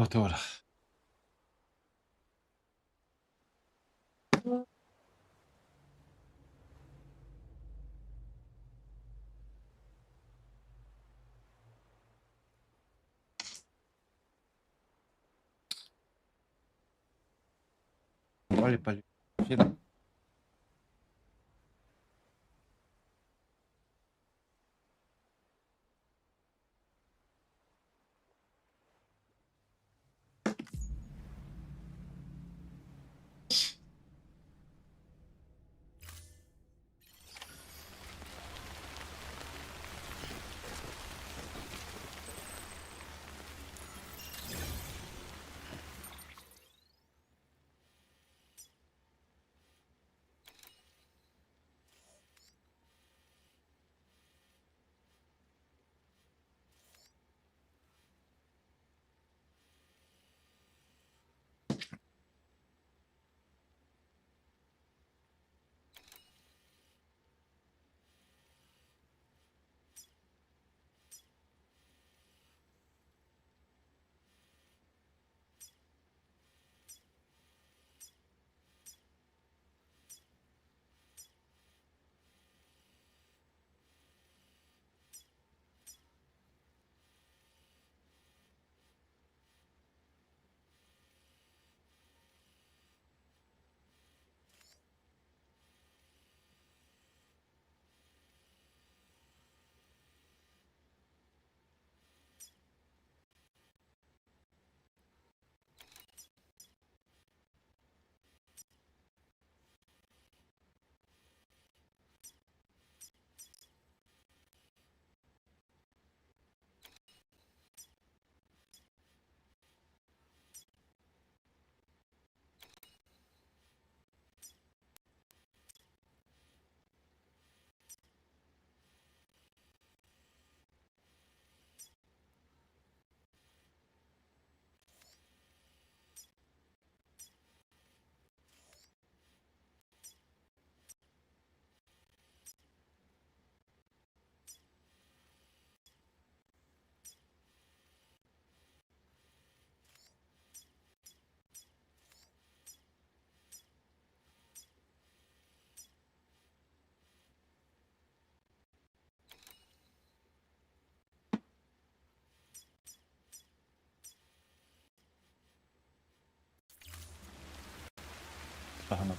더워라. 빨리 합시다. 하나.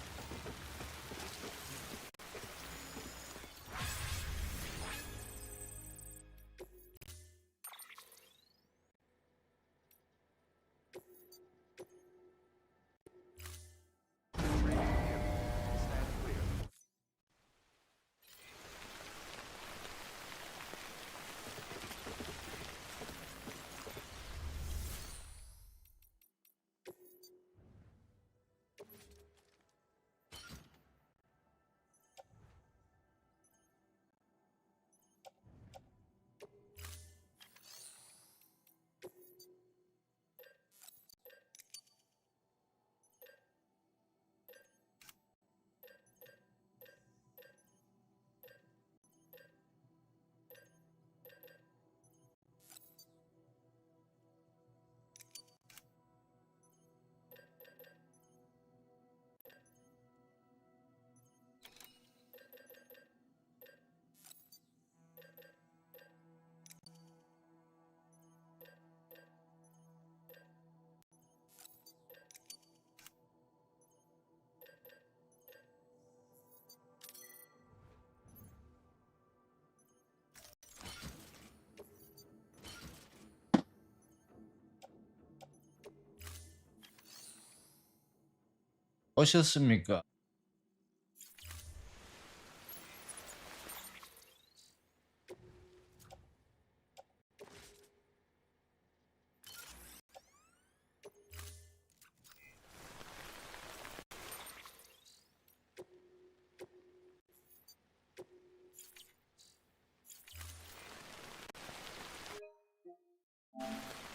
오셨습니까?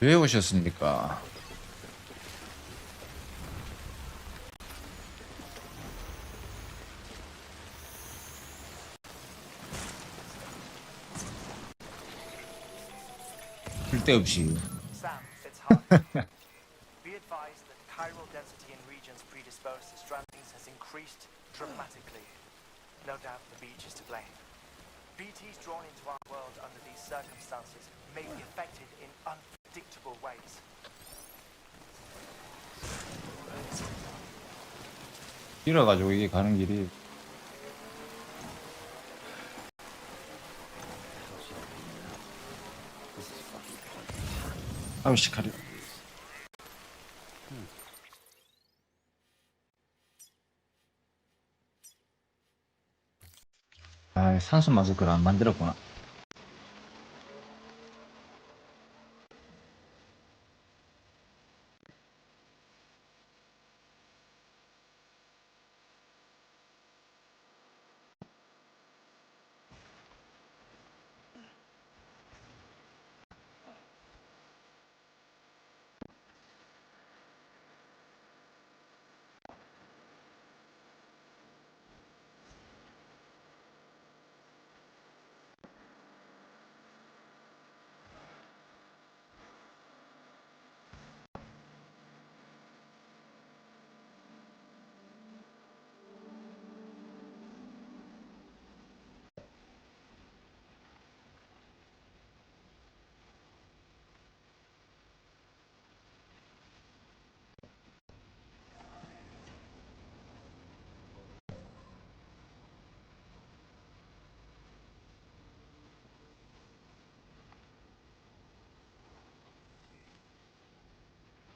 왜 오셨습니까? 쓸데없이. Hyrule density in regions predisposed to strandings has increased dramatically. No doubt the beach is to blame. BTs drawn into our world under these circumstances may be affected in unpredictable ways. 길어가지고 이게 가는 길이 아우씨 가려. 아, 산수 마스크를 안 만들었구나.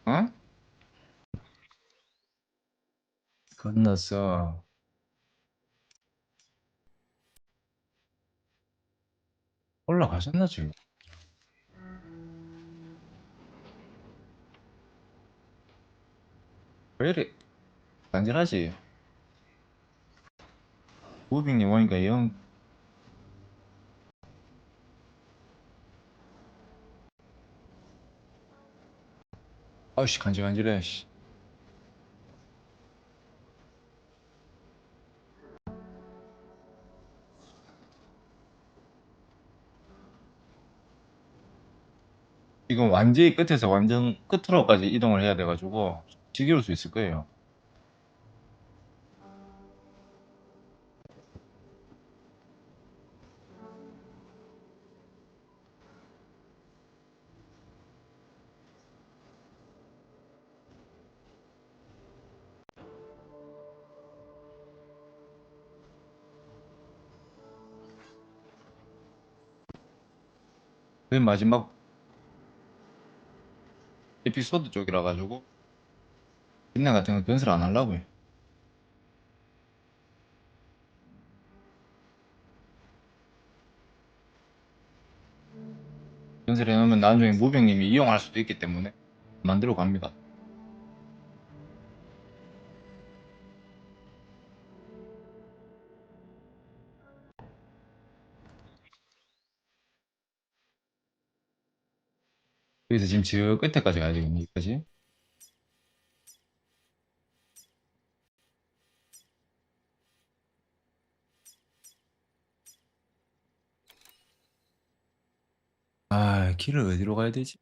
어? 건너서 올라가셨나 지금? 왜 이래 간질하지? 무빙님 오니까 영 아우씨 간질간질해. 씨. 이건 완전히 끝에서 완전 끝으로까지 이동을 해야 돼가지고 지겨울 수 있을 거예요. 맨 마지막 에피소드 쪽이라 가지고 빛나 같은 거 건설 안 하려고 해. 건설해 놓으면 나중에 무병님이 이용할 수도 있기 때문에 만들어 갑니다. 그래서 지금 저 끝에까지 가야 되겠네, 여기까지. 아, 길을 어디로 가야 되지?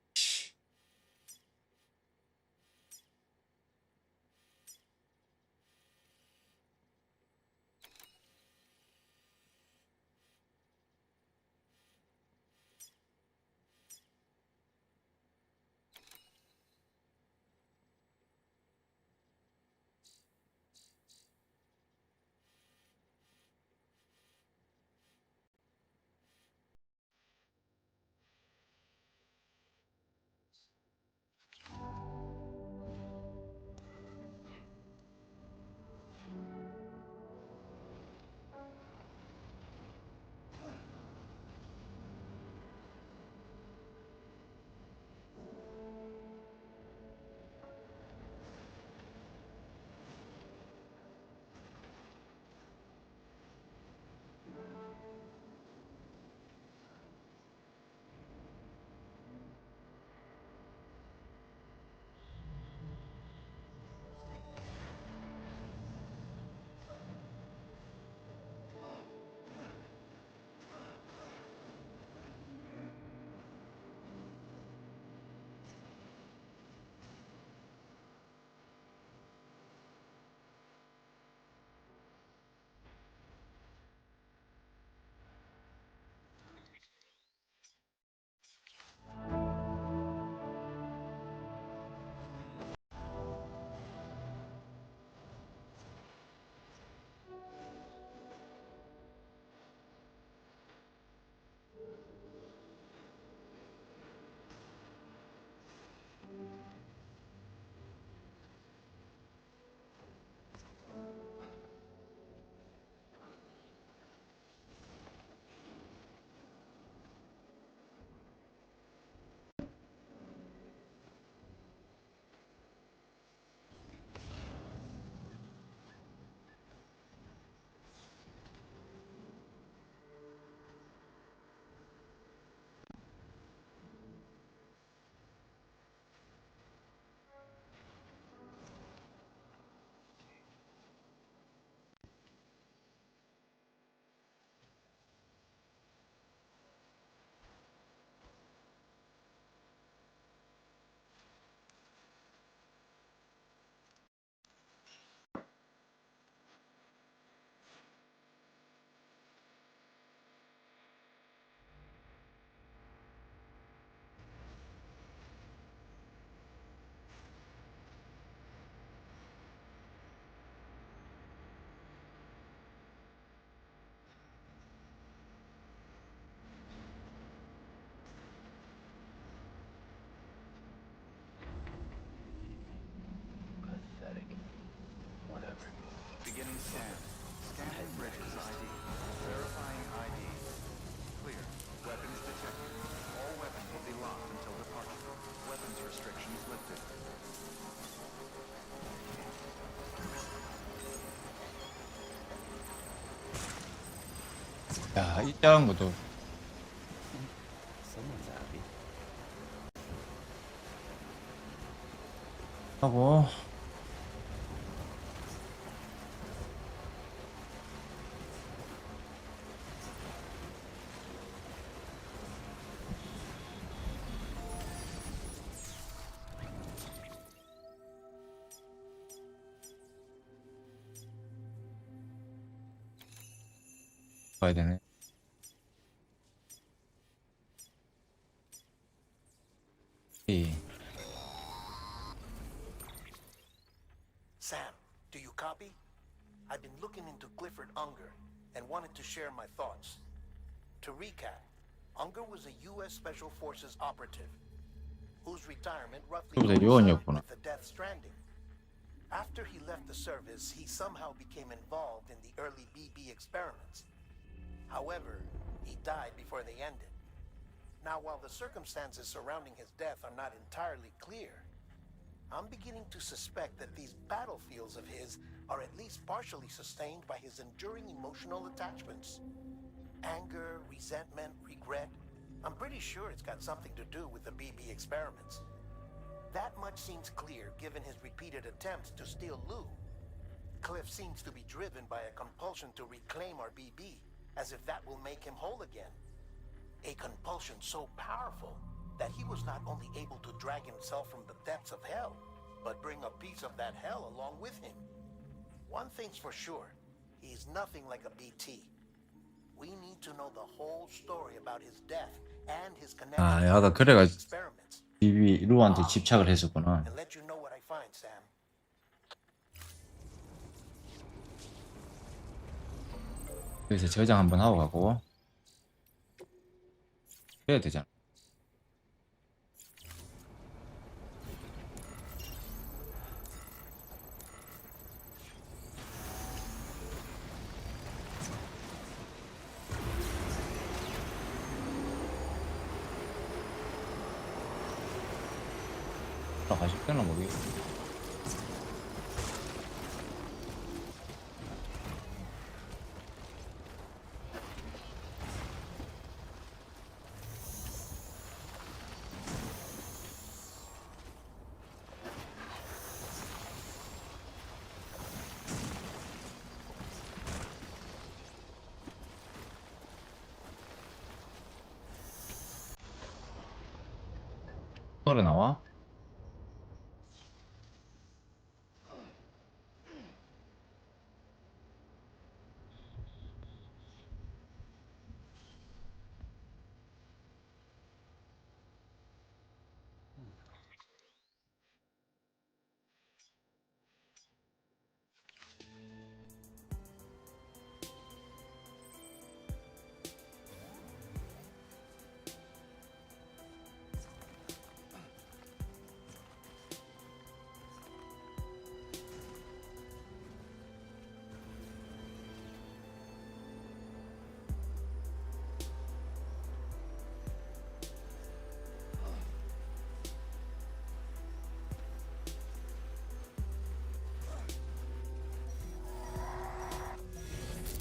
Scanning bridges ID. Verifying ID. Clear. Weapons detected. All weapons will be locked until departure. Weapons restrictions lifted. 야, 이 작은 것도 하고 가야 되네. 이 Sam, do you copy? I've been looking into Clifford Unger and wanted to share my thoughts. To recap, Unger was a U.S. Special Forces operative whose retirement roughly 그보다 coincided 요원이었구나. with the death Stranding. After he left the service, he somehow became involved in the early BB experiments. However, he died before they ended. Now, while the circumstances surrounding his death are not entirely clear, I'm beginning to suspect that these battlefields of his are at least partially sustained by his enduring emotional attachments. Anger, resentment, regret. I'm pretty sure it's got something to do with the BB experiments. That much seems clear given his repeated attempts to steal Lou. Cliff seems to be driven by a compulsion to reclaim our BB, as if that will make him whole again. A compulsion so powerful that he was not only able to drag himself from the depths of hell, but bring a piece of that hell along with him. One thing's for sure, he's nothing like a BT. We need to know the whole story about his death and his connection 아, to 야가 the 그래가지고 experiments. 비비 루한테 집착을 했었구나. And let you know what I find, Sam. 여기서 저장 한번 하고 가고 해야 되잖아. 가실 때나 모르겠어. 노래 나와?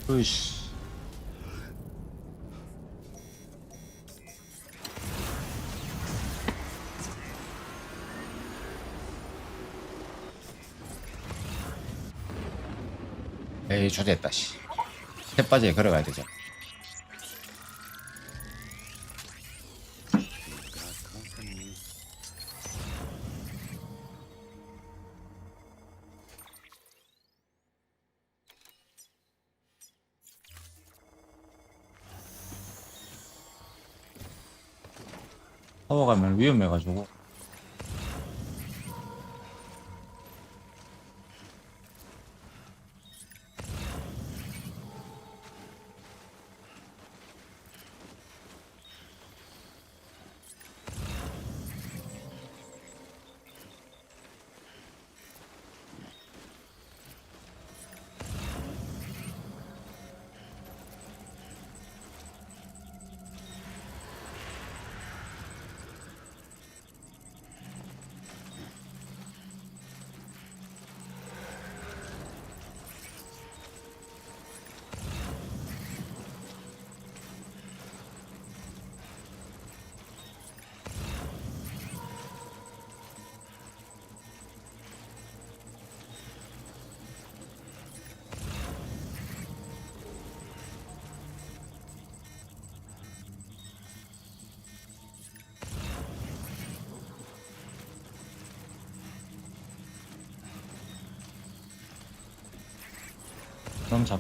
으이씨. 에이, 좋됐다, 씨. 햇바지에 걸어가야 되죠. 타워 가면 위험해가지고. 그럼 잡.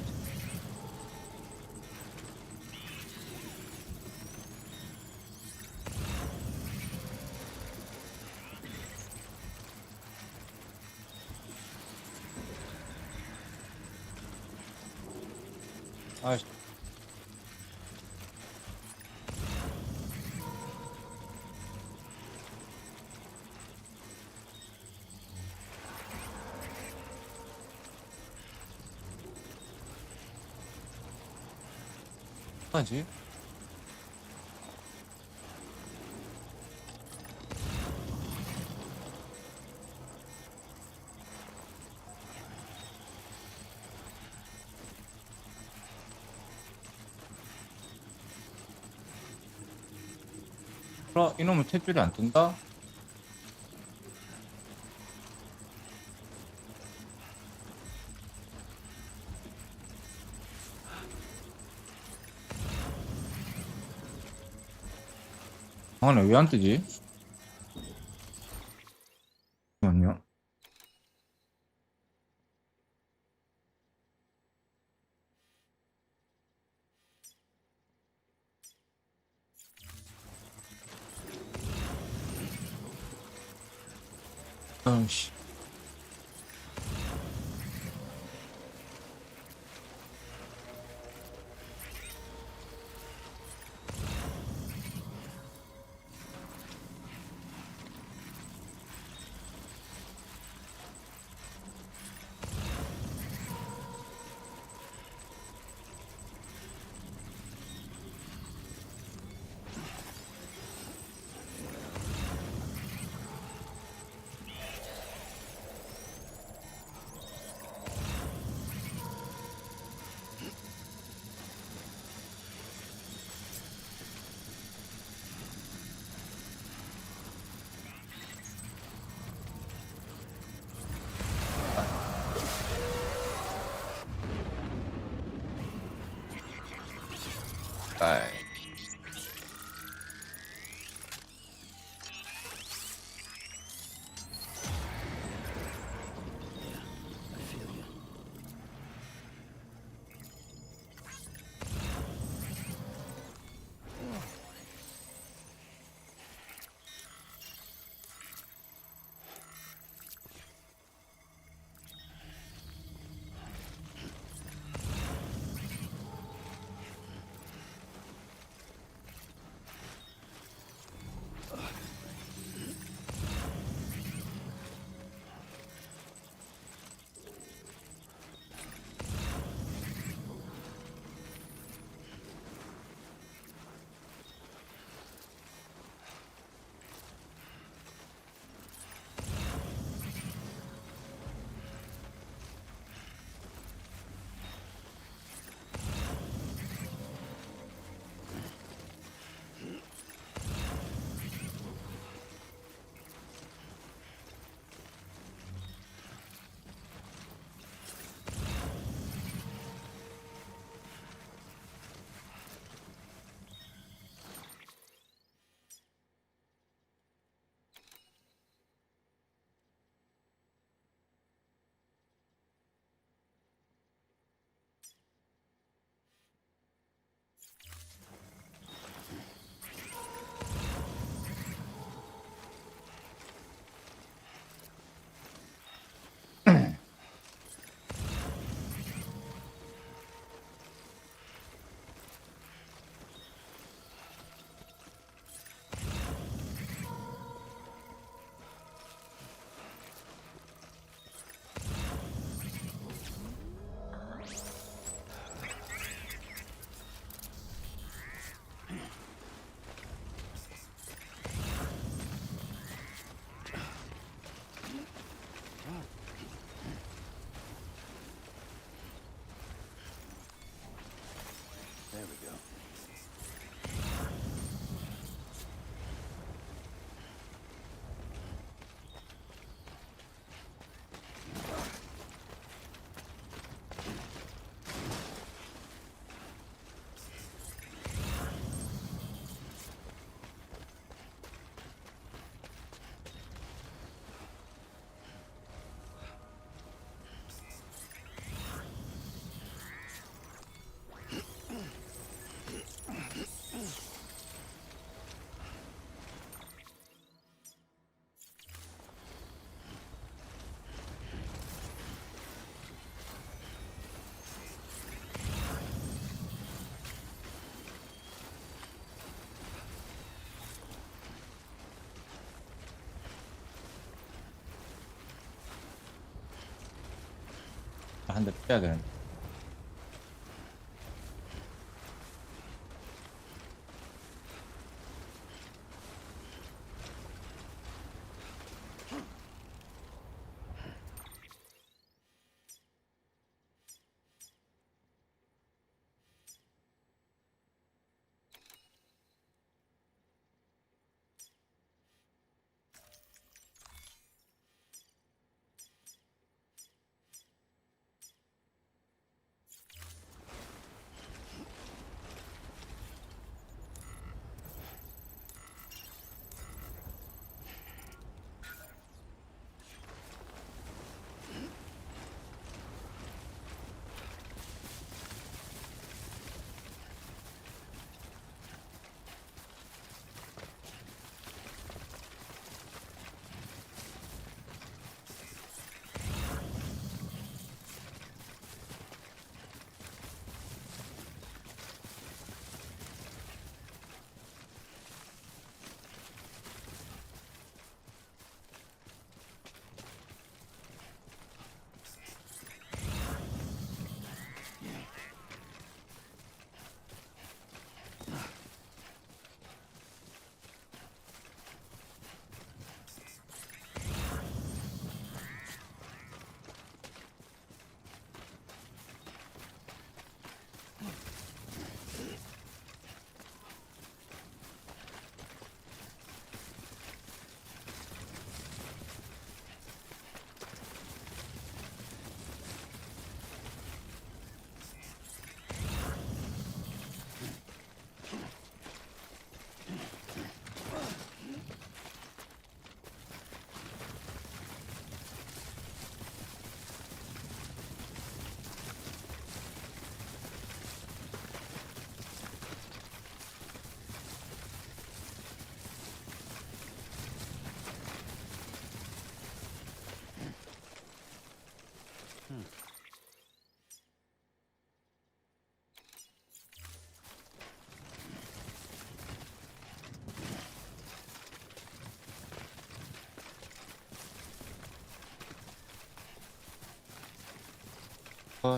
아, 뭐지? 이놈의 탯줄이 안 뜬다? 아니, 왜 안 뜨지? 잠깐만요. 아이씨. 아이. 한 대 빼야 되는데.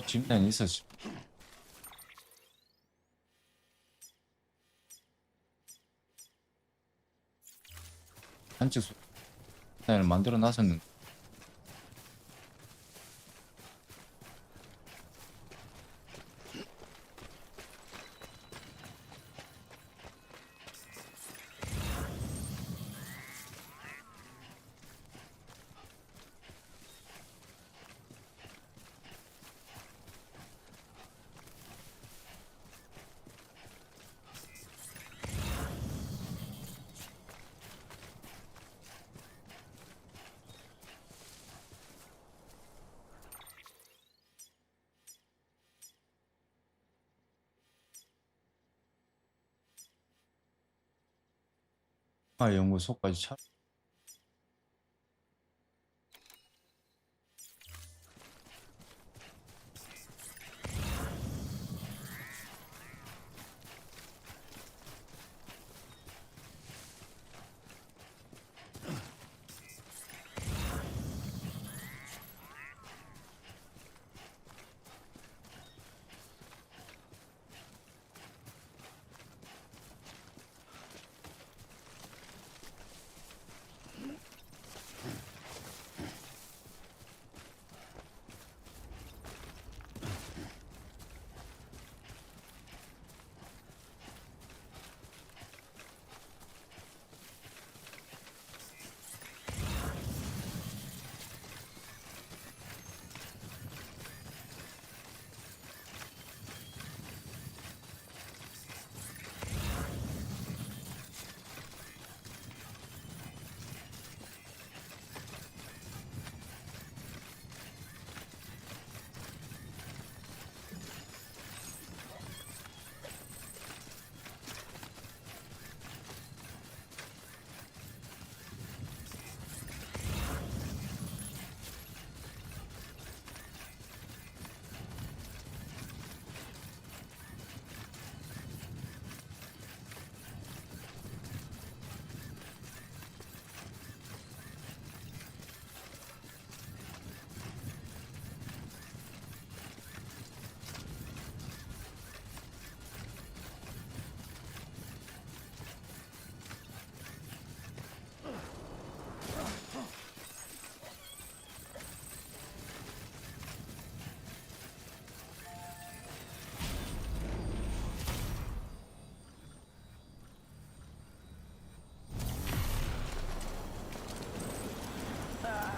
집단 있었지. 한쪽 수단을 만들어 놨었는데. 연구소까지 차.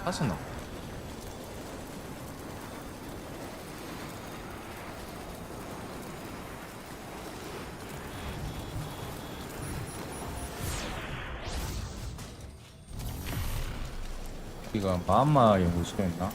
하스나. 여기가 마마 연구소였나?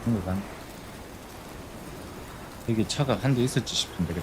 한국안 여기 차가 한 대 있었지 싶은데.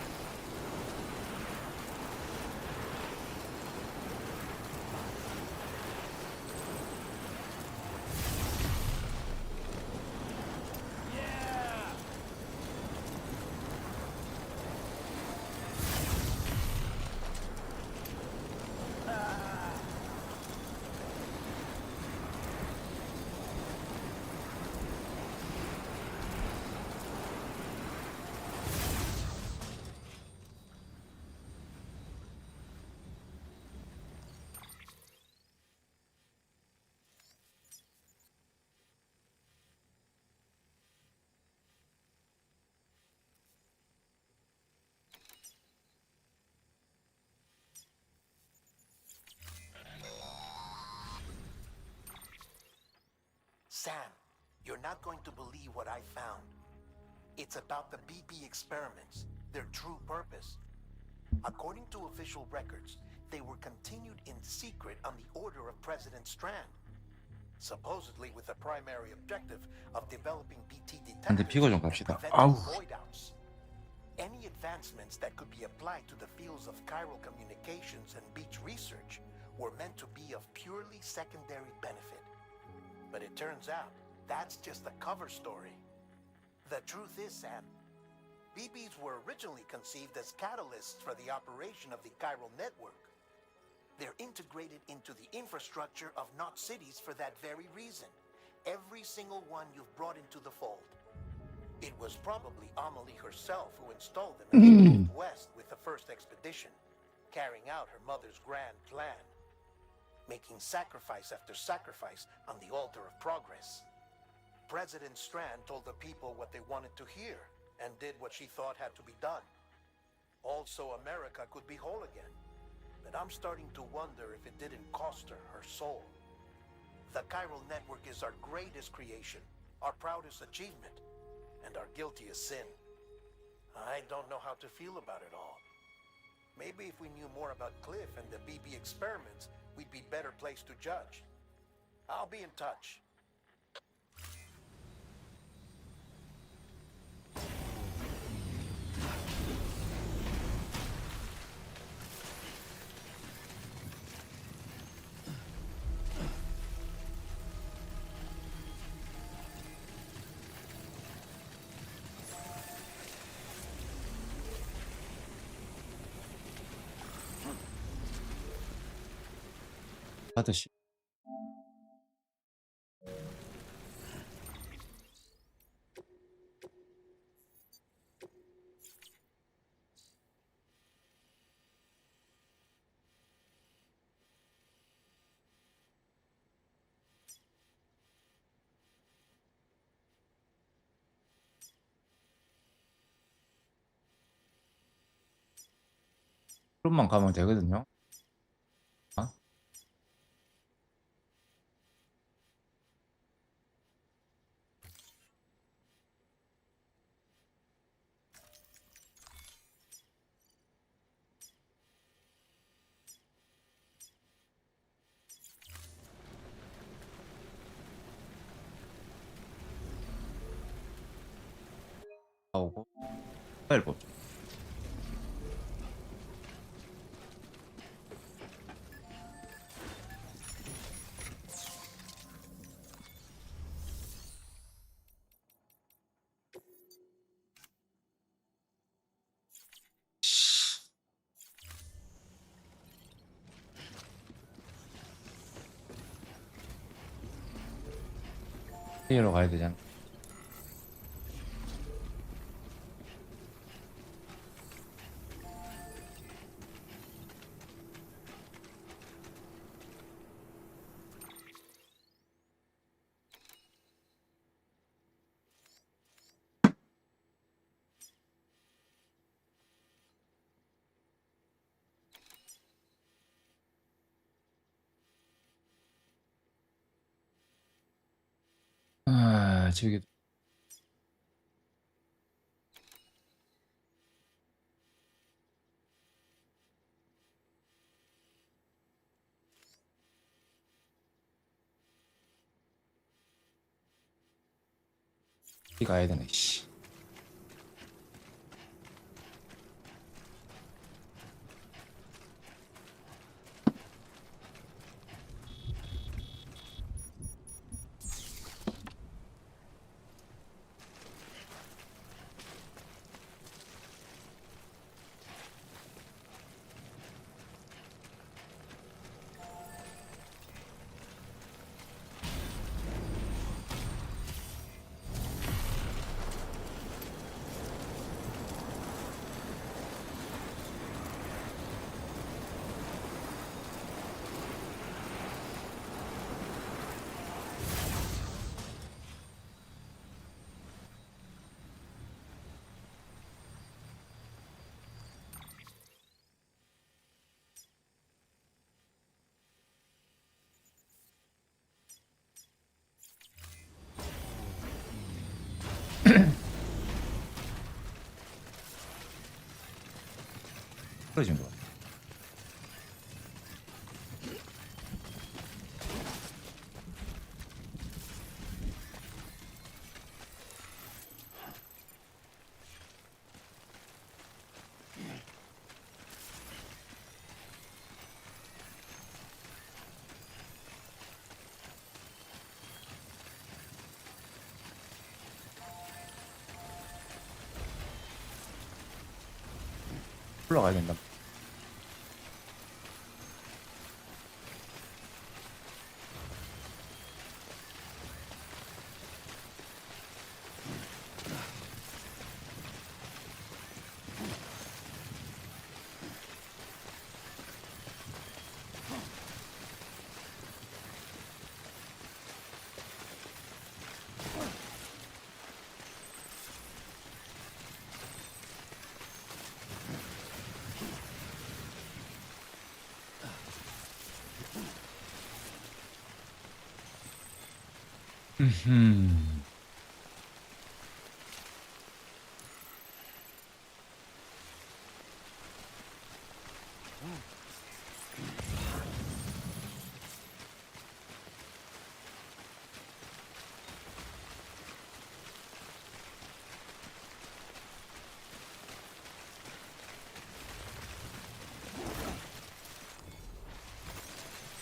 Sam, you're not going to believe what I found. It's about the BB experiments, their true purpose. According to official records, they were continued in secret on the order of President Strand, supposedly with the primary objective of developing BT 근데 detectors 비거 좀 and 갑시다. preventing 아우. voidouts. Any advancements that could be applied to the fields of chiral communications and beach research were meant to be of purely secondary benefit. But it turns out, that's just the cover story. The truth is, Sam, BBs were originally conceived as catalysts for the operation of the chiral network. They're integrated into the infrastructure of not cities for that very reason. Every single one you've brought into the fold. It was probably Amelie herself who installed them in the Northwest with the first expedition, carrying out her mother's grand plan, making sacrifice after sacrifice on the altar of progress. President Strand told the people what they wanted to hear and did what she thought had to be done. Also, America could be whole again. But I'm starting to wonder if it didn't cost her her soul. The chiral network is our greatest creation, our proudest achievement, and our guiltiest sin. I don't know how to feel about it all. Maybe if we knew more about Cliff and the BB experiments, we'd be better placed to judge. I'll be in touch. 아저씨. 그런만 가면 되거든요. 아? 나오고 파일 보죠. 회의로 가야 되잖아. 아, 저기 이 가야 되네. 씨. 떨어진 거 같아. 올라가야 된다.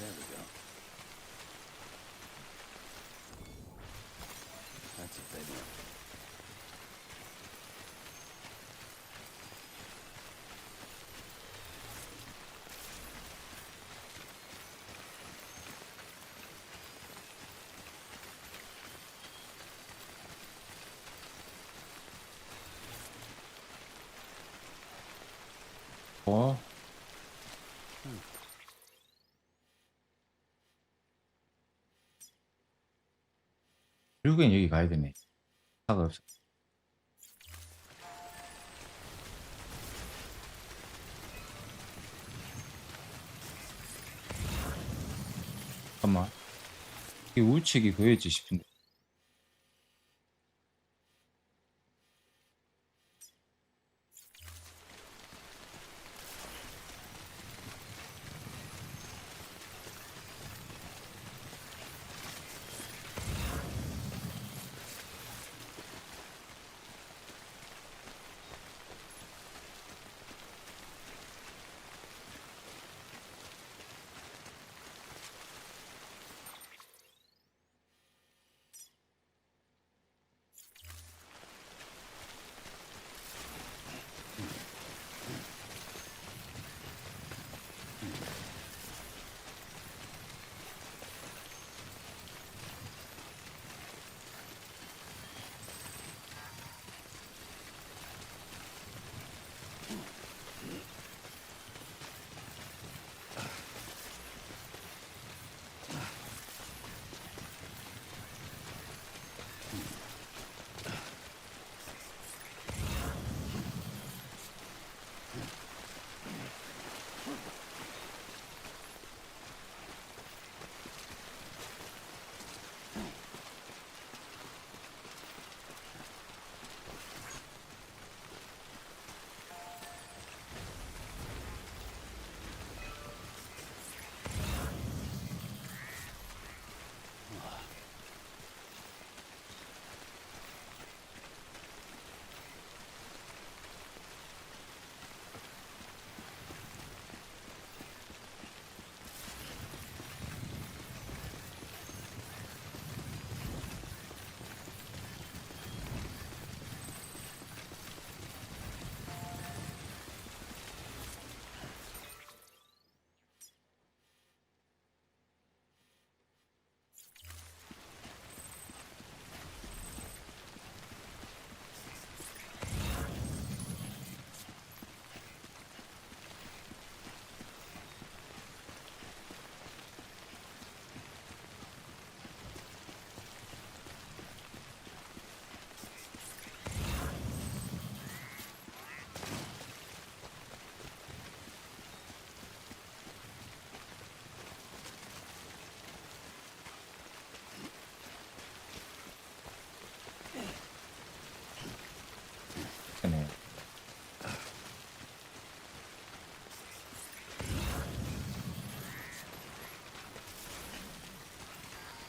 There we go. That's a big one. 어? 결국엔 여기 가야 되네. 차가 없어. 잠깐만. 이게 우측이 그였지 싶은데.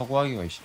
사고하기가 있어.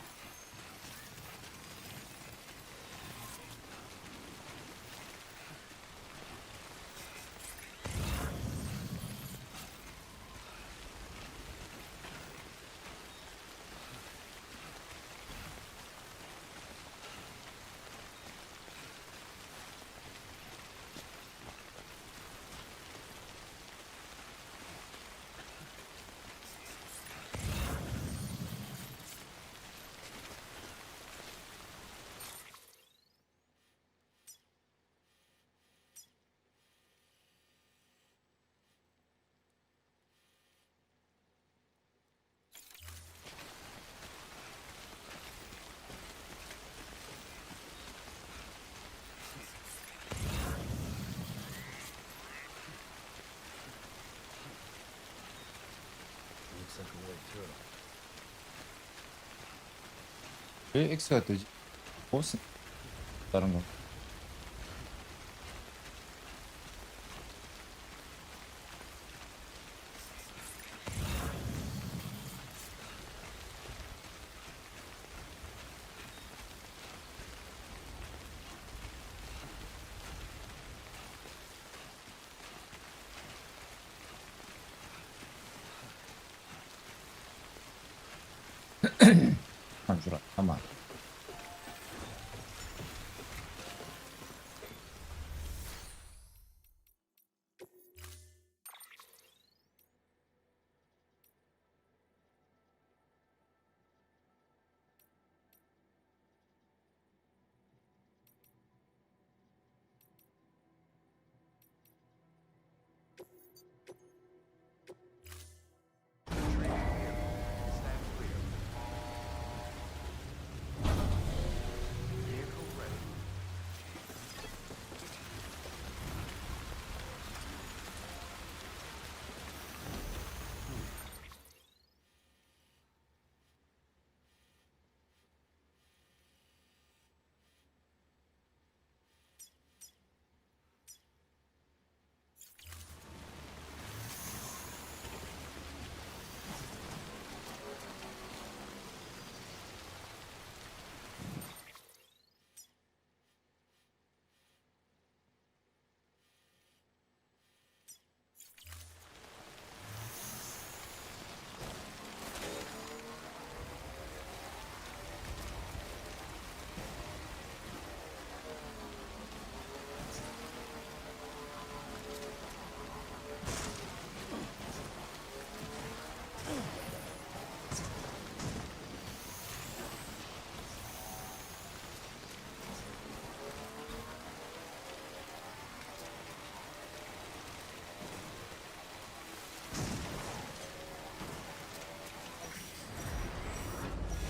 왜 X가 뜨지? 보스 다른 거. 안 주라. 잠깐만. Stand clear. Vehicle ready.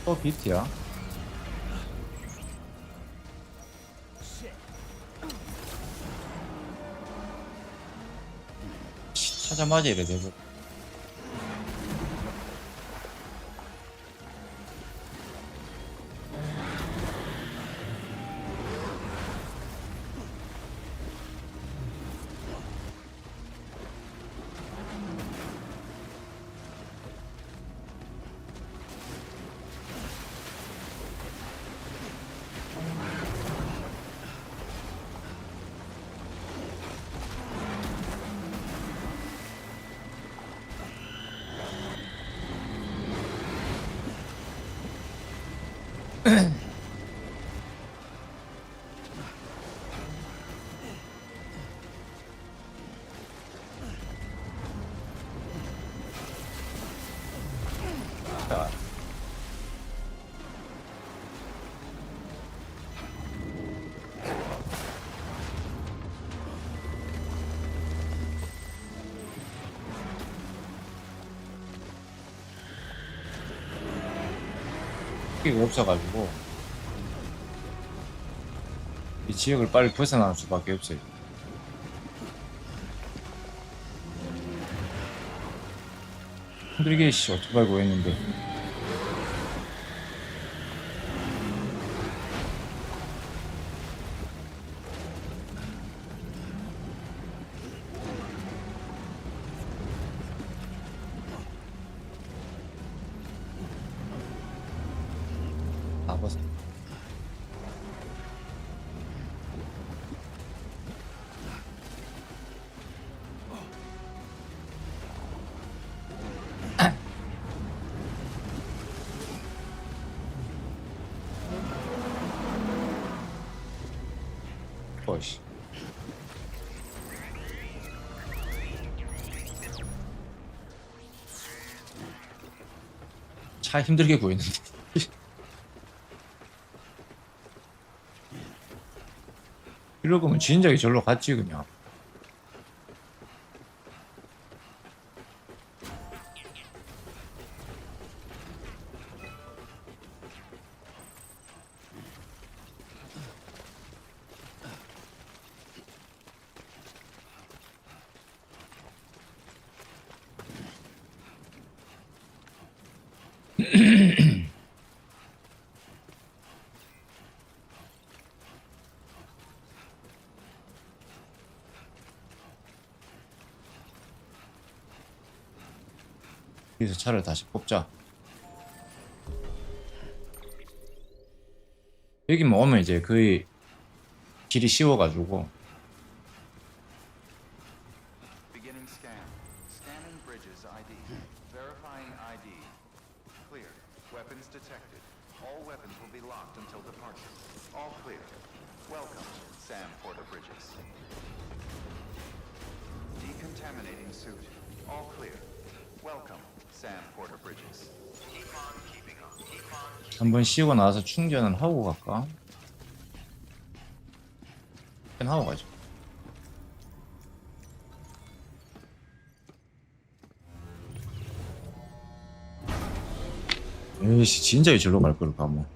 또 비트야? 찾자마자 이래 되고. 자, 기가 없어가지고 이 지역을 빨리 벗어날 수밖에 없어요. 힘들게 씨 오토바이 구했는데 벗어. 어이씨. 차 힘들게 구했는데. 이럴 거면 진작에 절로 갔지 그냥. 여기서 차를 다시 뽑자. 여기만 오면 이제 거의 길이 쉬워가지고. Beginning scan. Scanning bridges ID. Verifying ID. Clear. Weapons detected. All weapons will be locked until departure. All clear. Welcome, Sam Porter Bridges. Decontaminating suit. All clear. Welcome, Sam Porter Bridges. Keep on keeping up. Keep on. 한번 씌우고 나서 충전을 하고 갈까? 하고 가죠. 에이씨 진작에 절로 갈 걸 가면.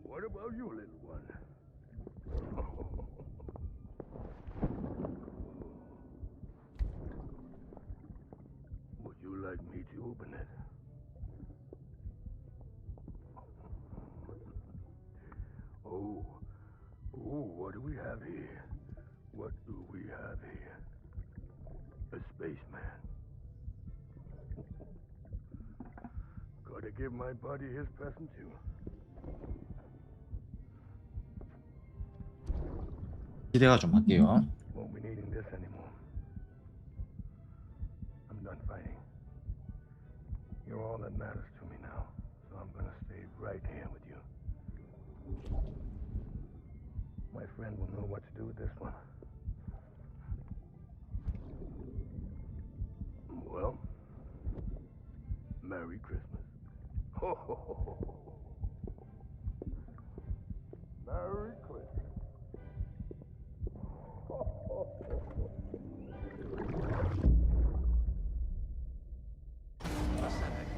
What about you, little one? Would you like me to open it? Oh, what do we have here? What do we have here? A spaceman. Gotta give my buddy his present too. 기대가 좀 할게요. Won't be needing this anymore. I'm done fighting. You're all that matters to me now, so I'm gonna stay right here with you. My friend will know what to do with this one. Well, Merry Christmas. Ho, ho, ho, ho, ho. Merry Christmas. Ascending.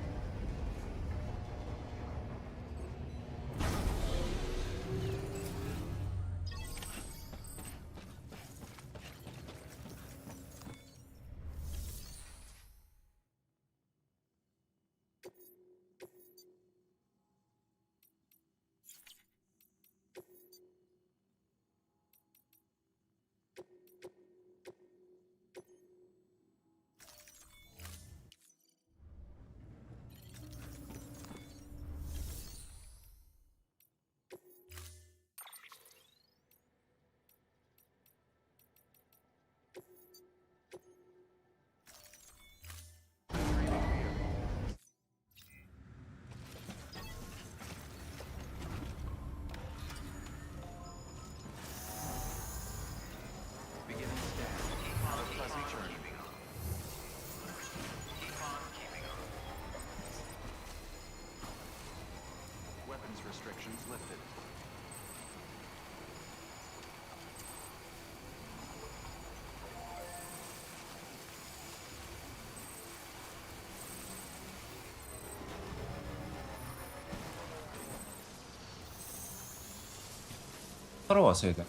타러 왔어야 돼.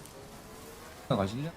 가실래?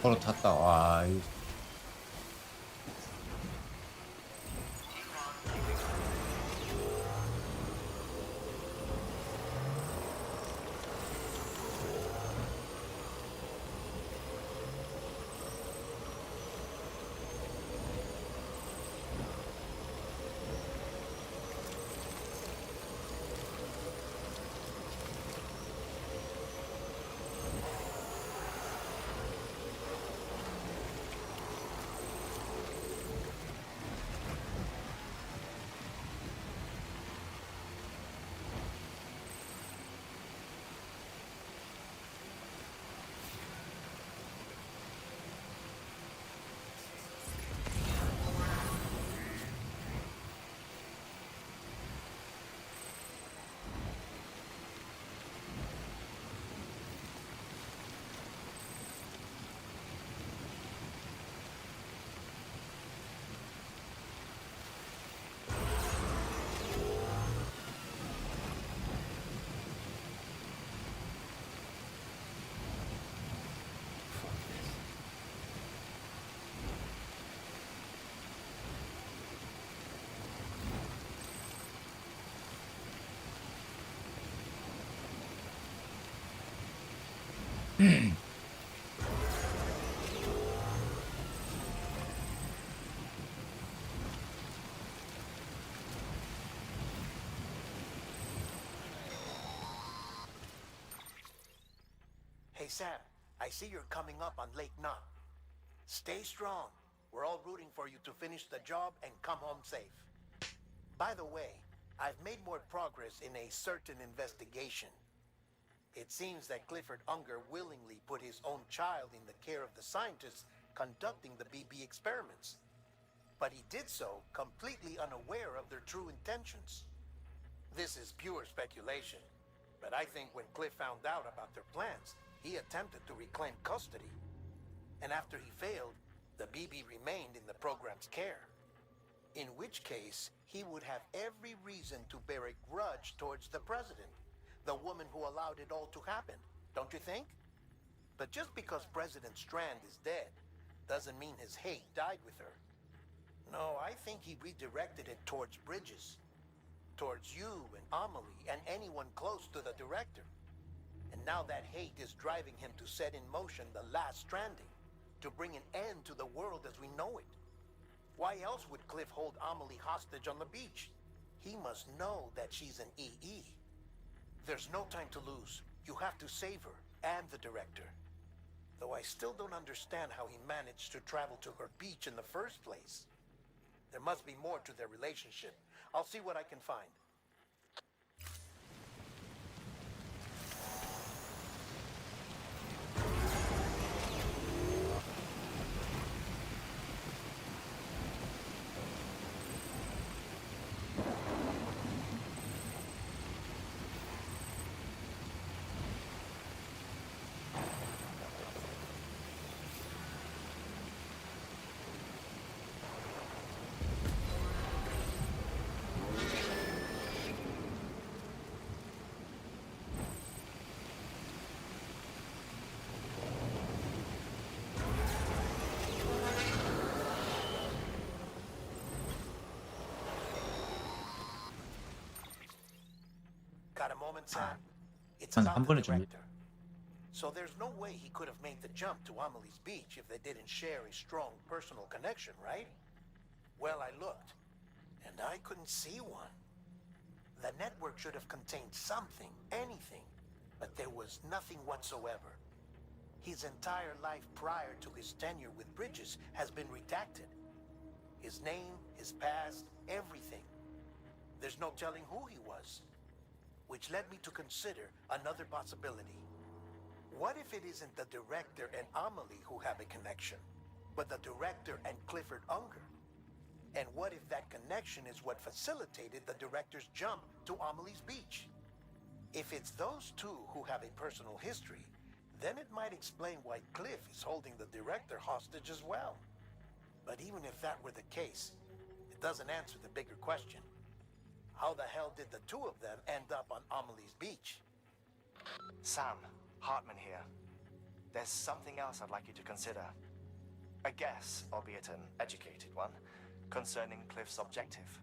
바로 탔다. 와, 이 Hey Sam, I see you're coming up on Lake Knot. Stay strong. We're all rooting for you to finish the job and come home safe. By the way, I've made more progress in a certain investigation. It seems that Clifford Unger willingly put his own child in the care of the scientists conducting the BB experiments. But he did so completely unaware of their true intentions. This is pure speculation, but I think when Cliff found out about their plans, he attempted to reclaim custody. And after he failed, the BB remained in the program's care. In which case, he would have every reason to bear a grudge towards the president, the woman who allowed it all to happen, don't you think? But just because President Strand is dead, doesn't mean his hate died with her. No, I think he redirected it towards Bridges. Towards you and Amelie and anyone close to the director. And now that hate is driving him to set in motion the last Stranding, to bring an end to the world as we know it. Why else would Cliff hold Amelie hostage on the beach? He must know that she's an EE. There's no time to lose. You have to save her and the director. Though I still don't understand how he managed to travel to her beach in the first place. There must be more to their relationship. I'll see what I can find. Got a moment, Sam? It's 한 about the 번에 준비. director. So there's no way he could have made the jump to Amelie's Beach if they didn't share a strong personal connection, right? Well, I looked, and I couldn't see one. The network should have contained something, anything, but there was nothing whatsoever. His entire life prior to his tenure with Bridges has been redacted. His name, his past, everything. There's no telling who he was. Which led me to consider another possibility. What if it isn't the director and Amelie who have a connection, but the director and Clifford Unger? And what if that connection is what facilitated the director's jump to Amelie's Beach? If it's those two who have a personal history, then it might explain why Cliff is holding the director hostage as well. But even if that were the case, it doesn't answer the bigger question. How the hell did the two of them end up on Amelie's Beach? Sam, Hartman here. There's something else I'd like you to consider. A guess, albeit an educated one, concerning Cliff's objective.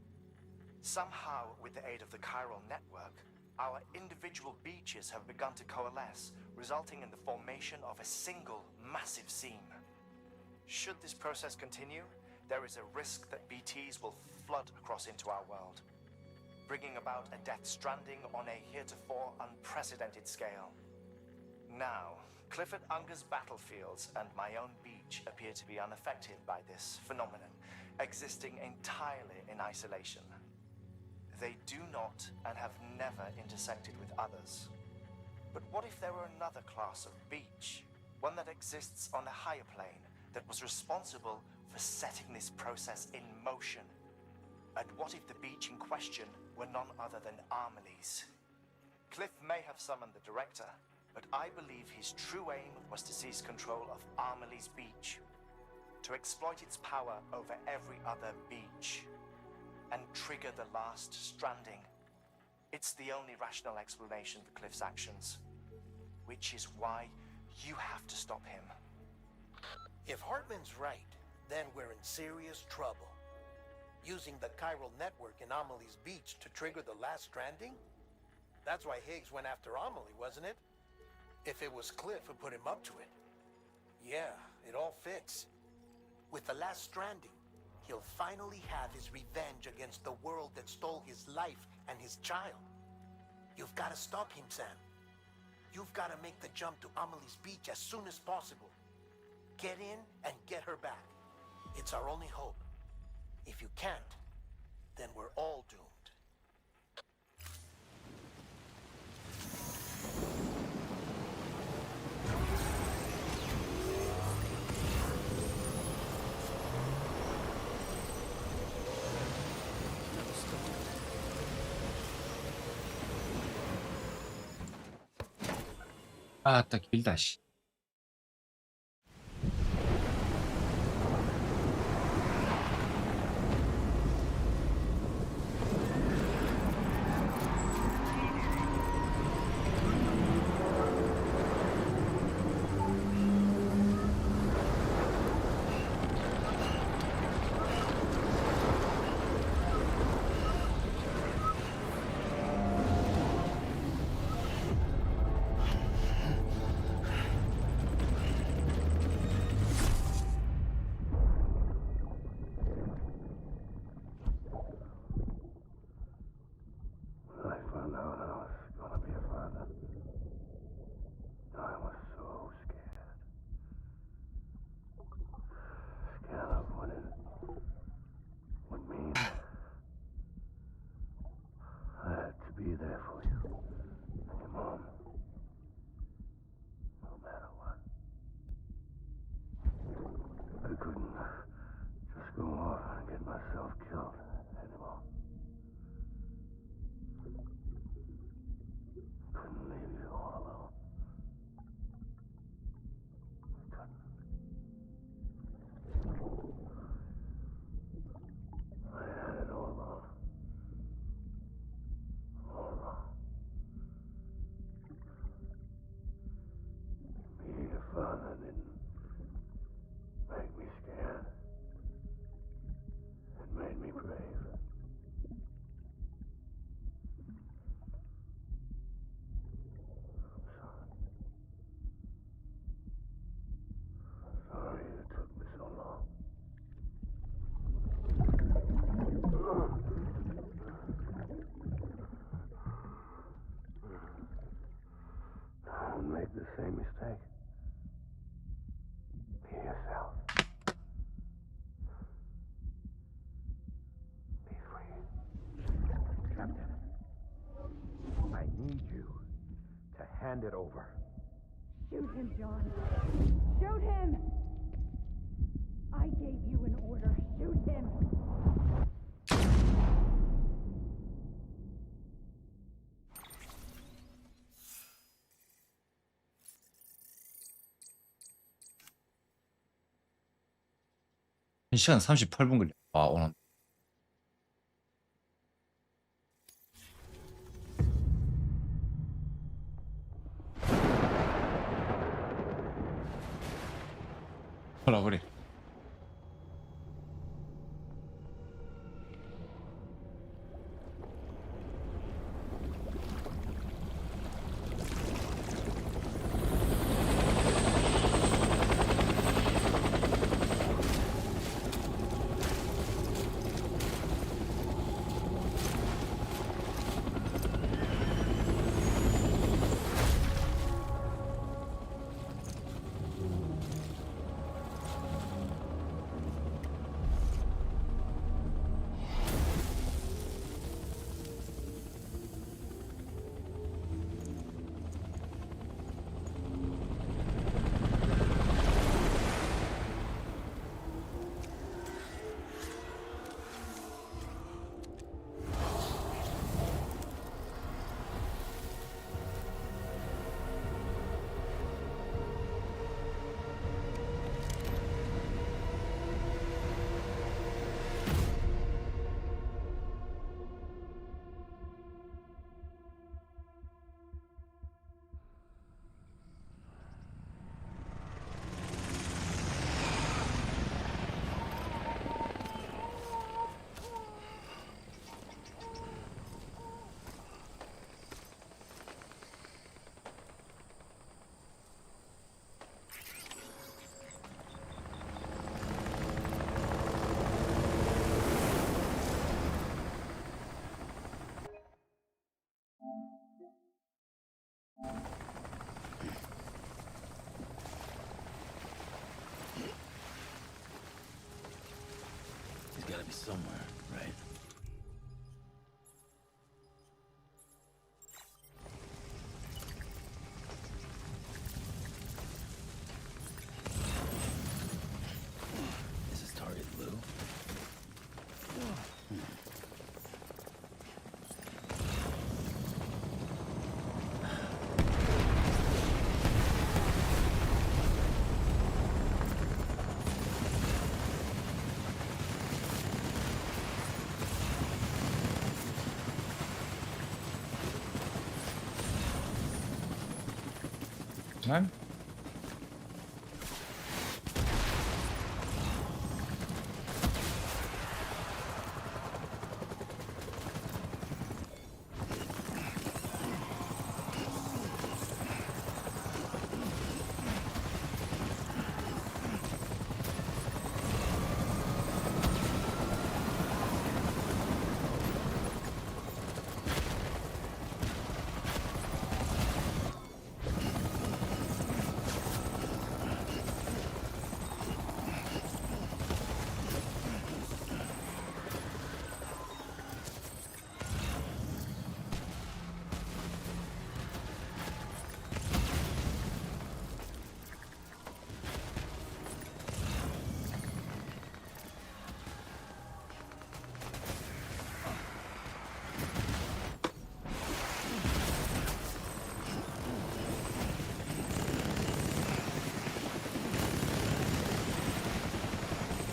Somehow, with the aid of the chiral network, our individual beaches have begun to coalesce, resulting in the formation of a single massive seam. Should this process continue, there is a risk that BTs will flood across into our world, bringing about a death stranding on a heretofore unprecedented scale. Now, Clifford Unger's battlefields and my own beach appear to be unaffected by this phenomenon, existing entirely in isolation. They do not and have never intersected with others. But what if there were another class of beach, one that exists on a higher plane, that was responsible for setting this process in motion? And what if the beach in question were none other than Amelie's? Cliff may have summoned the director, but I believe his true aim was to seize control of Amelie's Beach, to exploit its power over every other beach, and trigger the last stranding. It's the only rational explanation for Cliff's actions, which is why you have to stop him. If Hartman's right, then we're in serious trouble. Using the chiral network in Amelie's Beach to trigger the last stranding? That's why Higgs went after Amelie, wasn't it? If it was Cliff who put him up to it. Yeah, it all fits. With the last stranding, he'll finally have his revenge against the world that stole his life and his child. You've got to stop him, Sam. You've got to make the jump to Amelie's Beach as soon as possible. Get in and get her back. It's our only hope. If you can't, then we're all doomed. 아따 길다 씨. I found out I was gonna be a father. I was so scared. Scared of what it would mean. I had to be there for you and your mom. No matter what. I couldn't just go off and get myself killed anymore. Couldn't leave you all alone. Couldn't. I had it all wrong. All wrong. Hand it over. Shoot him, John. Shoot him! I gave you an order. Shoot him! 한 시간 38분 걸려. 아, 오늘. 하라 그래. He's gotta be somewhere, right? Is his target blue? 난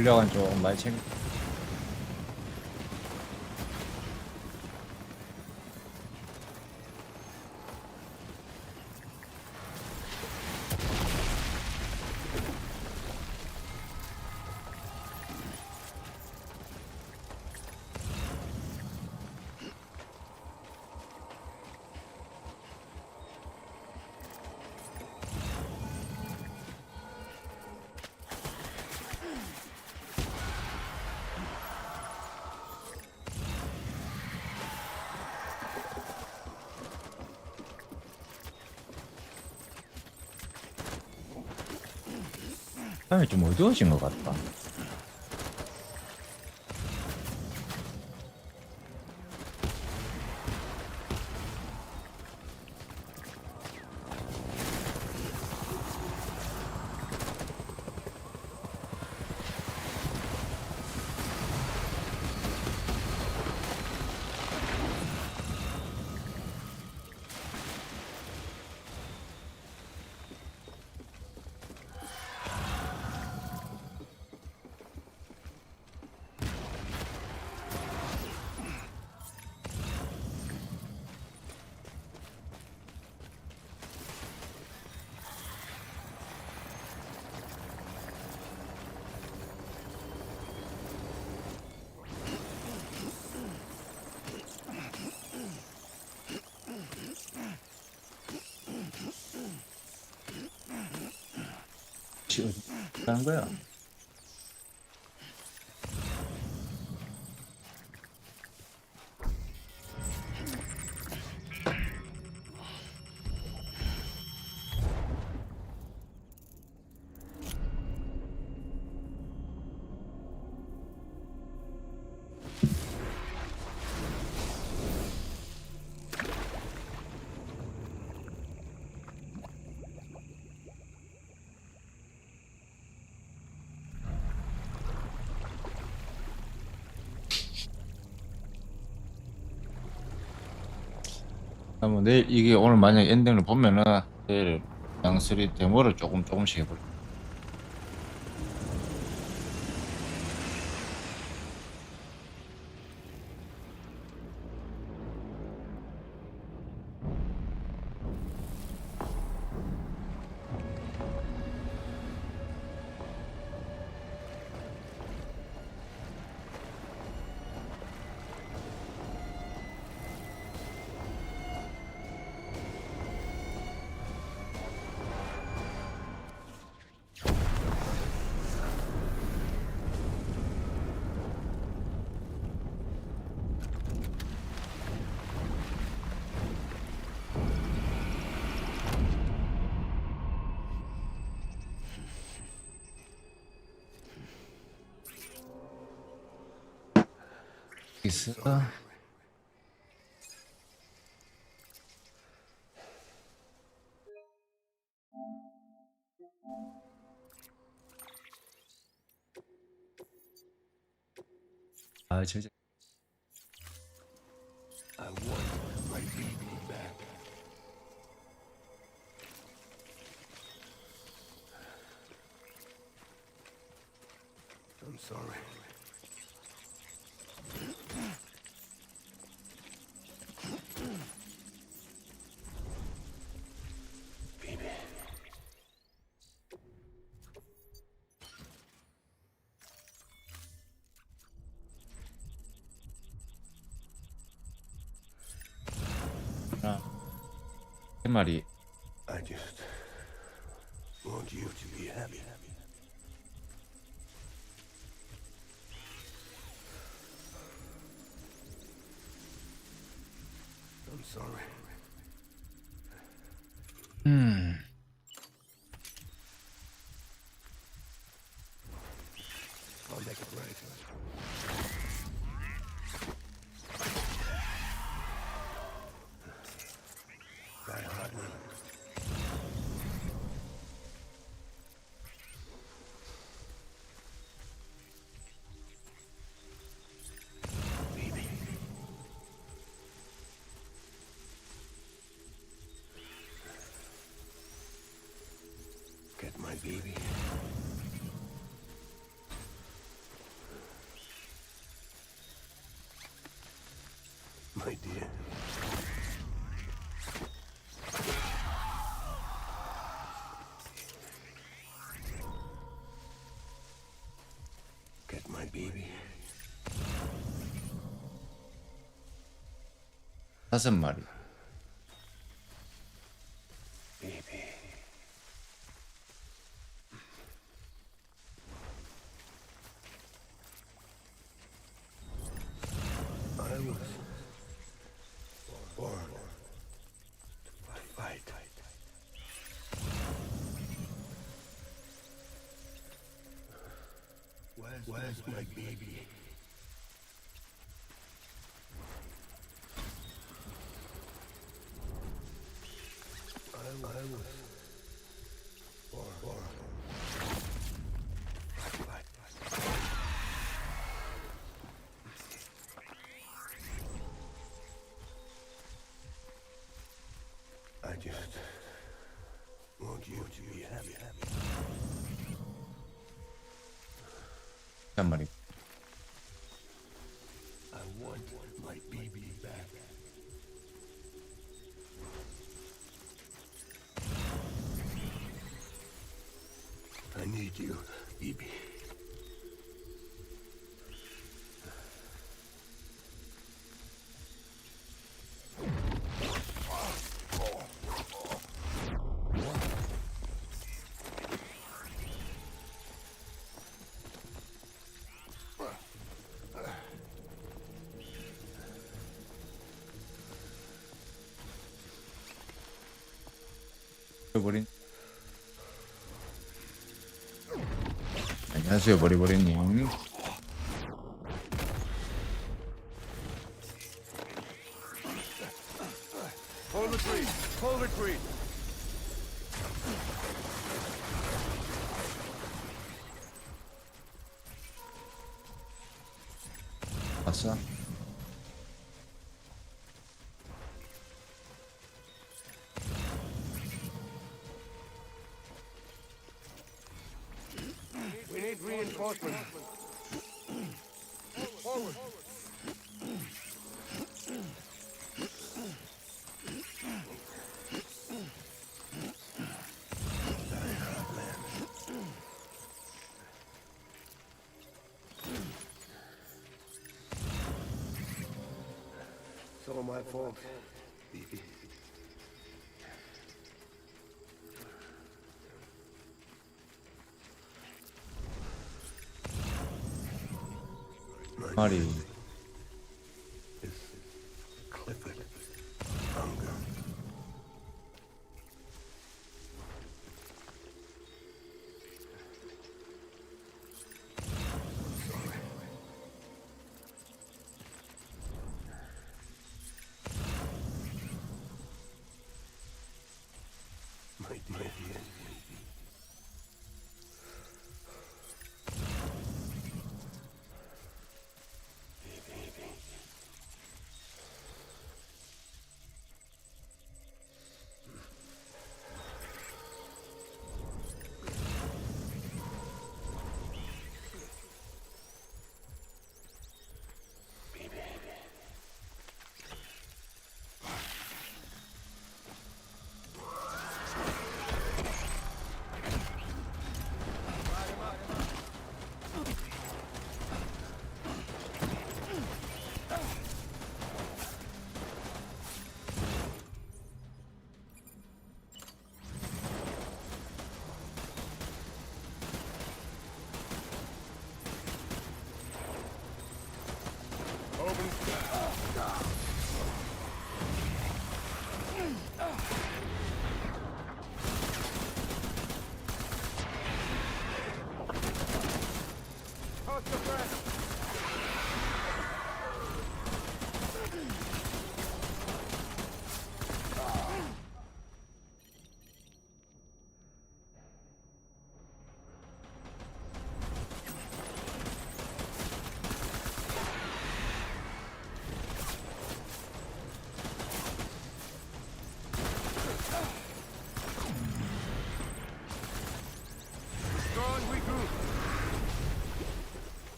분량은 좀 많이 챙겨. 사람이 좀 어두워진 것 같다. 하는 거야? 뭐 내일 이게 오늘 만약 엔딩을 보면은 내일 양쓰리 데모를 조금씩 해볼게. 있어. 아, 진짜. I want my baby back. I'm sorry. Baby. 세 마리. I just want you to be happy. I'm sorry. I'll make it right. Die hard. Baby. Get my baby. My dear. Get my baby. 다섯 마리. Baby. I was born to fight. Where's my baby? I was born. Fight. I just want you to be happy. 한 마리. I want my baby back. I need you, baby. 버린. 안녕하세요, 버리버리님. Hold retreat! Hold retreat! 봤어? We need reinforcements. Forward. It's all my fault. 말이. Clifford. Hunger. Might be the end.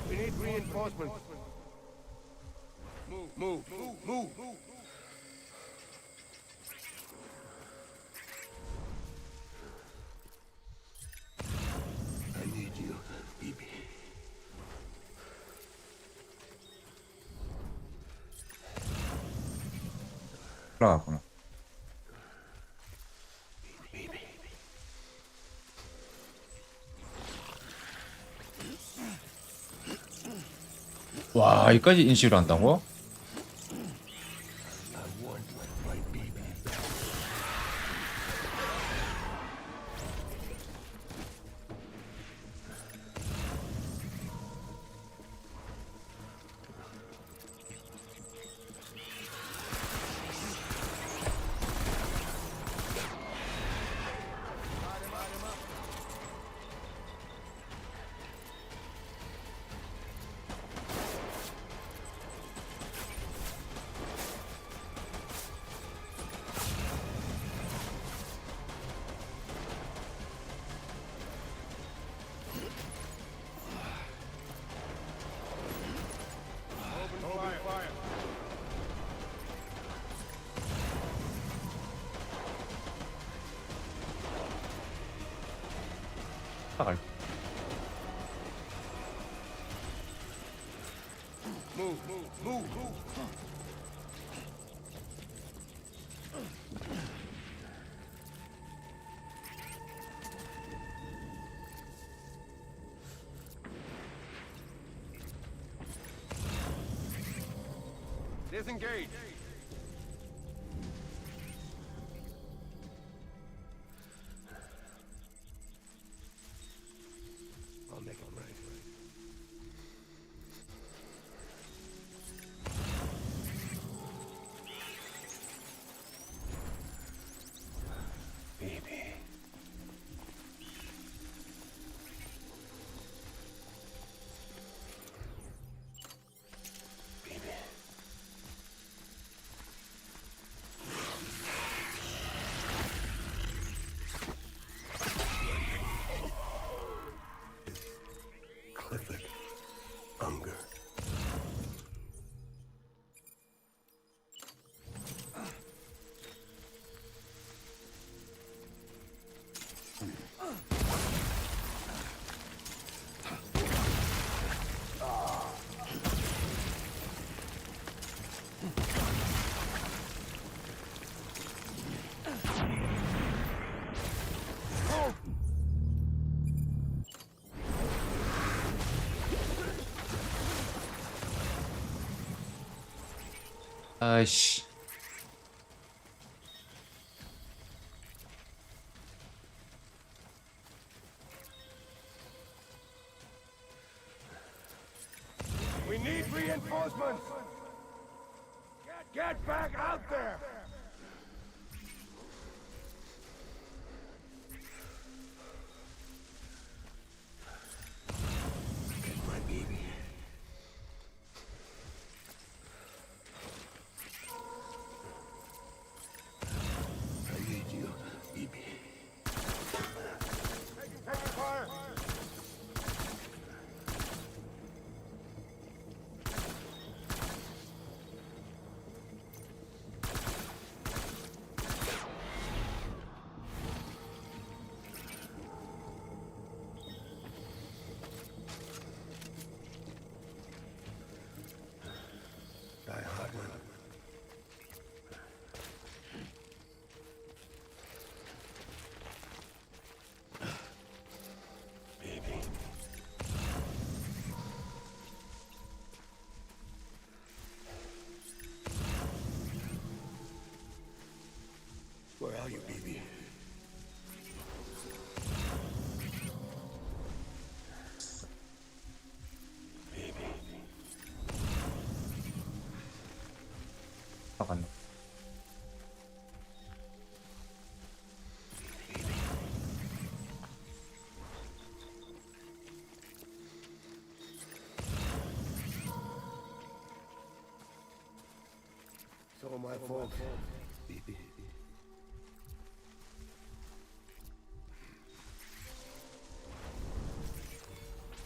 We need reinforcements. Move. I need you, BB. 올라갔구나. 와, 여기까지 인식을 한다고? 갈. Disengage. I'll make it right. Baby. Baby. Clifford. Hunger. 아이씨. We need reinforcements. Get back out there. Get my baby. I need you, baby. Taking fire. Die hard. Baby. Where are you, baby? Baby. 나갔네. It's all my fault. Baby.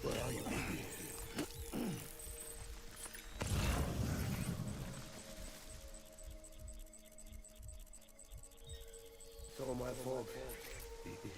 Where are you, baby? It's all my fault. Baby.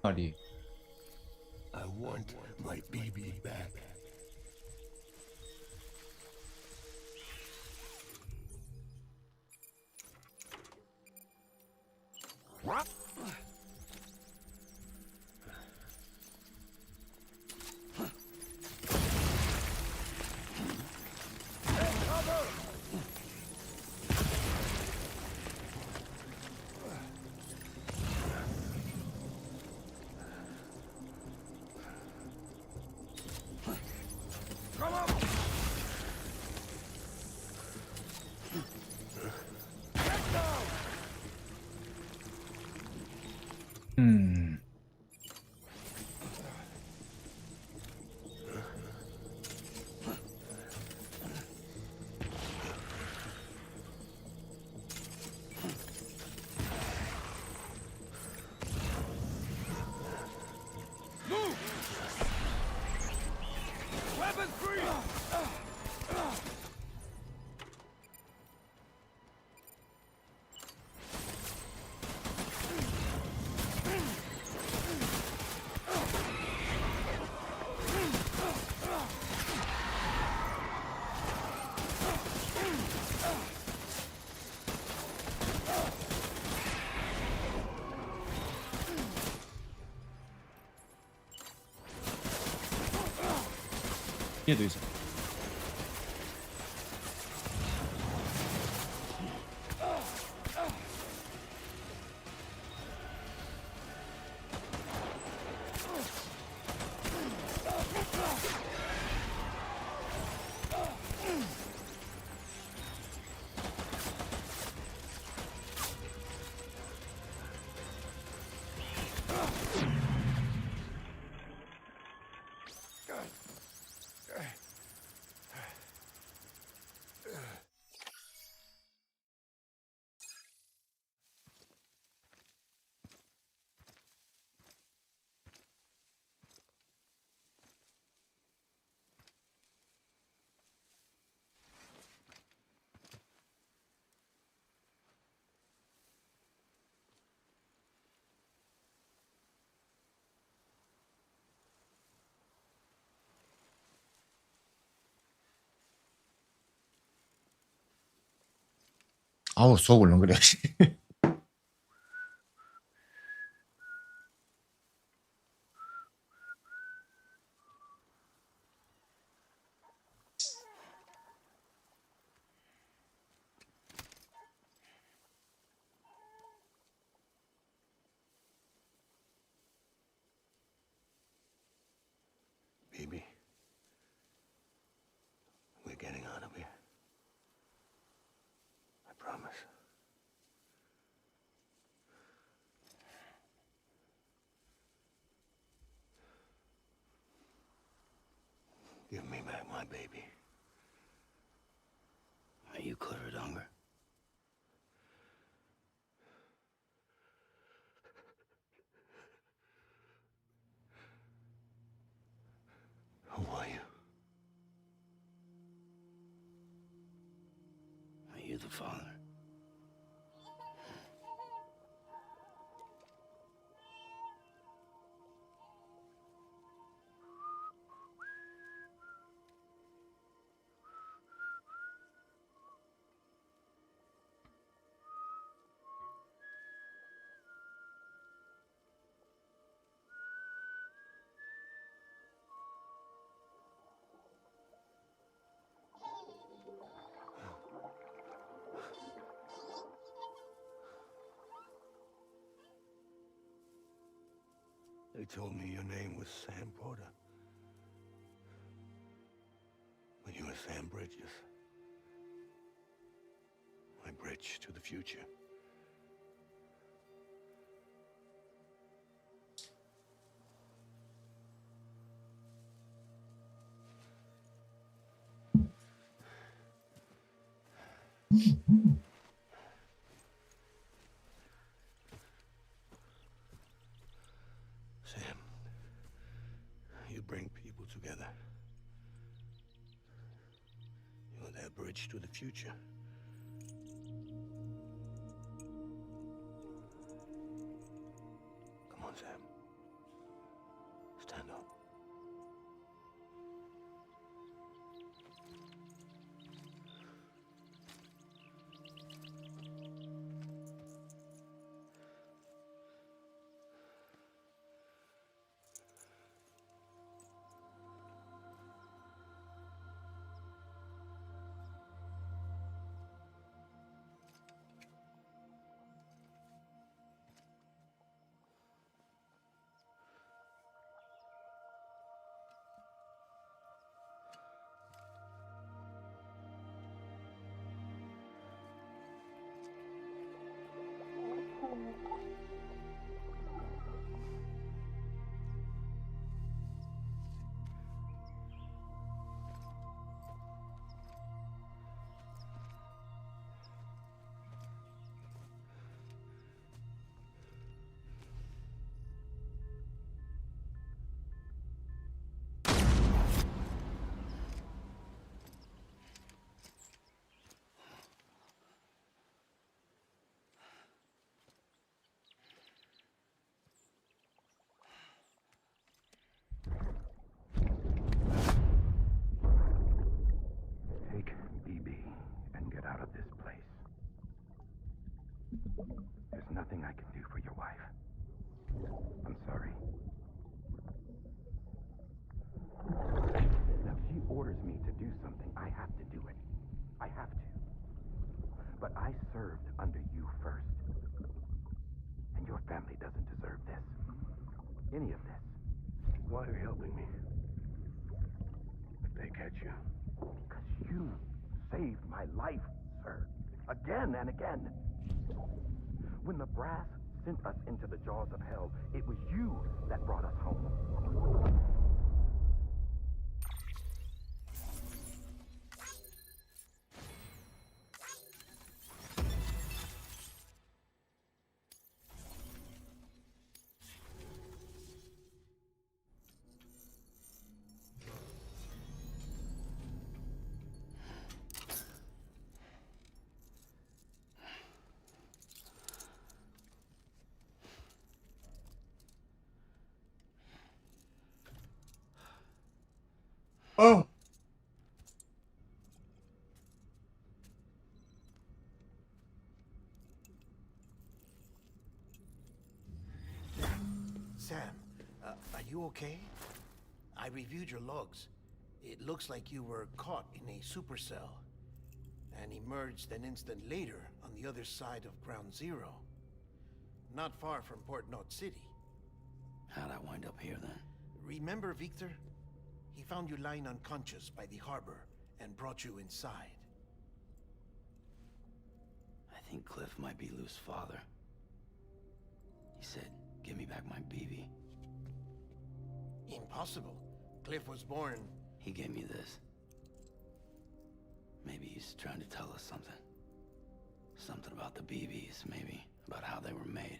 말이. I want my baby back. What? 얘도 있어. 아우 속 울렁거려. Baby, we're getting out of here. I promise. Give me back my baby. Are you clear of hunger? Who are you? Are you the father? They told me your name was Sam Porter. But you were Sam Bridges. My bridge to the future. Sam, you bring people together. You're their bridge to the future. Come on, Sam. Stand up. family doesn't deserve this. Any of this. Why are you helping me? If they catch you. Because you saved my life, sir. Again and again. When the brass sent us into the jaws of hell, it was you that brought us home. 어! Sam, are you okay? I reviewed your logs. It looks like you were caught in a supercell and emerged an instant later on the other side of Ground Zero. Not far from Port Knot City. How'd I wind up here then? Remember Victor? He found you lying unconscious by the harbor and brought you inside. I think Cliff might be Lou's father. He said, give me back my BB. Impossible. Cliff was born... He gave me this. Maybe he's trying to tell us something. Something about the BBs, maybe. About how they were made.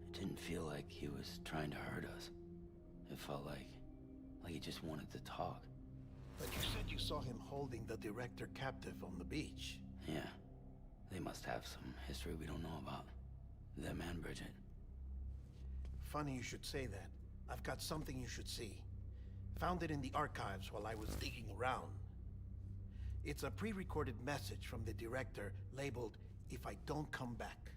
It didn't feel like he was trying to hurt us. It felt like he just wanted to talk. But you said you saw him holding the director captive on the beach. Yeah. They must have some history we don't know about. Them and Bridget. Funny you should say that. I've got something you should see. Found it in the archives while I was digging around. It's a pre-recorded message from the director labeled, "If I don't come back."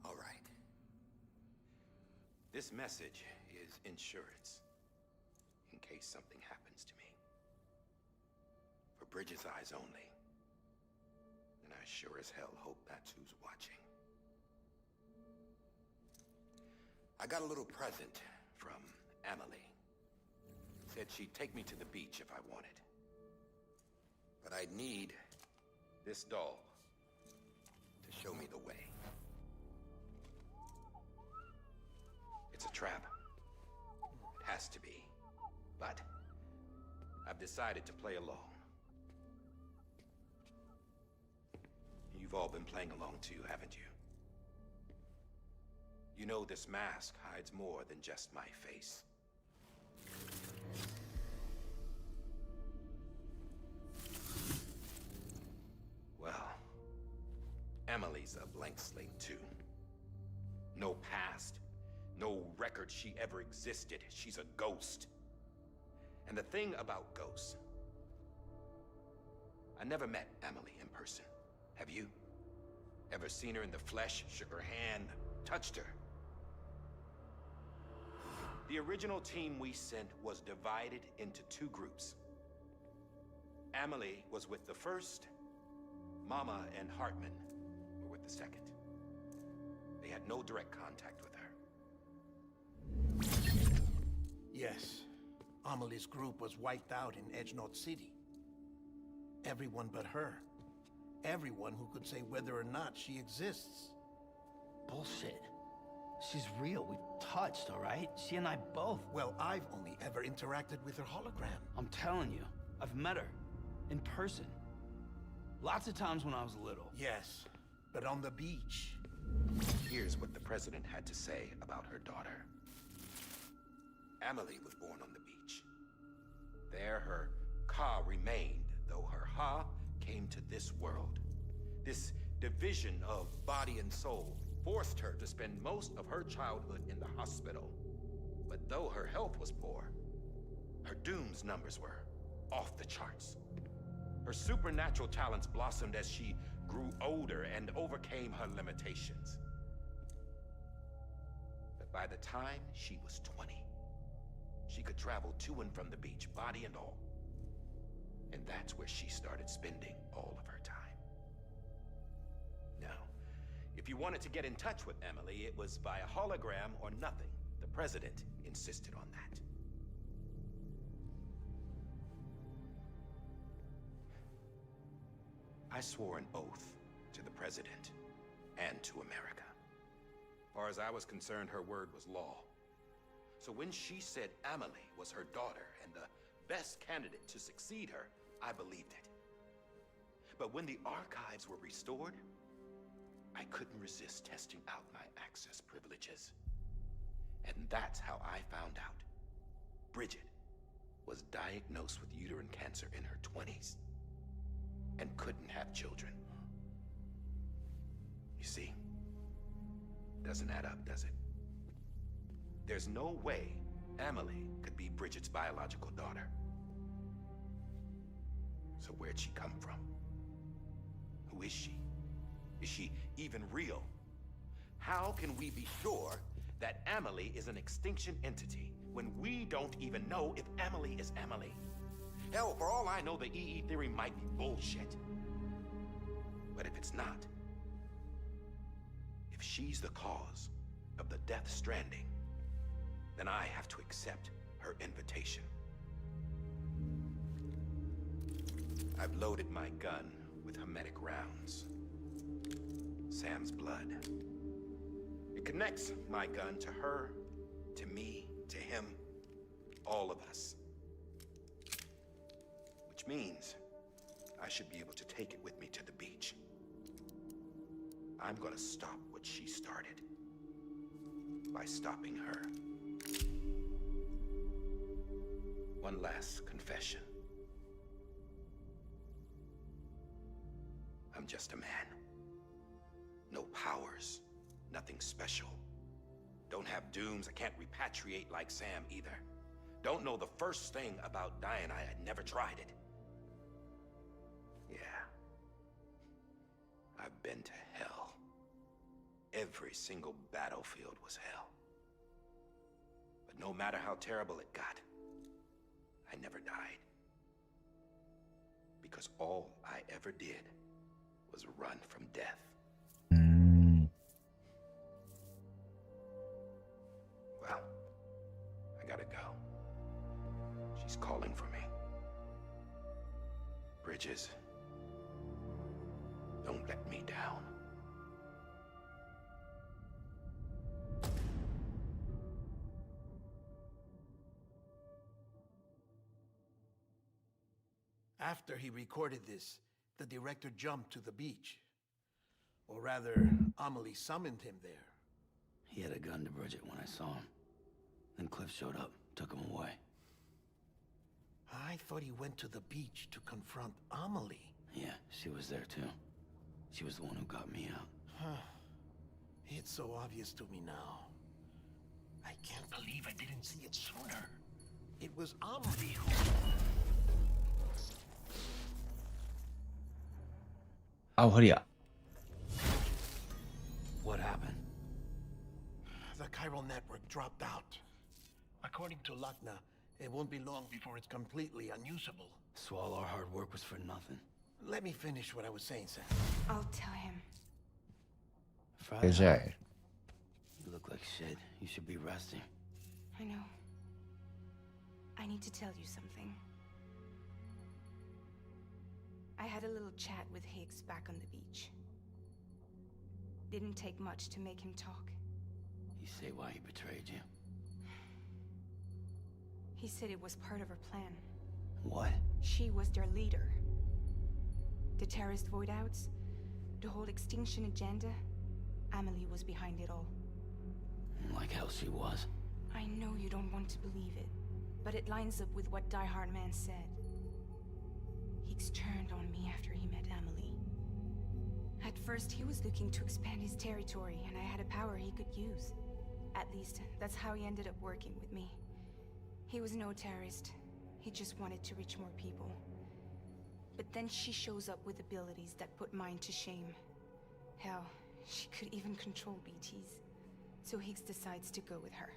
All right. This message is insurance, in case something happens to me. For Bridget's eyes only. And I sure as hell hope that's who's watching. I got a little present from Emily. Said she'd take me to the beach if I wanted. But I'd need this doll to show me the way. It's a trap. It has to be. But I've decided to play along. You've all been playing along too, haven't you? You know this mask hides more than just my face. Well, Emily's a blank slate too. No past, no record she ever existed. She's a ghost. And the thing about ghosts, I never met Emily in person. Have you? Ever seen her in the flesh, shook her hand, touched her? The original team we sent was divided into two groups. Emily was with the first, Mama and Hartman were with the second. They had no direct contact with her. Yes. Amelie's group was wiped out in Edge Knot City. Everyone but her. Everyone who could say whether or not she exists. Bullshit. She's real. We've touched, all right? She and I both. Well, I've only ever interacted with her hologram. I'm telling you, I've met her. In person. Lots of times when I was little. Yes, but on the beach. Here's what the president had to say about her daughter. Emily was born on the beach. There her Ka remained, though her Ha came to this world. This division of body and soul forced her to spend most of her childhood in the hospital. But though her health was poor, her dooms numbers were off the charts. Her supernatural talents blossomed as she grew older and overcame her limitations. But by the time she was 20, she could travel to and from the beach, body and all. And that's where she started spending all of her time. Now, if you wanted to get in touch with Emily, it was via hologram or nothing. The president insisted on that. I swore an oath to the president and to America. As far as I was concerned, her word was law. So when she said Emily was her daughter and the best candidate to succeed her, I believed it. But when the archives were restored, I couldn't resist testing out my access privileges. And that's how I found out Bridget was diagnosed with uterine cancer in her 20s and couldn't have children. You see, doesn't add up, does it? There's no way Emily could be Bridget's biological daughter. So where'd she come from? Who is she? Is she even real? How can we be sure that Emily is an extinction entity when we don't even know if Emily is Emily? Hell, for all I know, the EE theory might be bullshit. But if it's not, if she's the cause of the death stranding, then I have to accept her invitation. I've loaded my gun with hermetic rounds. Sam's blood. It connects my gun to her, to me, to him, all of us. Which means I should be able to take it with me to the beach. I'm gonna stop what she started by stopping her. One last confession. I'm just a man. No powers, nothing special. Don't have dooms, I can't repatriate like Sam either. Don't know the first thing about dying, I had never tried it. Yeah. I've been to hell. Every single battlefield was hell. But no matter how terrible it got, I never died. Because all I ever did was run from death. Well, I gotta go. She's calling for me. Bridges, don't let me down. After he recorded this, the director jumped to the beach. Or rather, Amelie summoned him there. He had a gun to Bridget when I saw him. Then Cliff showed up, took him away. I thought he went to the beach to confront Amelie. Yeah, she was there too. She was the one who got me out. It's so obvious to me now. I can't believe I didn't see it sooner. It was Amelie who... 아우 허리야. What happened? The chiral network dropped out. According to Lakna, it won't be long before it's completely unusable. So all our hard work was for nothing. Let me finish what I was saying, Sam. I'll tell him. Friday, 잘. you look like shit. You should be resting. I know. I need to tell you something. I had a little chat with Higgs back on the beach. Didn't take much to make him talk. You say why he betrayed you? He said it was part of her plan. What? She was their leader. The terrorist void outs, the whole extinction agenda, Amelie was behind it all. Like hell she was. I know you don't want to believe it, but it lines up with what Die Hard Man said. Higgs turned on me after he met Amelie. At first, he was looking to expand his territory, and I had a power he could use. At least, that's how he ended up working with me. He was no terrorist. He just wanted to reach more people. But then she shows up with abilities that put mine to shame. Hell, she could even control BTs. So Higgs decides to go with her.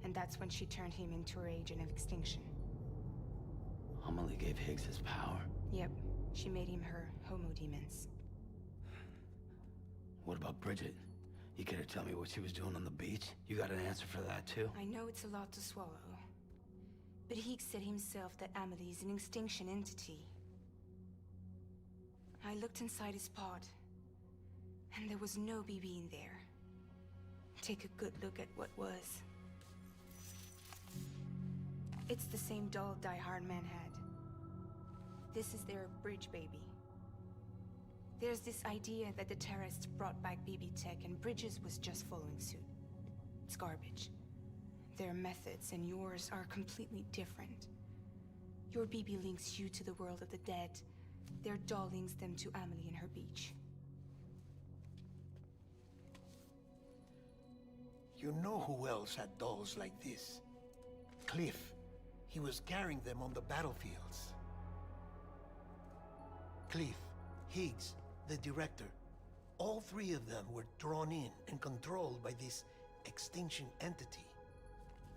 And that's when she turned him into her agent of extinction. Amelie gave Higgs his power. Yep, she made him her homo demons. What about Bridget? You care to tell me what she was doing on the beach? You got an answer for that too? I know it's a lot to swallow. But Higgs said himself that Amelie is an extinction entity. I looked inside his pod, and there was no BB in there. Take a good look at what was. It's the same doll Die Hard Man had. This is their bridge baby. There's this idea that the terrorists brought back BB tech and Bridges was just following suit. It's garbage. Their methods and yours are completely different. Your BB links you to the world of the dead. Their doll links them to Amelie and her beach. You know who else had dolls like this? Cliff. He was carrying them on the battlefields. Cliff, Higgs, the director, all three of them were drawn in and controlled by this extinction entity.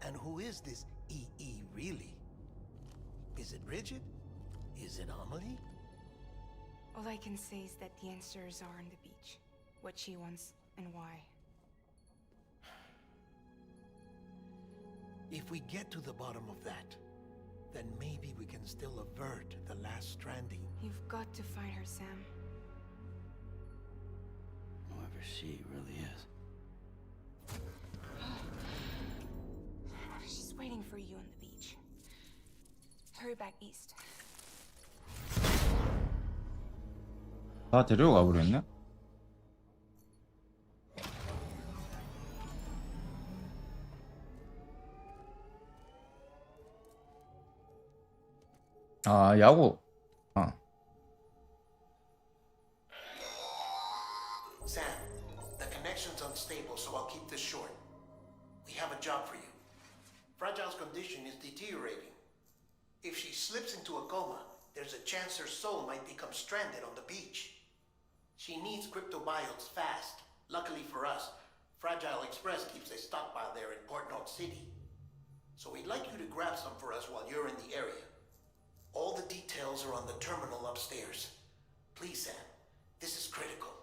And who is this EE really? Is it Bridget? Is it Amelie? All I can say is that the answers are on the beach. What she wants and why. If we get to the bottom of that, then maybe we can still avert the last stranding. You've got to find her, Sam. Whoever she really is. She's waiting for you on the beach. Hurry back east. 다 데려가 버렸네. 아, 야구. 아. Sam, the connection's unstable, so I'll keep this short. We have a job for you. Fragile's condition is deteriorating. If she slips into a coma, there's a chance her soul might become stranded on the beach. She needs cryptobiotes fast. Luckily for us, Fragile Express keeps a stockpile there in Port North City. So we'd like you to grab some for us while you're in the area. All the details are on the terminal upstairs. Please, Sam, this is critical.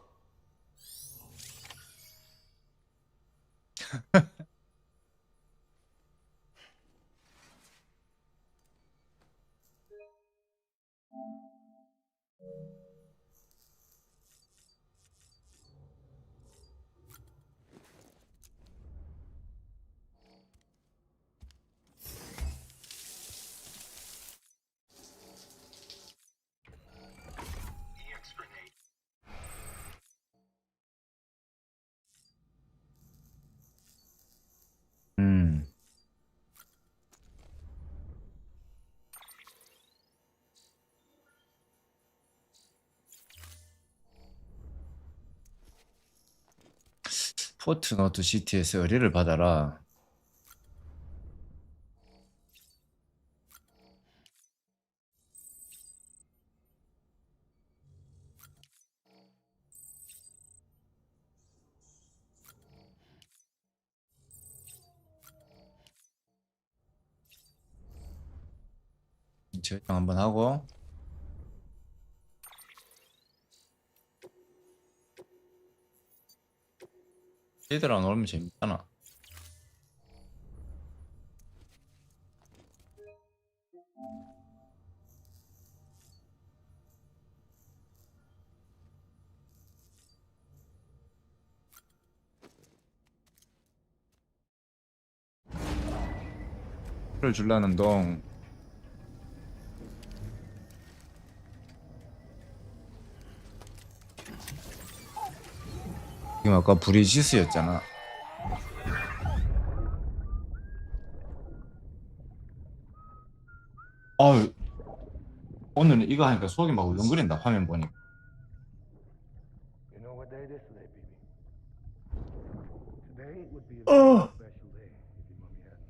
포트노트 시티에서 의뢰를 받아라. 저장 한번 하고. 얘들아 놀면 재밌잖아. 를 줄라는 동. 지금 아까 브리지스였잖아. 아유, 오늘은 이거 하니까 속이 막 울렁거린다. 화면 보니까. You know what day it is today, baby? Today would be a very special day if your mommy hadn't.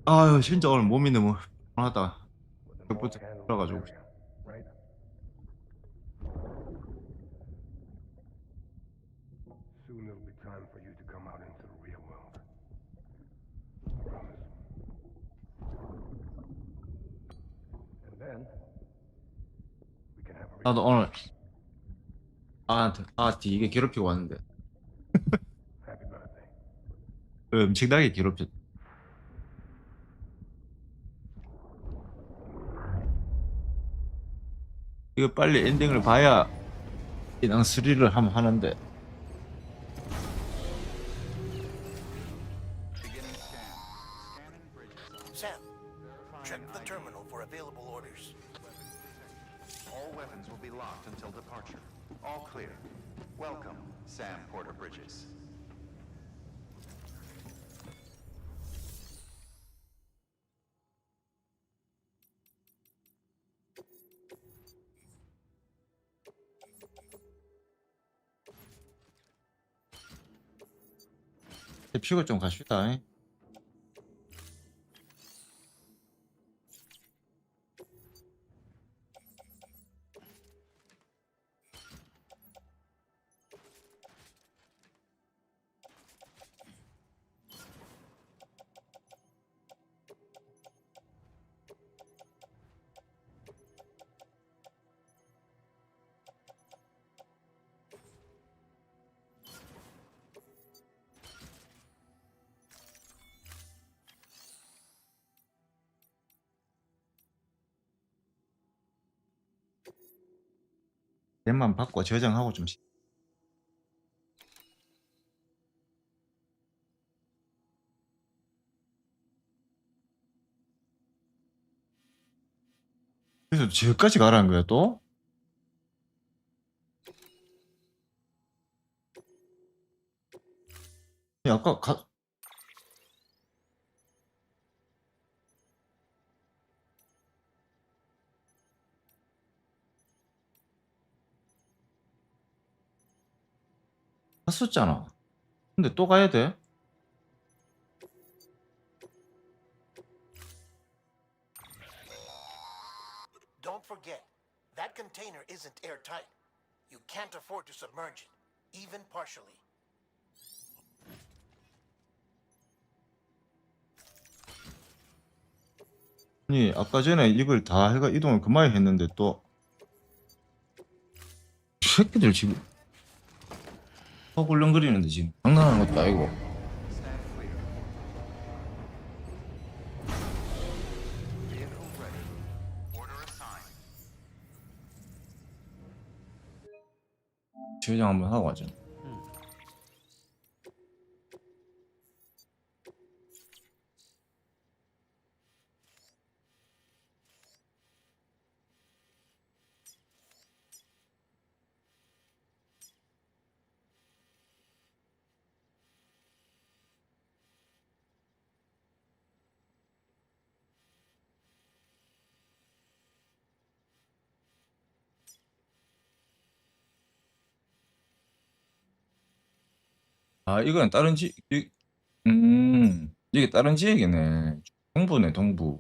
아유, 진짜 오늘 몸이 너무 피곤하다. But the 그것부터 handle 들어가지고. this area, right? Soon it'll be time for you to come out into the real world. Promise. And then we can have a 나도 오늘 이게 괴롭히고 왔는데 happy birthday. 엄청나게 괴롭혔. 이거 빨리 엔딩을 봐야 이랑 3를 하는데. Beginning scan. Scanning bridges. Sam, check Verifying the ID. terminal for available orders. All weapons will be locked until departure. All clear. Welcome, Sam Porter Bridges. 피고 좀 갑시다. 랩만 바꿔 저장하고 좀. 그래서 저기까지 가라는 거야 또? 아까 갔었잖아. 근데 또 가야 돼? Don't forget, that container isn't airtight. You can't afford to submerge it, even partially. 아니 아까 전에 이걸 다 해가 이동을 그만에 했는데 또 이 새끼들 지금 꿀렁거리는데 지금 장난하는 것도 아니고. Stand clear. Vehicle ready. Order assigned. 저장 한번 하고 가자. 아 이건 다른 이게 다른 지역이네. 동부네 동부.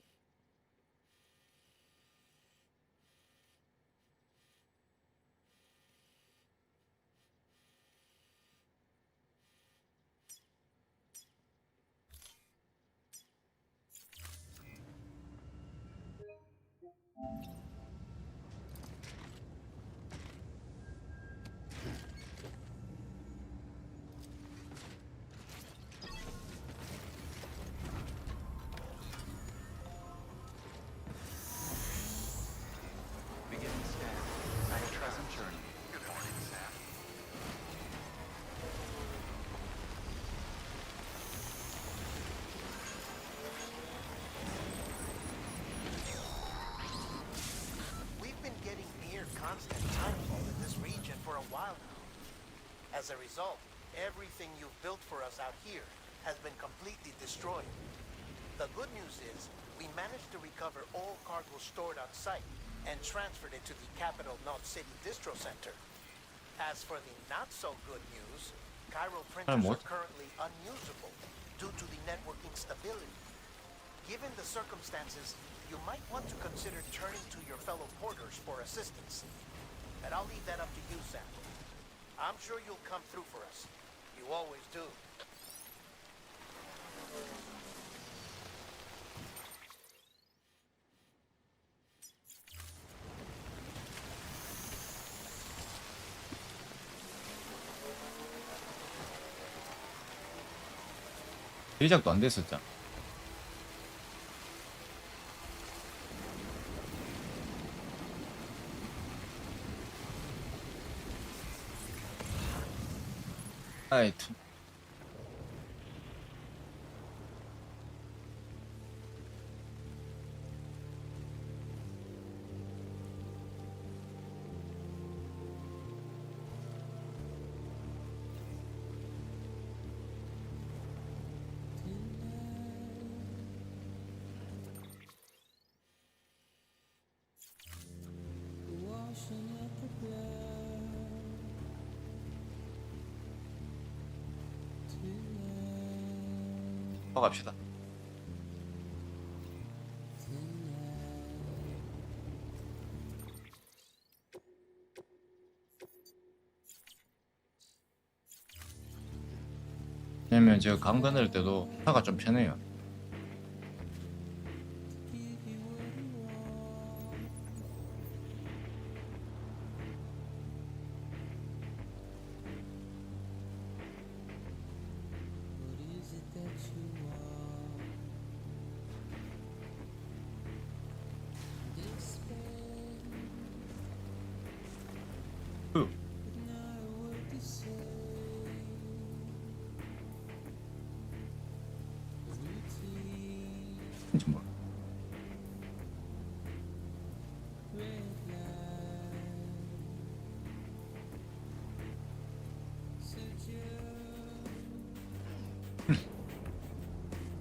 Beginning scan. Present journey. Good morning, Sam. We've been getting near constant timefall in this region for a while now. As a result, everything you've built for us out here has been completely destroyed. The good news is, we managed to recover all cargo stored on site and transferred it to the capital North City Distro Center. As for the not-so-good news, Cairo printers what? are currently unusable due to the network instability. Given the circumstances, you might want to consider turning to your fellow porters for assistance. And I'll leave that up to you, Sam. I'm sure you'll come through for us. You always do. 제작도 안 됐었잖아. 하여튼 갑시다. 왜냐면 제가 강 건널 때도 차가 좀 편해요. 정말.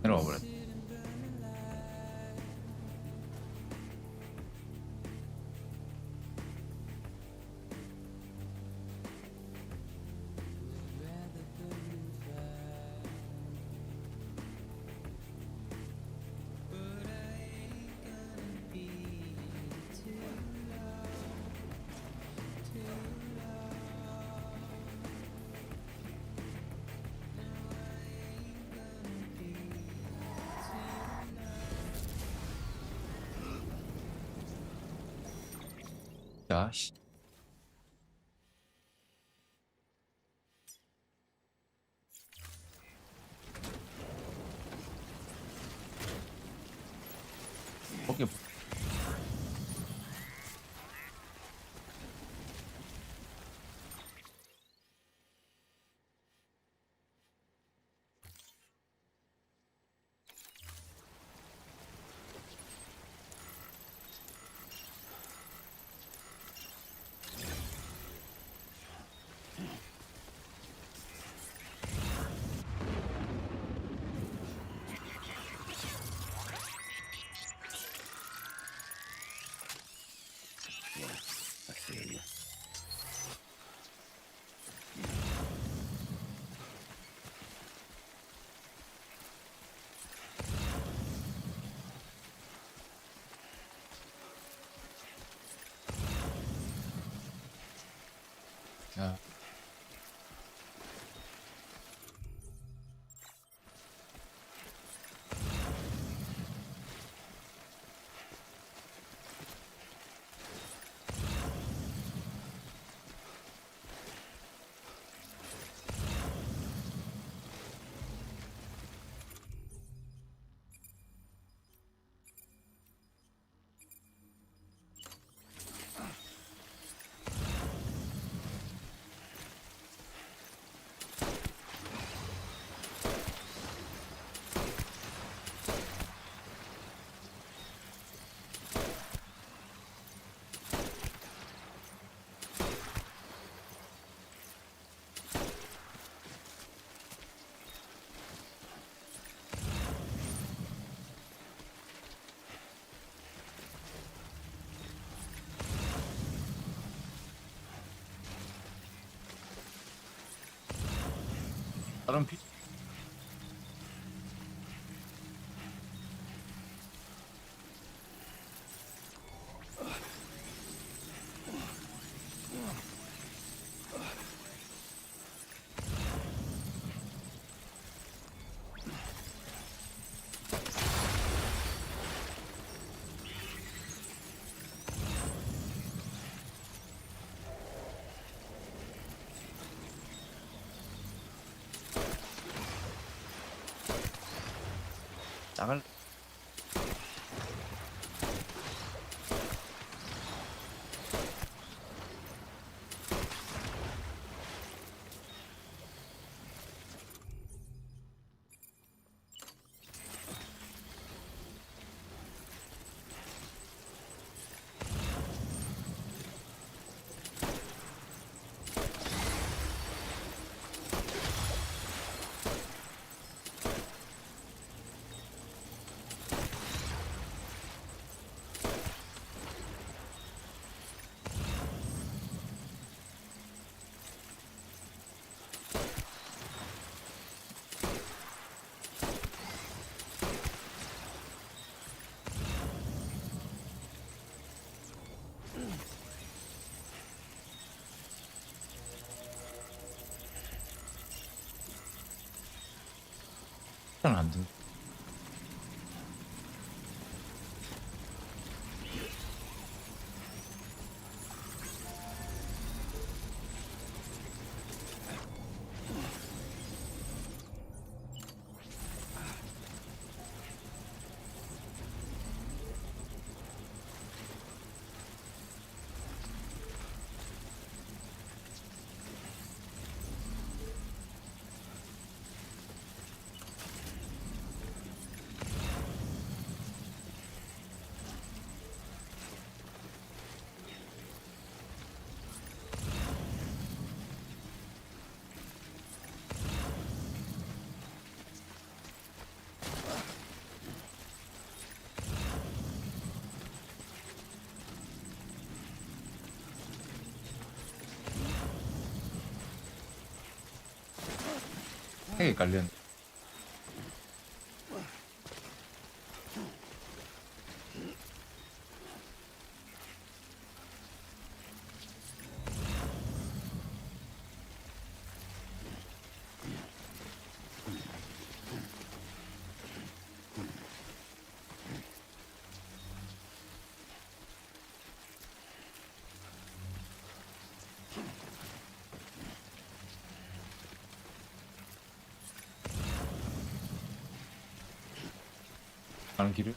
내려와 버렸. 야, 씨. 오케이. 야. 다른 피 작을. 안 돼. 핵이 깔려. 가는 길을.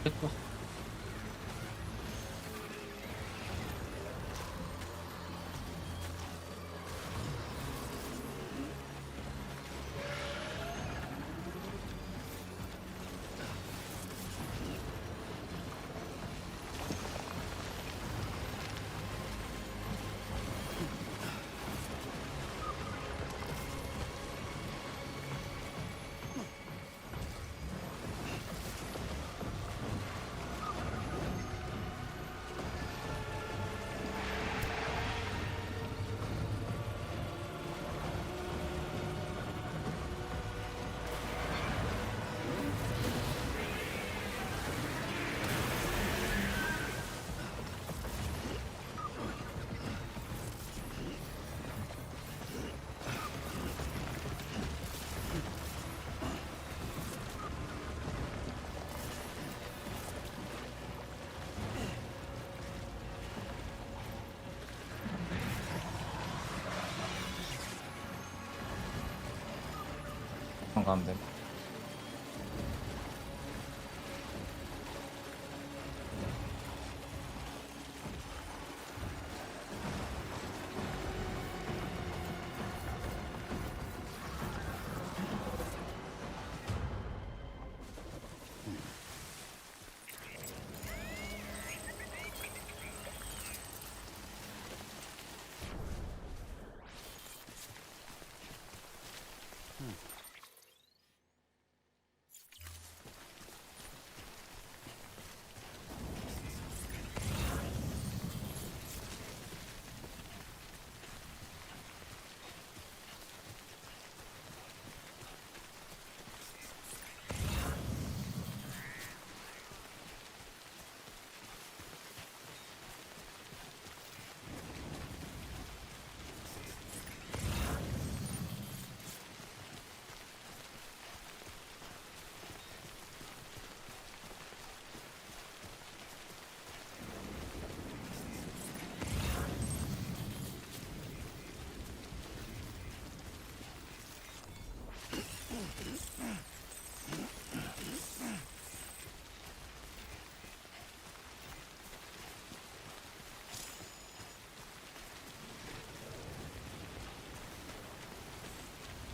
됐고. 가면 돼.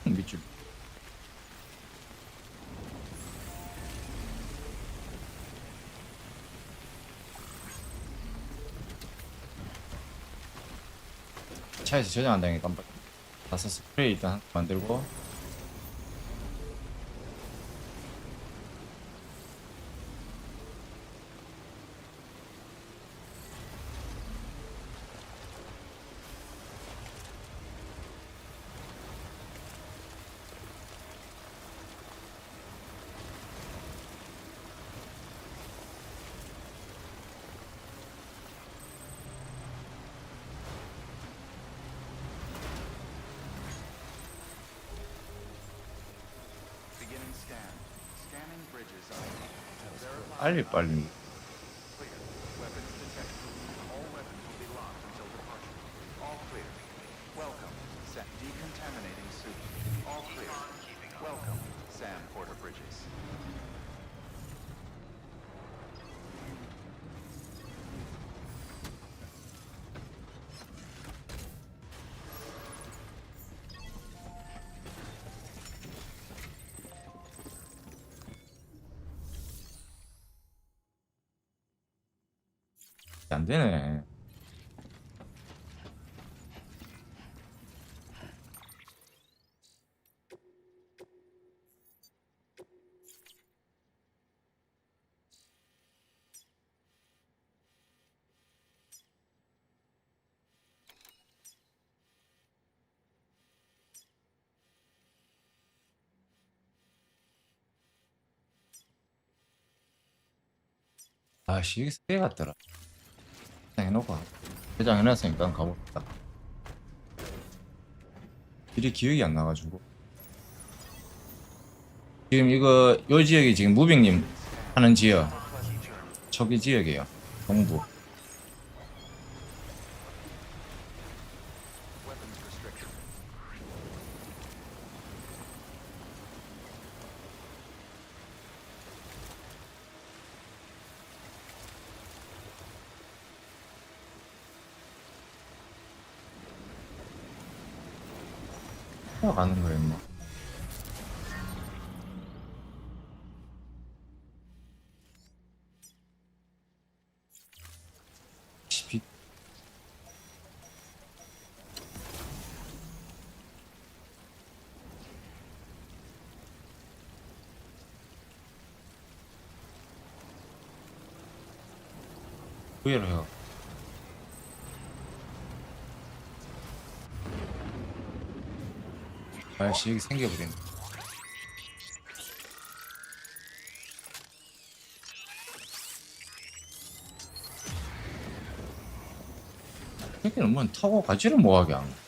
밑줄. 차에서 저장 안 되니까 깜빡. 가서 스프레이 일단 만들고. Beginning scan. Scanning bridges ID. 빨리 빨리. Clear. Weapons detected. All weapons will be locked until departure. All clear. Welcome. Set decontaminating suit. All clear. Welcome. Sam Porter Bridges. 안 되네. 아씨, 이게 세개 같더라. 해놓고 저장해놨으니까 가봅시다. 길이 기억이 안 나가지고. 지금 이거 요 지역이 지금 무빙님 하는 지역, 저기 지역이에요. 동부. Weapons restricted. 가는 거예요, 뭐. 빛. 후회를 해요. 아이씨, 여기 생겨버리네. 새끼는 뭐 타고 가지를 뭐하게 안.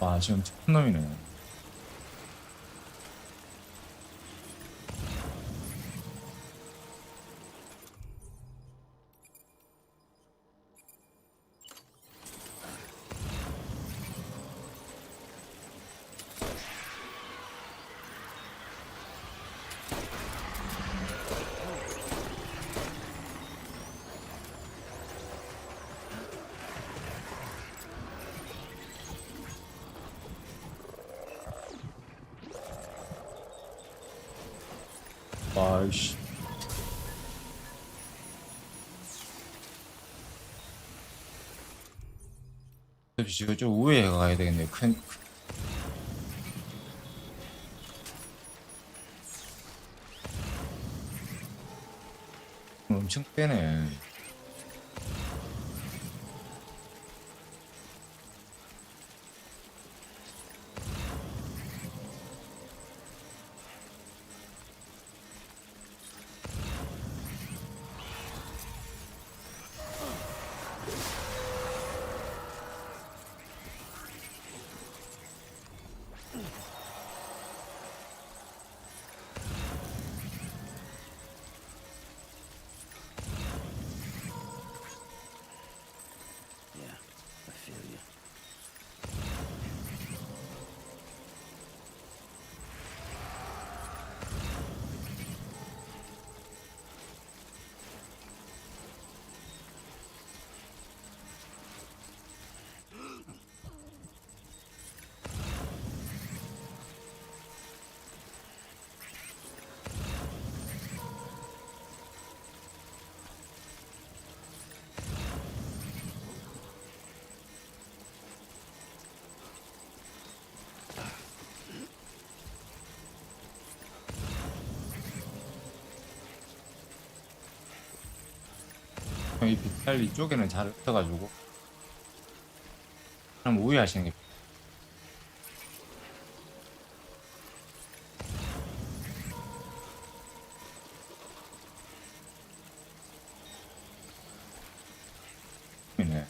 와, 지금 큰 놈이네. 아이씨. 지금 좀 우회해 가야 되겠네. 엄청 빼네. Yeah, I feel you. 이 비탈 이쪽에는 잘 없어가지고 그럼 우회하시는 게 네.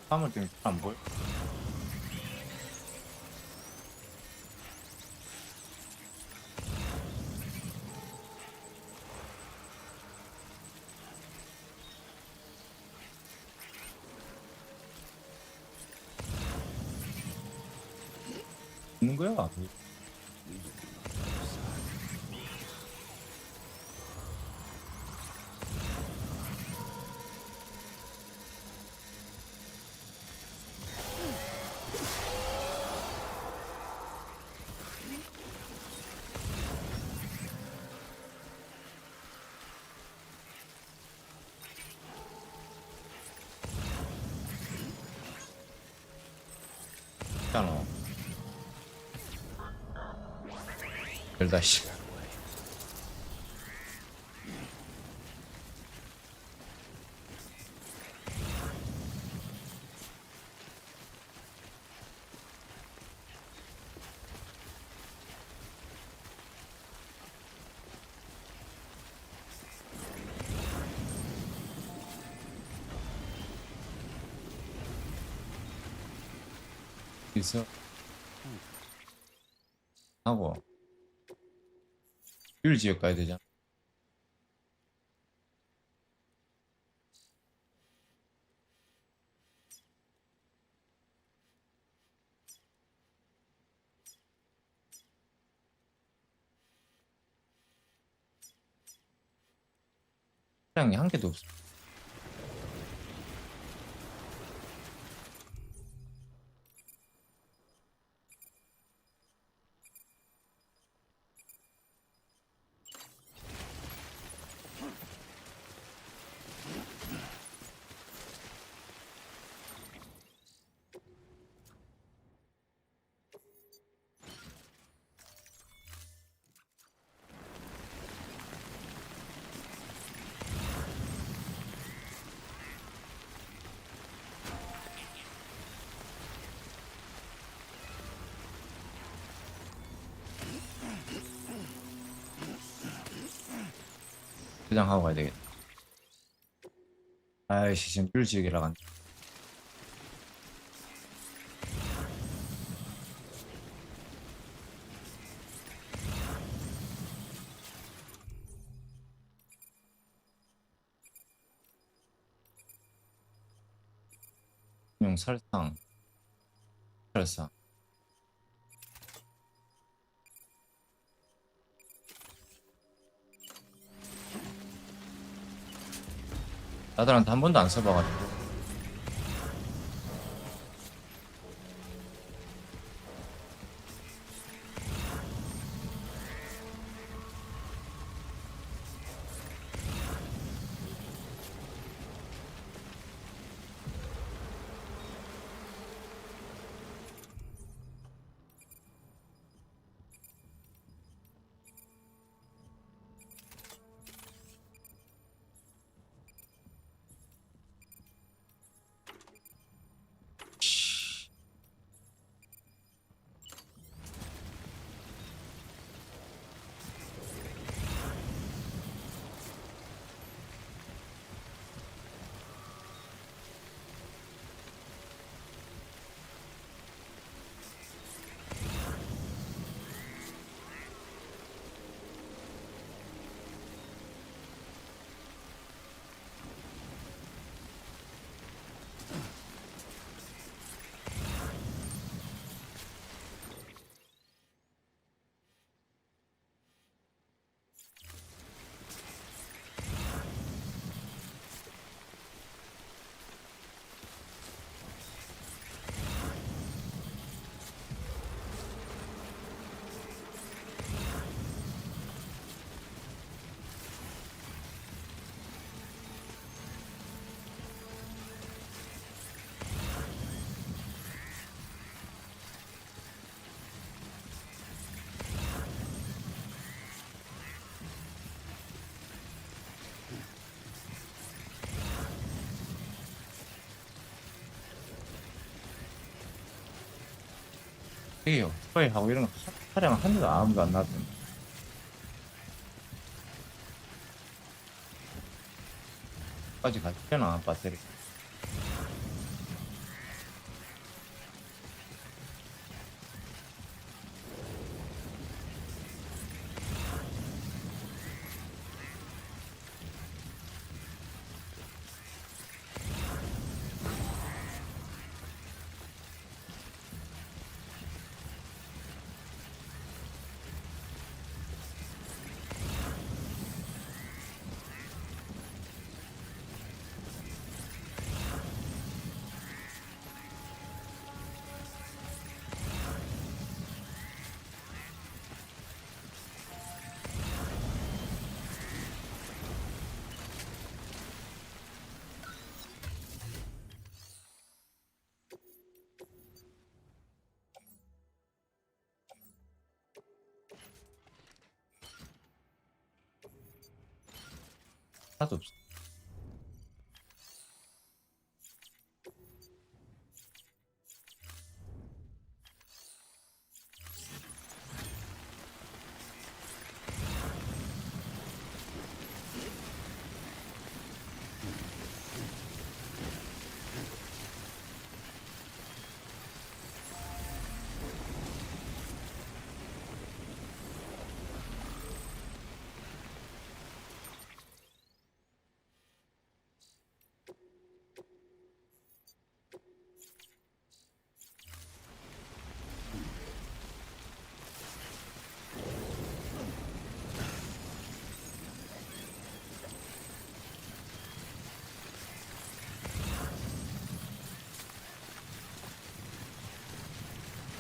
화물 때문에 잘 안 보여. 있는 거야? 있잖아. 열다 씨. 있어. 하고 율 지역 가야 되잖아. 차량이 한 개도 없어. 포장하고 가야 되겠다. 아이씨, 지금 율 지역이라 간. 설상. 나들한테 한 번도 안 써봐가지고. 이게요. 스파이하고 이런 거 차량 한 대도 아무도 안 놔둔. 까지 갔잖아, 배터리. 하나도 없어.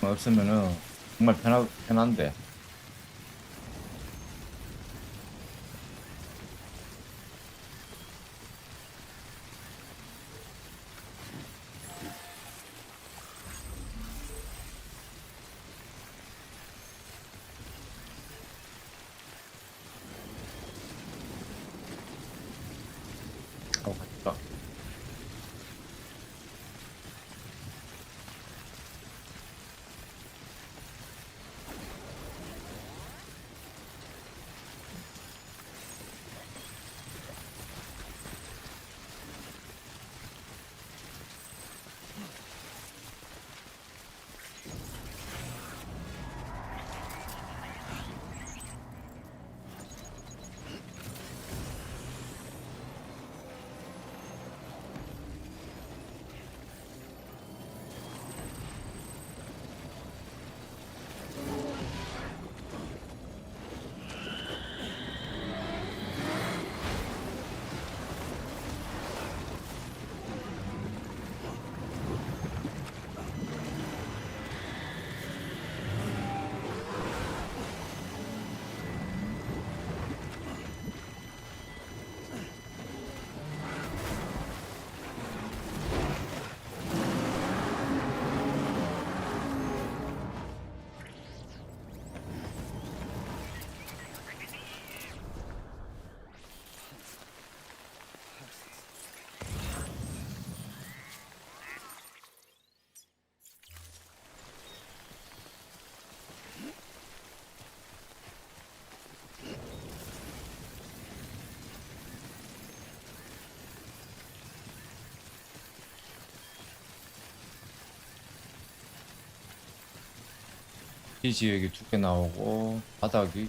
없으면은 정말 편한데. 갔다. 이 지역이 2개 나오고 바닥이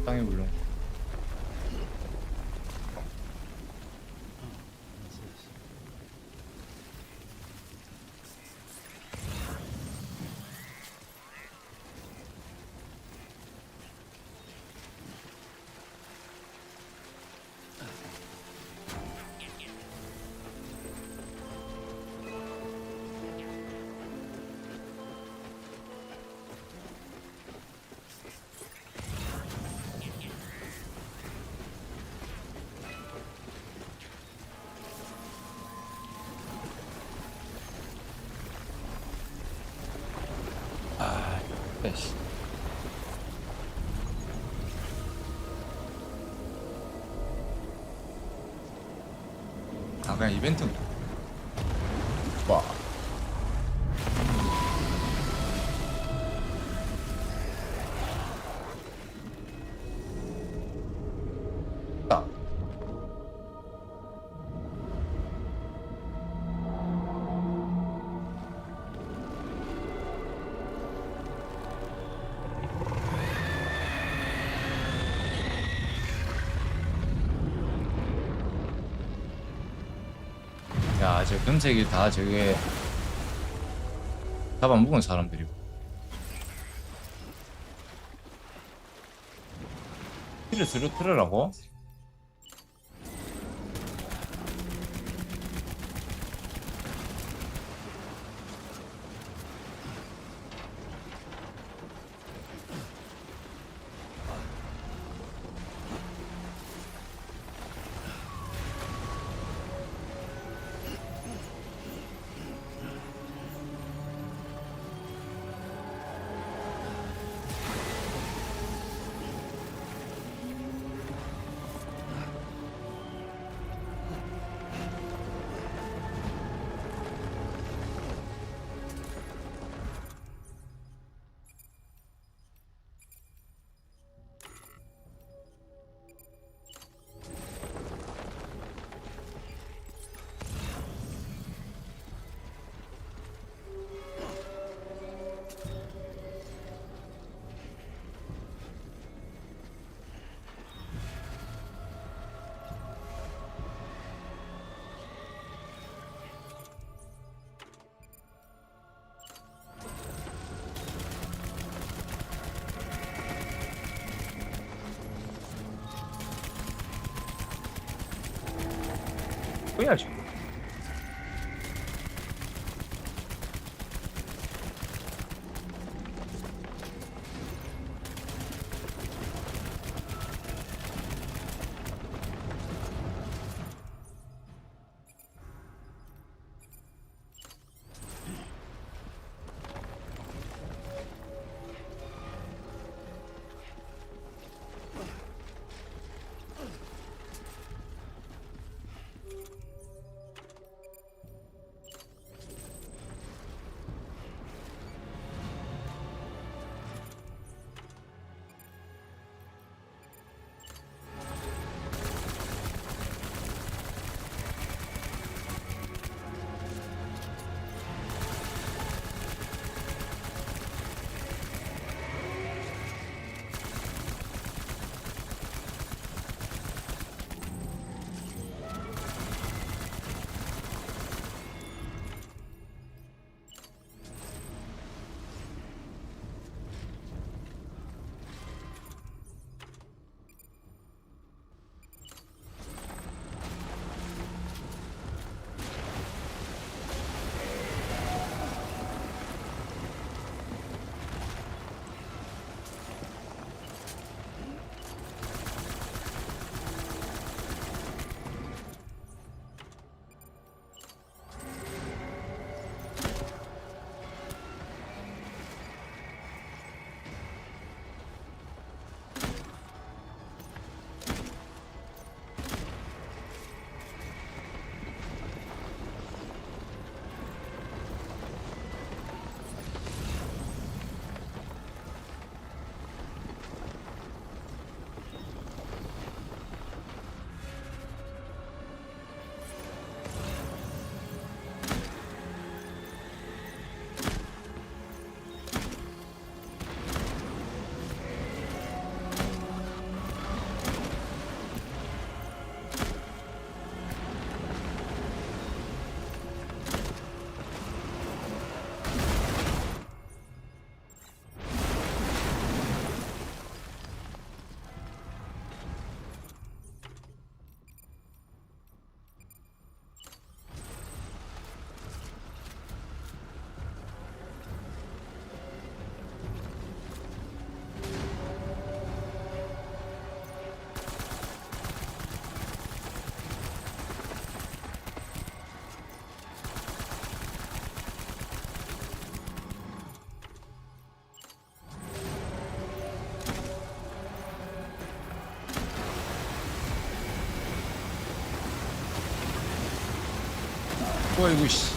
땅에 물론 씨. 아 그냥 이벤트 와 딱. 야, 저 금색이 다 저게 잡아먹은 사람들이고. 키를 쓰러뜨리라고? 꺼야지. 어이구 씨.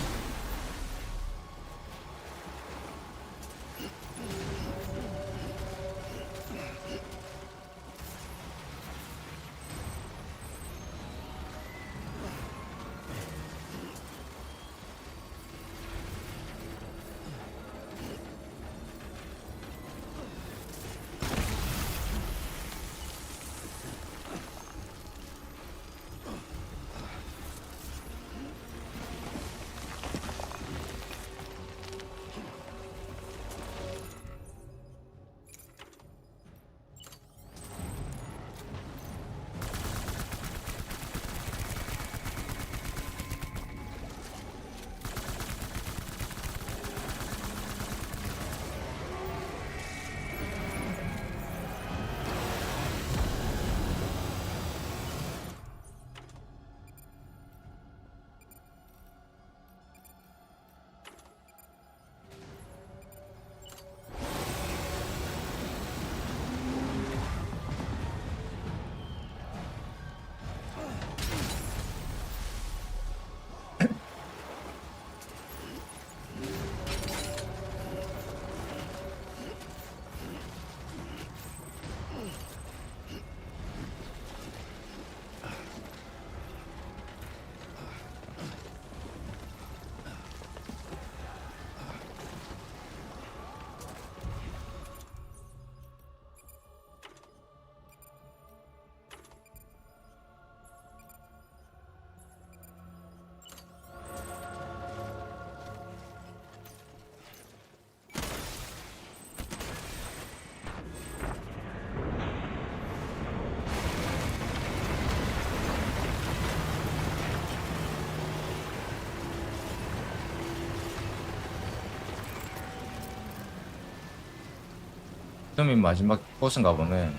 처음에 마지막 보스인가 보네.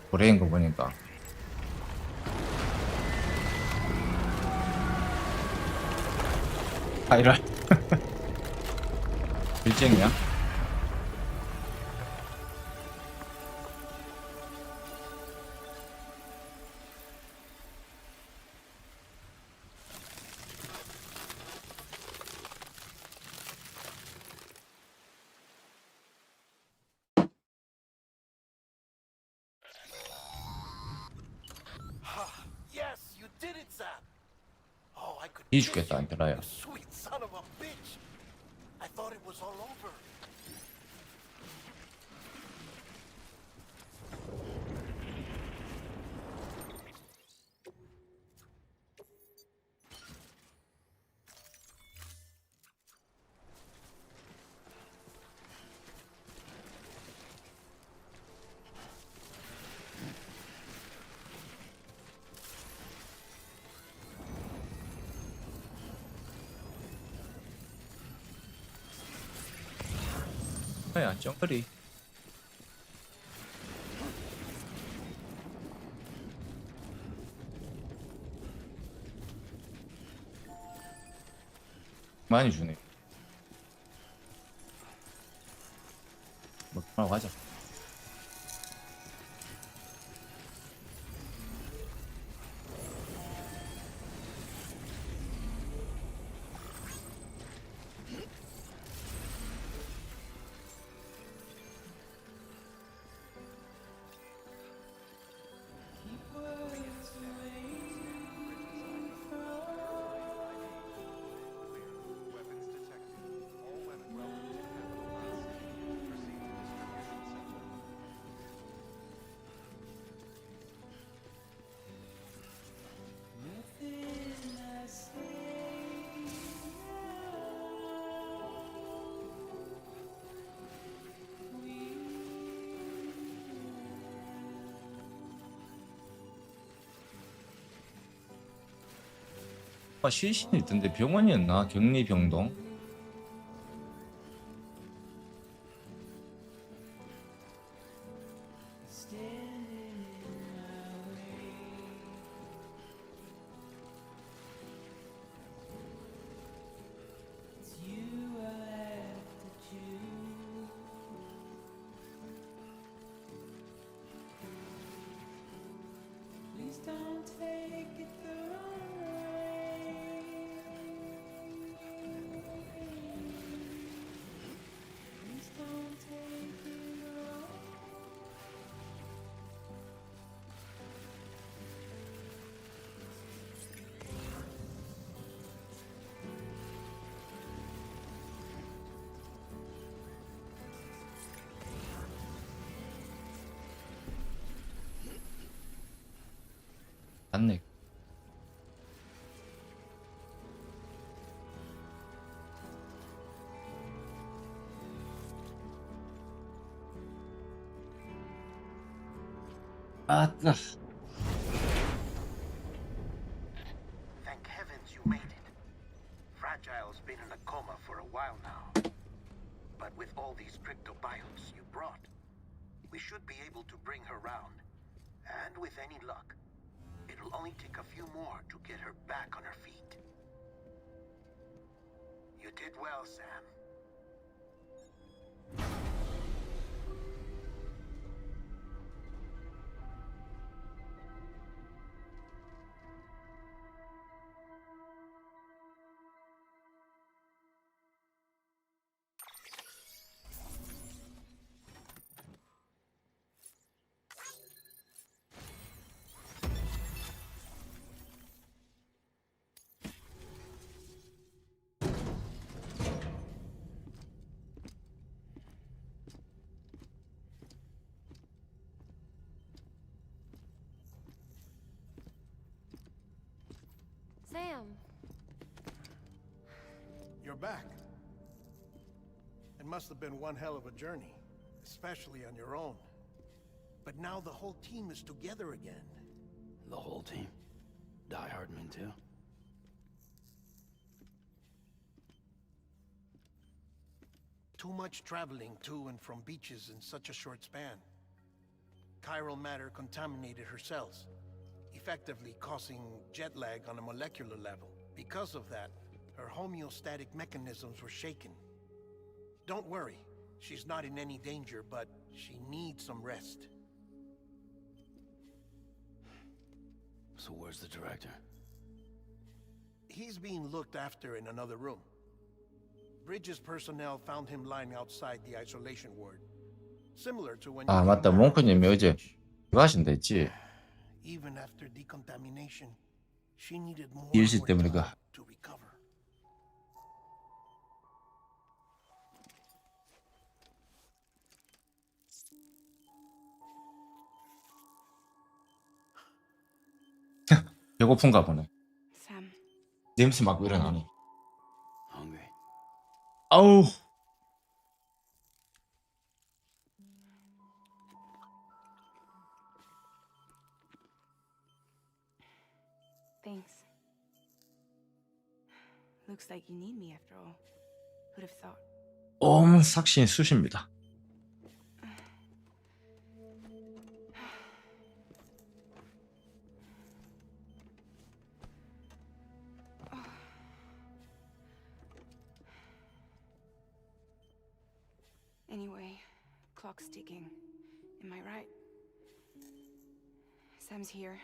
고래인 거 보니까. 아, 이런. 일쟁이야? Yes, you did it, Sam. Oh, I could 이 kiss 죽겠다, you, 안테라야. you sweet son of a bitch. I thought it was all over. 야, 정글이. 많이 주네. 뭐, 하나 가자. Weapons detected. All weapons welcome to capital class. Proceed to distribution center. 아, 시신이 있던데 병원이었나? 격리병동? 맞네. 아, 뜨거. Thank heavens you made it. Fragile's been in a coma for a while now. But with all these cryptobiotes you brought, we should be able to bring her round. And with any luck, it'll only take a few more to get her back on her feet. You did well, Sam. Sam. You're back. It must have been one hell of a journey, especially on your own. But now the whole team is together again. The whole team? Die Hardman too? Too much traveling to and from beaches in such a short span. Chiral matter contaminated her cells, effectively causing jet lag on a molecular level. Because of that, her homeostatic mechanisms were shaken. Don't worry, she's not in any danger, but she needs some rest. So where's the director? He's being looked after in another room. Bridges personnel found him lying outside the isolation ward. Similar to when 아, you 맞다. came back from 몽크님이 the 어제 beach. 그거 하신다 했지. Even after decontamination, she needed more DLC more 때문에 time to recover. 배고픈가 보네. Sam, 냄새 맡고 일어나니. Hungry? 아우. thanks. Looks like you need me after all. Who'd have thought? 삭신 수십니다. Anyway, clock's ticking. Am I right? Sam's here.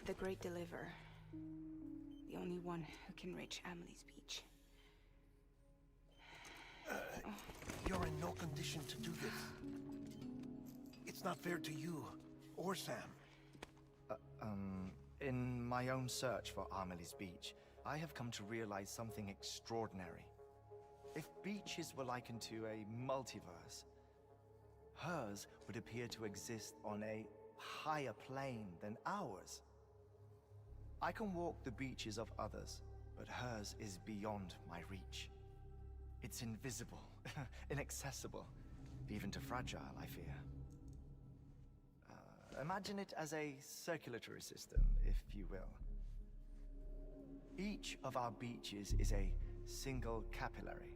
The great deliverer. The only one who can reach Amelie's beach. You're in no condition to do this. It's not fair to you or Sam. In my own search for Amelie's beach, I have come to realize something extraordinary. If beaches were likened to a multiverse, hers would appear to exist on a higher plane than ours. I can walk the beaches of others, but hers is beyond my reach. It's invisible, inaccessible, even to fragile, I fear. Imagine it as a circulatory system, if you will. Each of our beaches is a single capillary.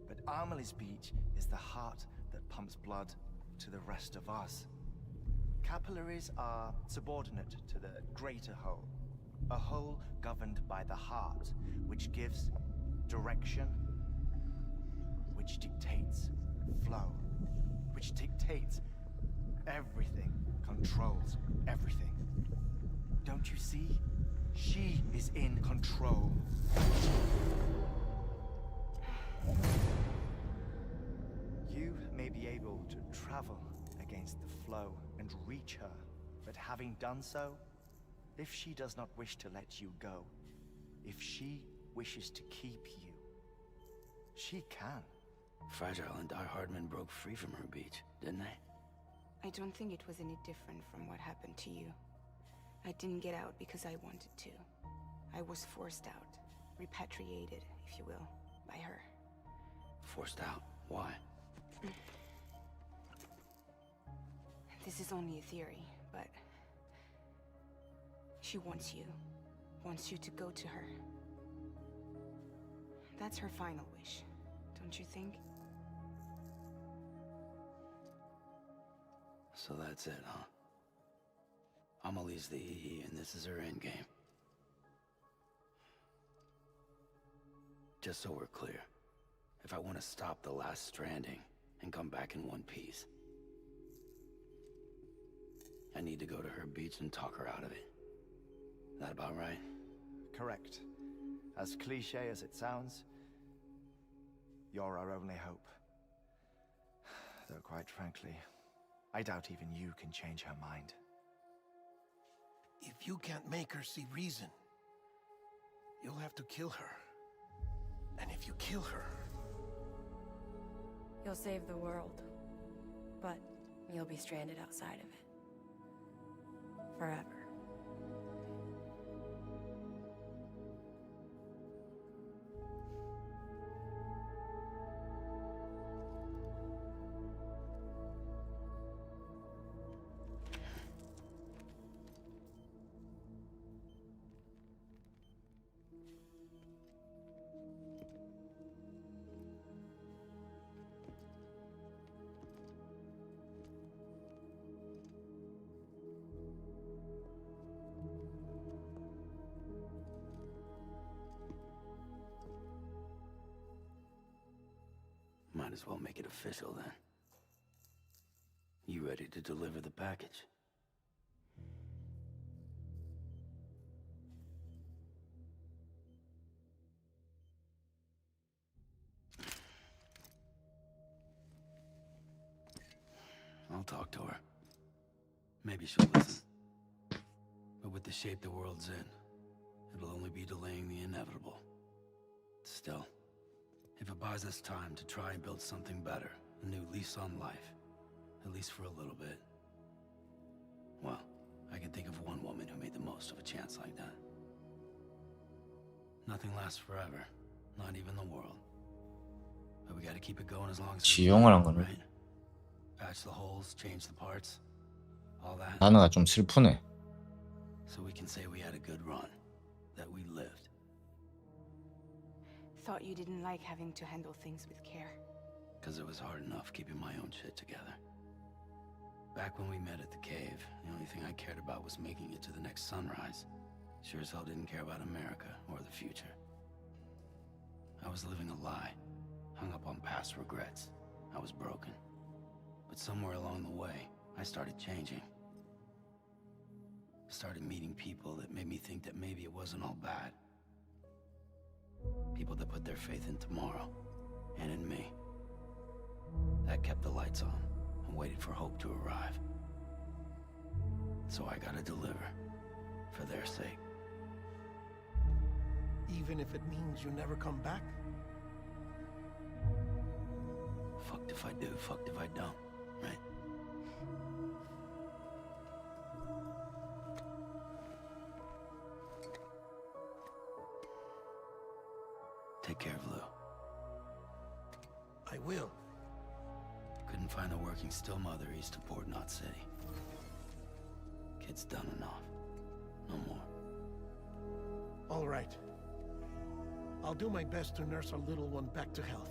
But Amelie's beach is the heart that pumps blood to the rest of us. Capillaries are subordinate to the greater whole, a whole governed by the heart, which gives direction, which dictates flow, which dictates everything, controls everything. Don't you see? She is in control. You may be able to travel against the flow and reach her, but having done so, if she does not wish to let you go, if she wishes to keep you, she can. Fragile and Die Hardman broke free from her beach, didn't they? I don't think it was any different from what happened to you. I didn't get out because I wanted to. I was forced out, repatriated, if you will, by her. Forced out? Why? This is only a theory, but she wants you to go to her. That's her final wish, don't you think? So that's it, huh? Amelie's the EE, and this is her endgame. Just so we're clear, if I want to stop the last stranding and come back in one piece, I need to go to her beach and talk her out of it. That about right? Correct. As cliche as it sounds, you're our only hope. Though quite frankly, I doubt even you can change her mind. If you can't make her see reason, you'll have to kill her. And if you kill her... You'll save the world, but you'll be stranded outside of it. Forever. as well make it official then. You ready to deliver the package? I'll talk to her. Maybe she'll listen. But with the shape the world's in, it'll only be delaying the inevitable. Still, if it buys us time to try and build something better, a new lease on life, at least for a little bit, well, I can think of one woman who made the most of a chance like that. Nothing lasts forever, not even the world. But we gotta keep it going as long as we 지용을 한 can, 거네. right? Patch the holes, change the parts, all that. 단어가 좀 슬프네. So we can say we had a good run, that we lived. Thought you didn't like having to handle things with care. Because it was hard enough keeping my own shit together. Back when we met at the cave, the only thing I cared about was making it to the next sunrise. Sure as hell didn't care about America or the future. I was living a lie, hung up on past regrets. I was broken. But somewhere along the way, I started changing. Started meeting people that made me think that maybe it wasn't all bad. People that put their faith in tomorrow, and in me. That kept the lights on, and waited for hope to arrive. So I gotta deliver, for their sake. Even if it means you never come back? Fucked if I do, fucked if I don't, right? Take care of Lou. I will. Couldn't find a working still mother east of Port Knot City. Kid's done enough. No more. All right. I'll do my best to nurse our little one back to health.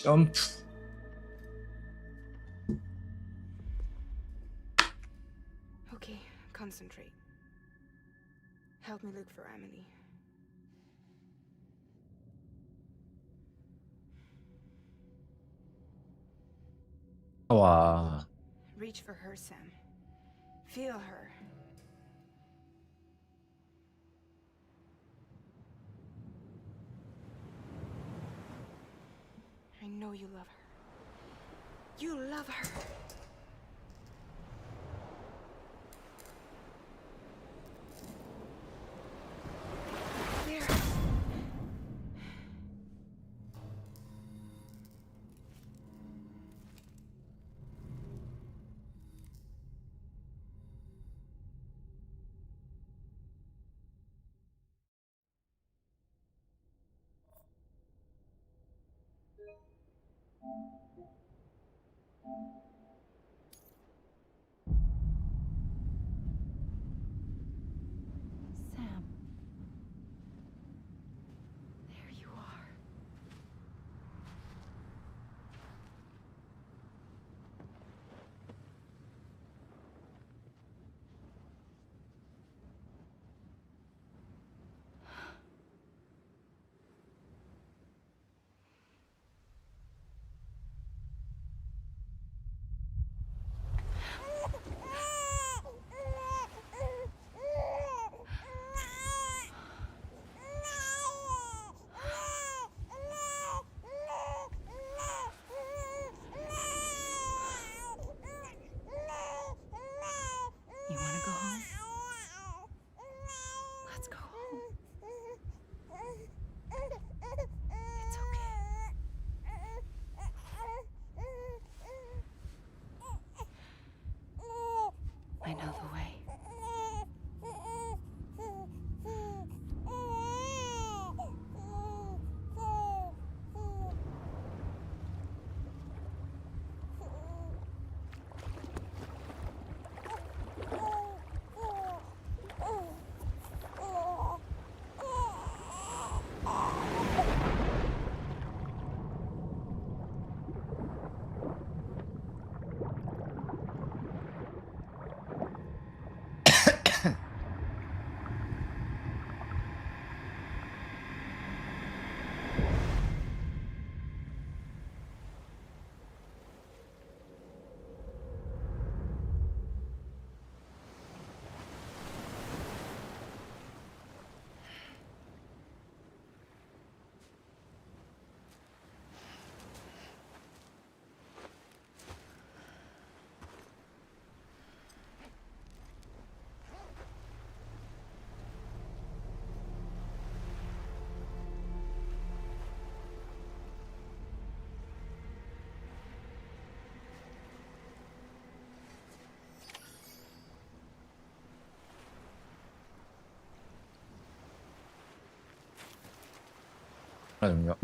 점프. Okay, concentrate. Help me look for Emily. 와. Reach for her, Sam. Feel her. I know you love her. You love her. There. 잠시만요.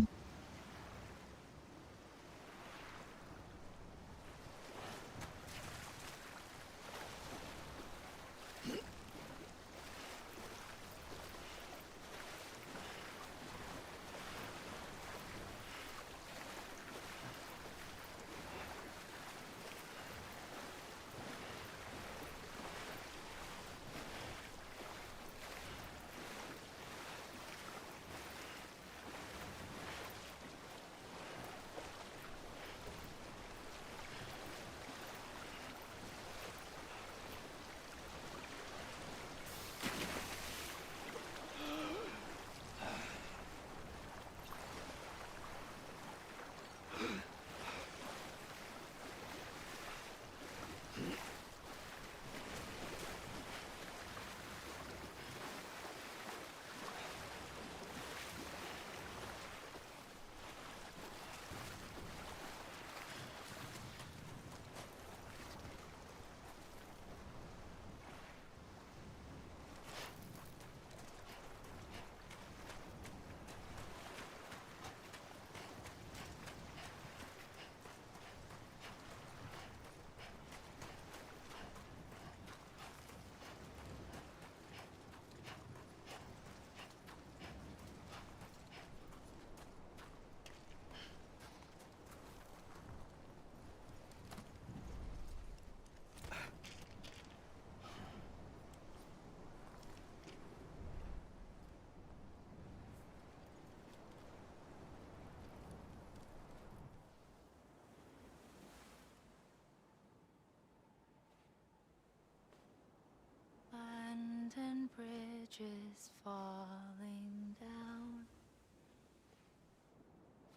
And bridges falling down,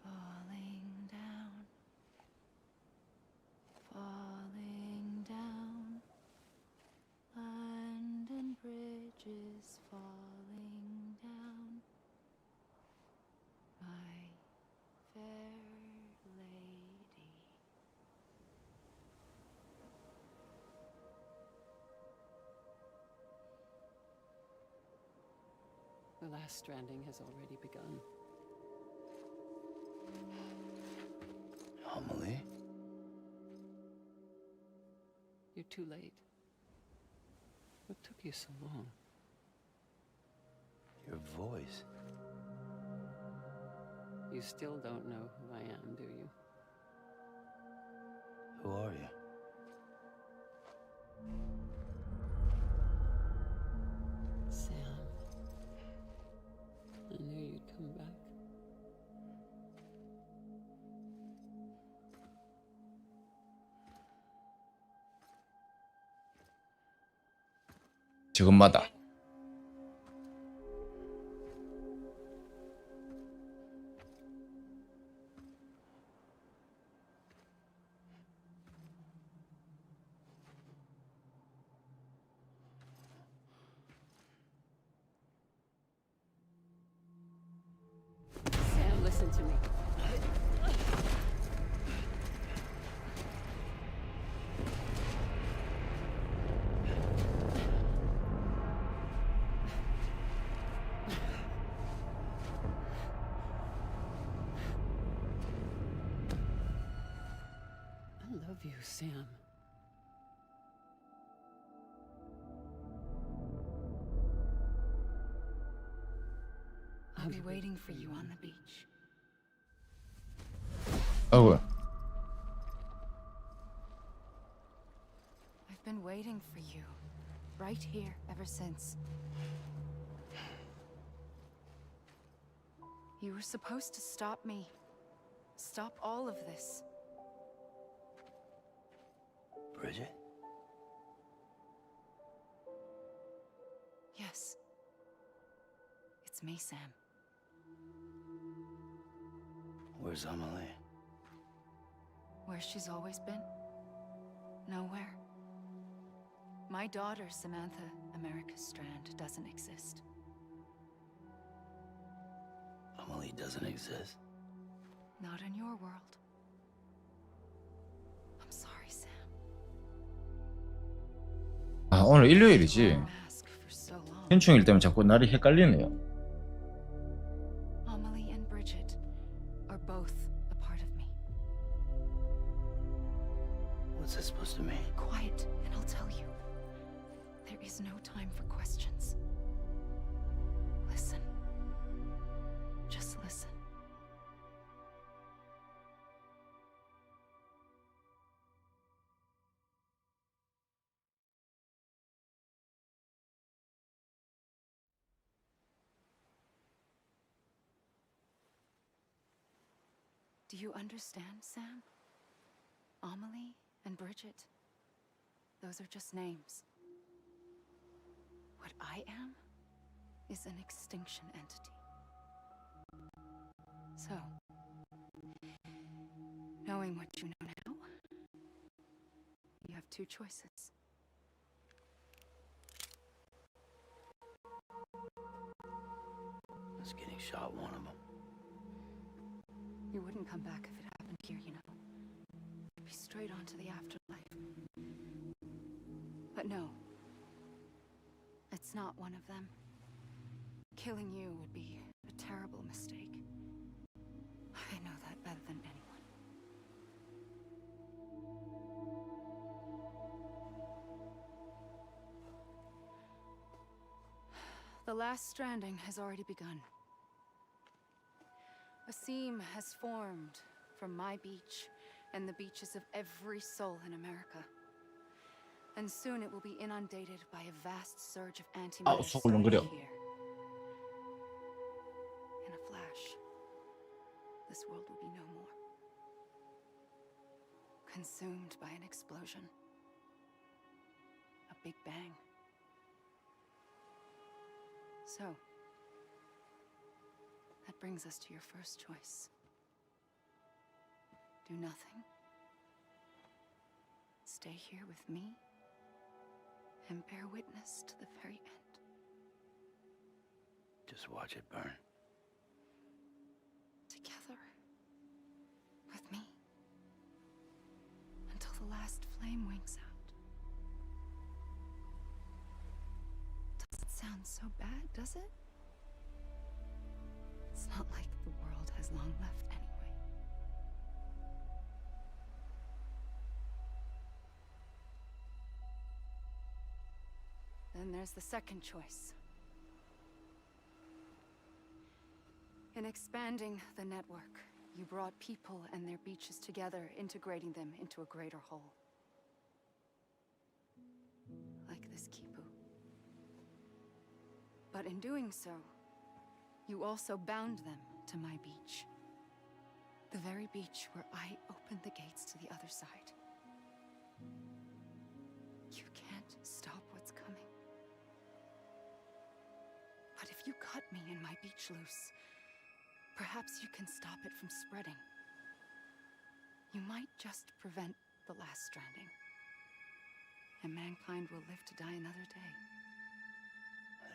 falling down, falling down. London bridges falling down, my fair lady. The last stranding has already begun. Amelie? You're too late. What took you so long? Your voice. You still don't know who I am, do you? Who are you? Sam. I knew you'd come back. 지금마다. Sam, listen to me. I love you, Sam. I'll be waiting for you on the beach. 아이고. I've been waiting for you, right here, ever since. You were supposed to stop me. Stop all of this. Bridget? Yes. It's me, Sam. Where's Amelie? Where she's always been? Nowhere. My daughter, Samantha America Strand, doesn't exist. Amelie doesn't exist. Not in your world. I'm sorry, Sam. 아, 오늘 일요일이지. Mask for so long. 현충일 때문에 자꾸 날이 헷갈리네요. Amelie and Bridget. What's this supposed to mean? Quiet, and I'll tell you. There is no time for questions. Listen. Just listen. Do you understand, Sam? Amelie and Bridget, those are just names. What I am is an extinction entity. So, knowing what you know now, you have two choices. Is getting shot one of them? You wouldn't come back if it happened here, you know. You'd be straight on to the afterlife. But no. It's not one of them. Killing you would be a terrible mistake. I know that better than anyone. The last stranding has already begun. A seam has formed from my beach and the beaches of every soul in America. And soon it will be inundated by a vast surge of antimatter 속을 렁그려. here. In a flash, this world will be no more. Consumed by an explosion. A big bang. So, that brings us to your first choice. Do nothing. Stay here with me and bear witness to the very end. Just watch it burn. Together. With me. Until the last flame winks out. Doesn't sound so bad, does it? It's not like the world has long left anyway. Then there's the second choice. In expanding the network, you brought people and their beaches together, integrating them into a greater whole. Like this Kipu. But in doing so, you also bound them to my beach. The very beach where I opened the gates to the other side. You can't stop what's coming. But if you cut me and my beach loose, perhaps you can stop it from spreading. You might just prevent the last stranding. And mankind will live to die another day.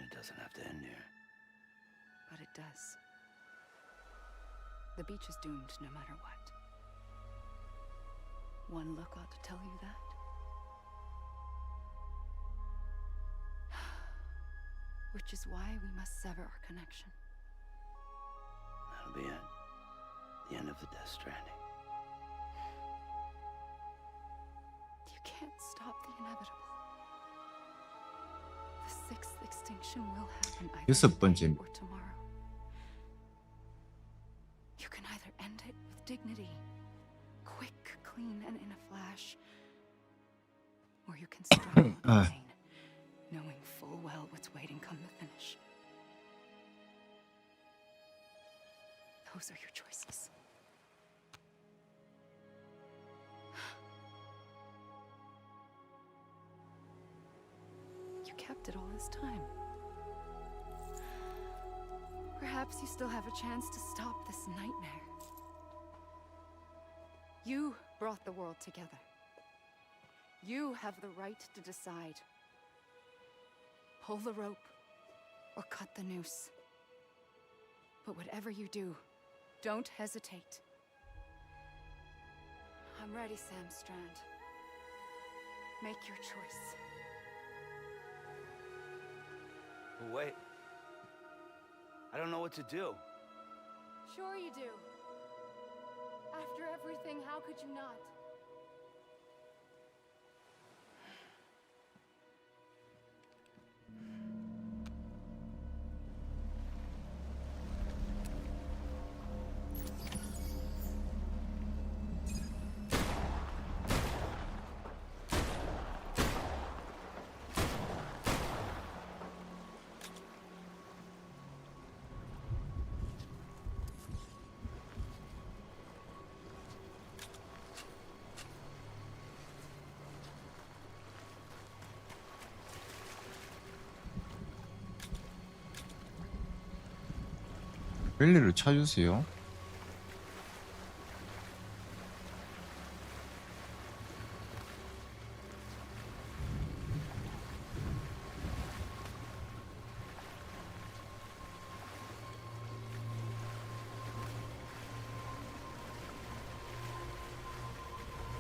It doesn't have to end here. But it does. The beach is doomed no matter what. One look ought to tell you that. Which is why we must sever our connection. That'll be it. The end of the Death Stranding. You can't stop the inevitable. The sixth extinction will happen either 여섯 번째. today or tomorrow. You can either end it with dignity, quick, clean, and in a flash, or you can struggle in pain, knowing full well what's waiting come the finish. Those are your choices. You kept it all this time. Perhaps you still have a chance to stop this nightmare. You brought the world together. You have the right to decide. Pull the rope or cut the noose. But whatever you do, don't hesitate. I'm ready, Sam Strand. Make your choice. But wait. I don't know what to do. Sure you do. After everything, how could you not? 벨리를 찾으세요.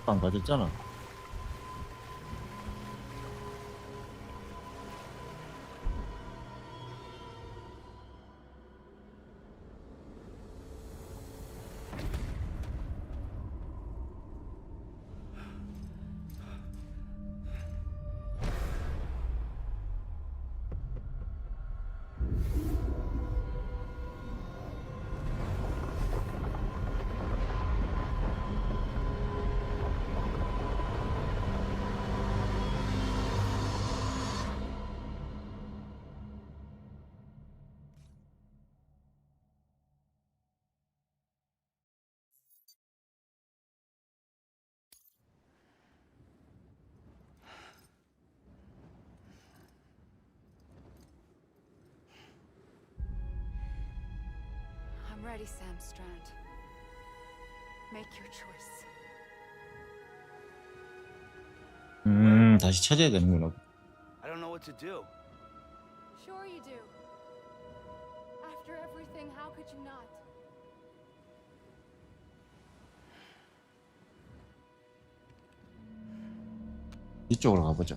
안 가졌잖아. I'm ready, Sam Strand. Make your choice. 다시 찾아야 되는구나. I don't know what to do. Sure you do. After everything, how could you not? 이쪽으로 가보자.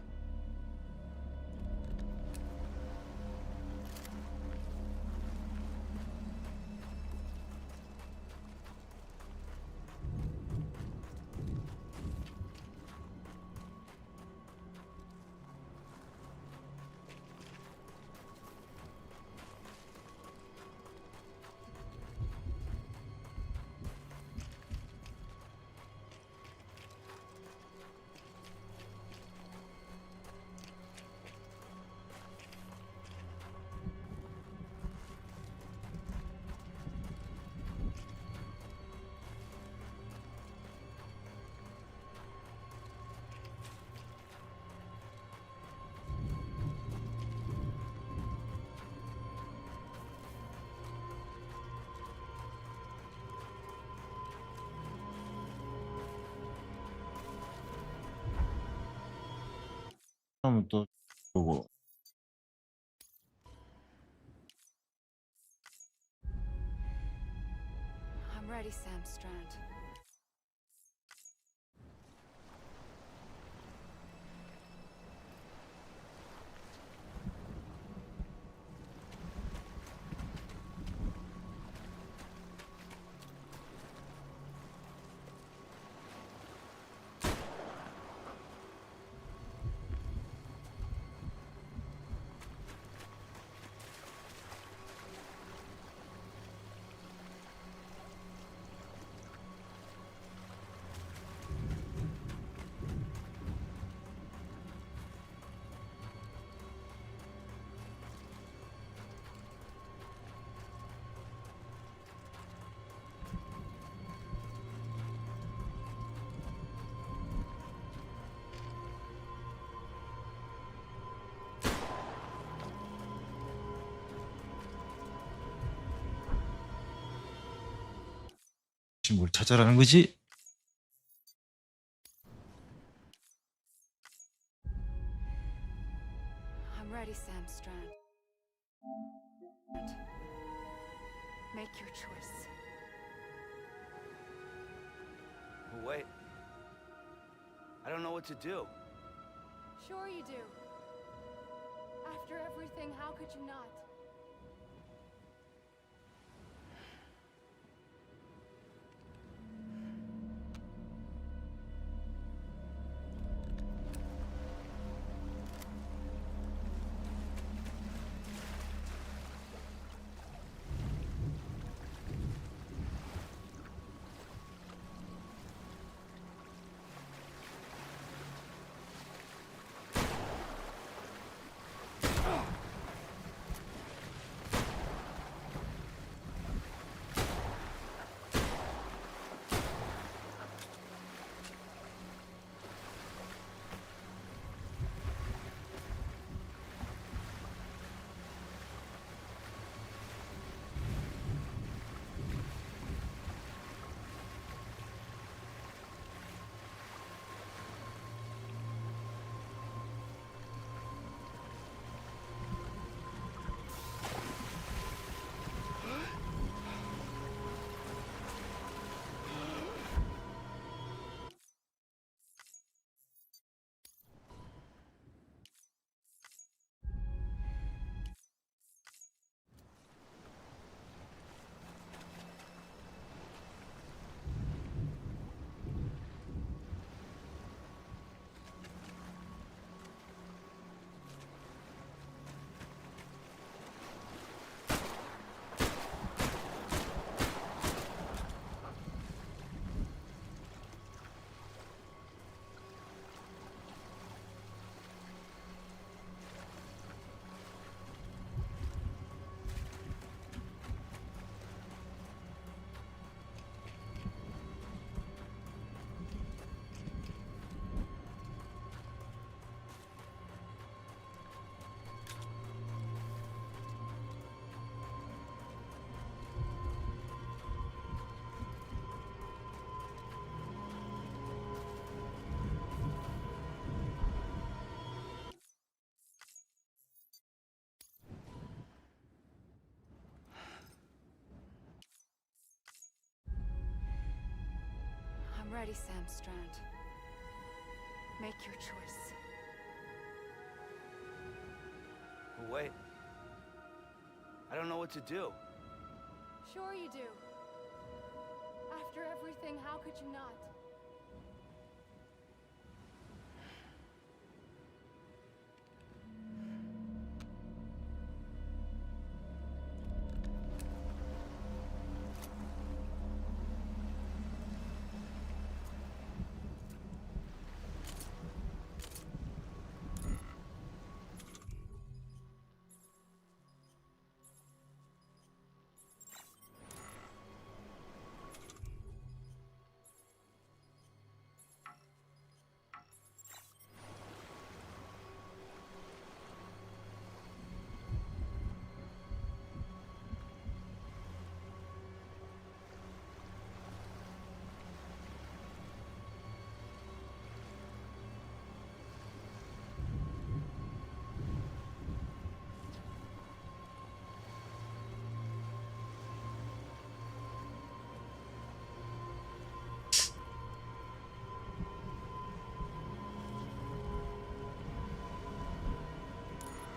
그러면 또 보고. I'm ready, Sam Strand. 지금 뭘 찾아라는 거지? I'm ready, Sam Strand. Make your choice. Wait. I don't know what to do. Sure you do. After everything, how could you not? I'm ready, Sam Strand. Make your choice. Wait. I don't know what to do. Sure you do. After everything, how could you not?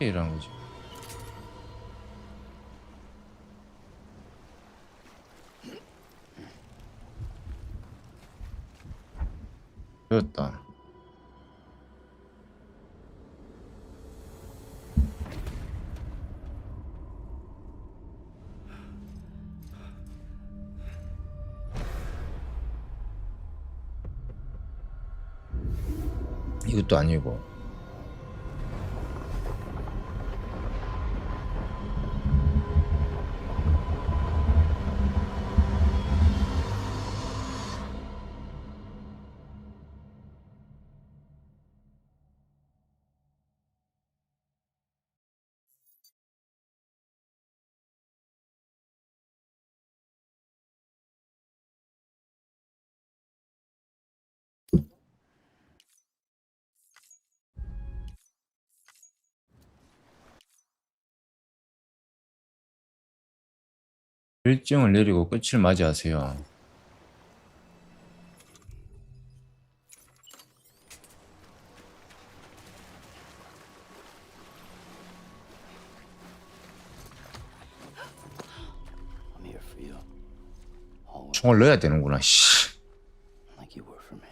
이라는 거지. 되었다. 이것도 아니고. 일정을 내리고 끝을 맞이하세요. I'm here for you. Always. 총을 넣어야 되는구나. 씨. Like you were for me.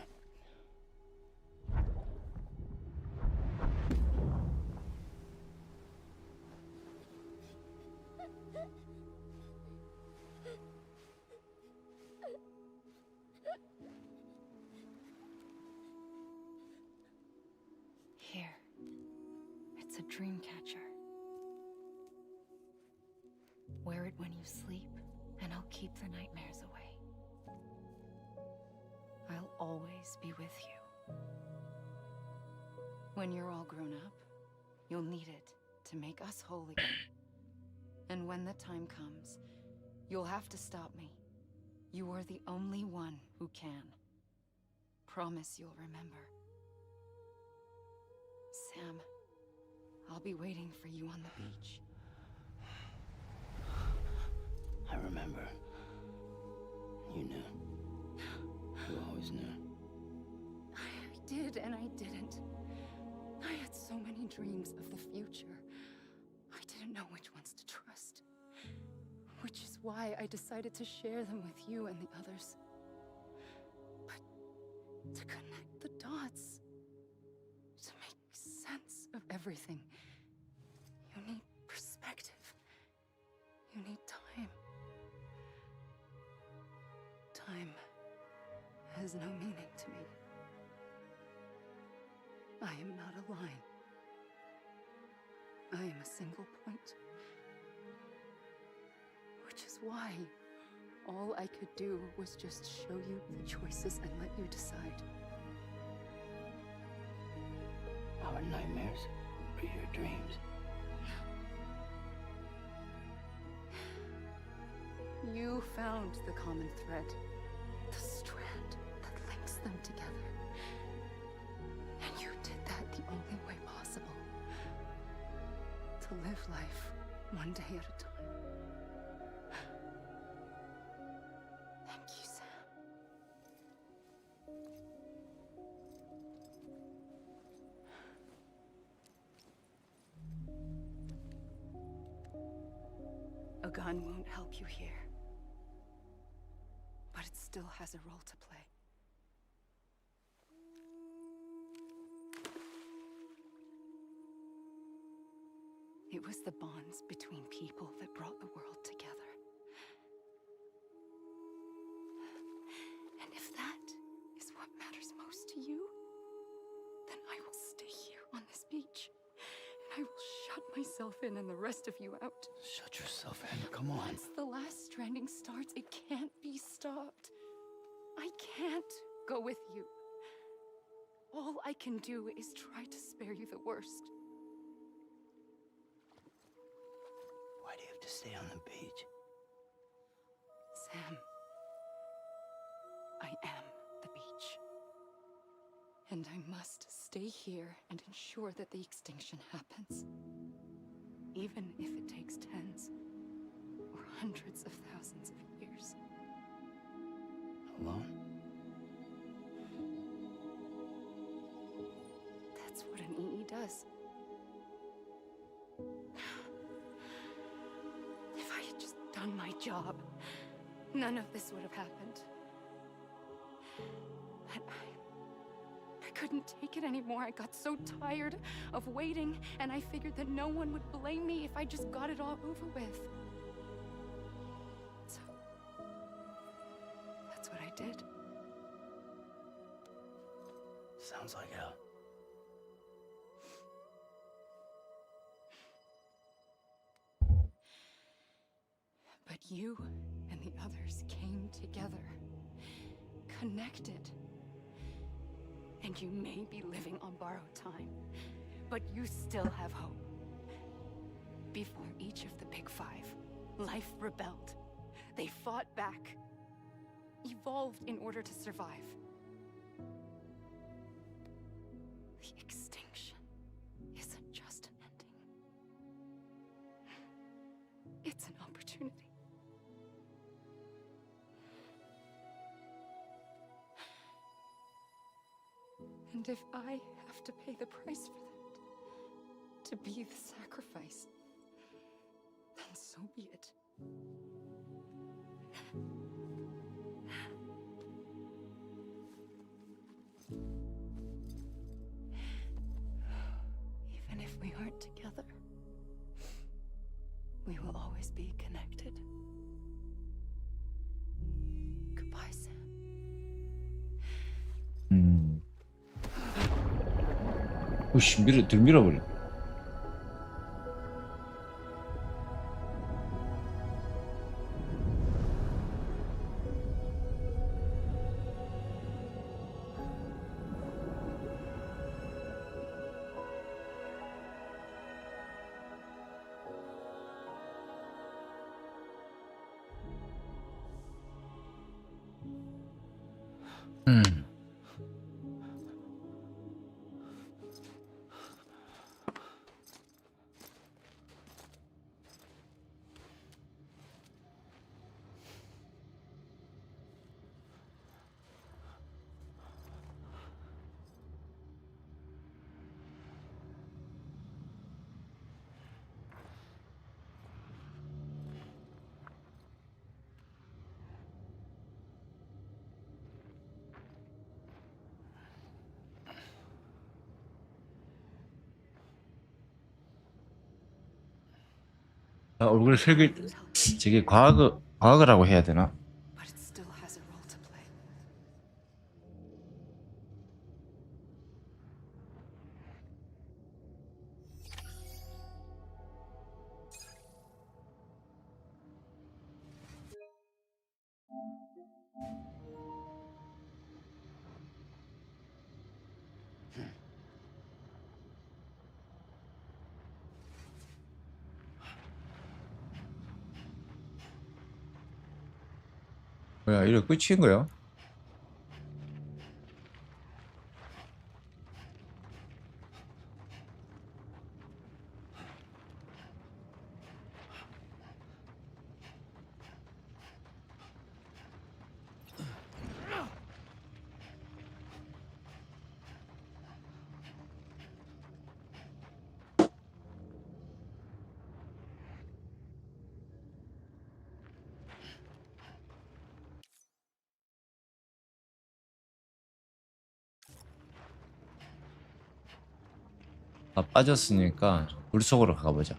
Here. It's a dream catcher. Wear it when you sleep, and I'll keep the nightmares away. I'll always be with you. When you're all grown up, you'll need it to make us whole again. And when the time comes, you'll have to stop me. You are the only one who can. Promise you'll remember. Sam, I'll be waiting for you on the beach. I remember. You knew. You always knew. I did and I didn't. I had so many dreams of the future. I didn't know which ones to trust. Which is why I decided to share them with you and the others. But to connect the dots, to make sense of everything, you need perspective. You need time. Time has no meaning to me. I am not a line. I am a single point. Which is why all I could do was just show you the choices and let you decide. Our nightmares are your dreams. You found the common thread, the strand that links them together. And you did that the only way possible. To live life one day at a time. Thank you, Sam. A gun won't help you here. But it still has a role to play. It was the bonds between people that brought the world together. And if that is what matters most to you, then I will stay here on this beach. And I will shut myself in and the rest of you out. Shut yourself in. Come on. Once the last stranding starts, it can't be stopped. I can't go with you. All I can do is try to spare you the worst. Why do you have to stay on the beach? Sam, I am the beach. And I must stay here and ensure that the extinction happens. Even if it takes tens or hundreds of thousands of years. Alone? That's what an EE does. If I had just done my job, none of this would have happened. But I couldn't take it anymore. I got so tired of waiting, and I figured that no one would blame me if I just got it all over with. So, that's what I did. Sounds like hell. But you and the others came together, connected. And you may be living on borrowed time, but you still have hope. Before each of the Big Five, life rebelled. They fought back, evolved in order to survive. The extinction isn't just an ending. It's an opportunity. And if I have to pay the price for that, to be the sacrifice, then so be it. Even if we aren't together, we will always be connected. Goodbye, Sam. 오씨, 들밀어버려. 얼굴 색을 되게 과거라고 해야 되나? But it still has a role to play. 뭐야, 이래 끝인 거야? 다 빠졌으니까 물속으로 가보자.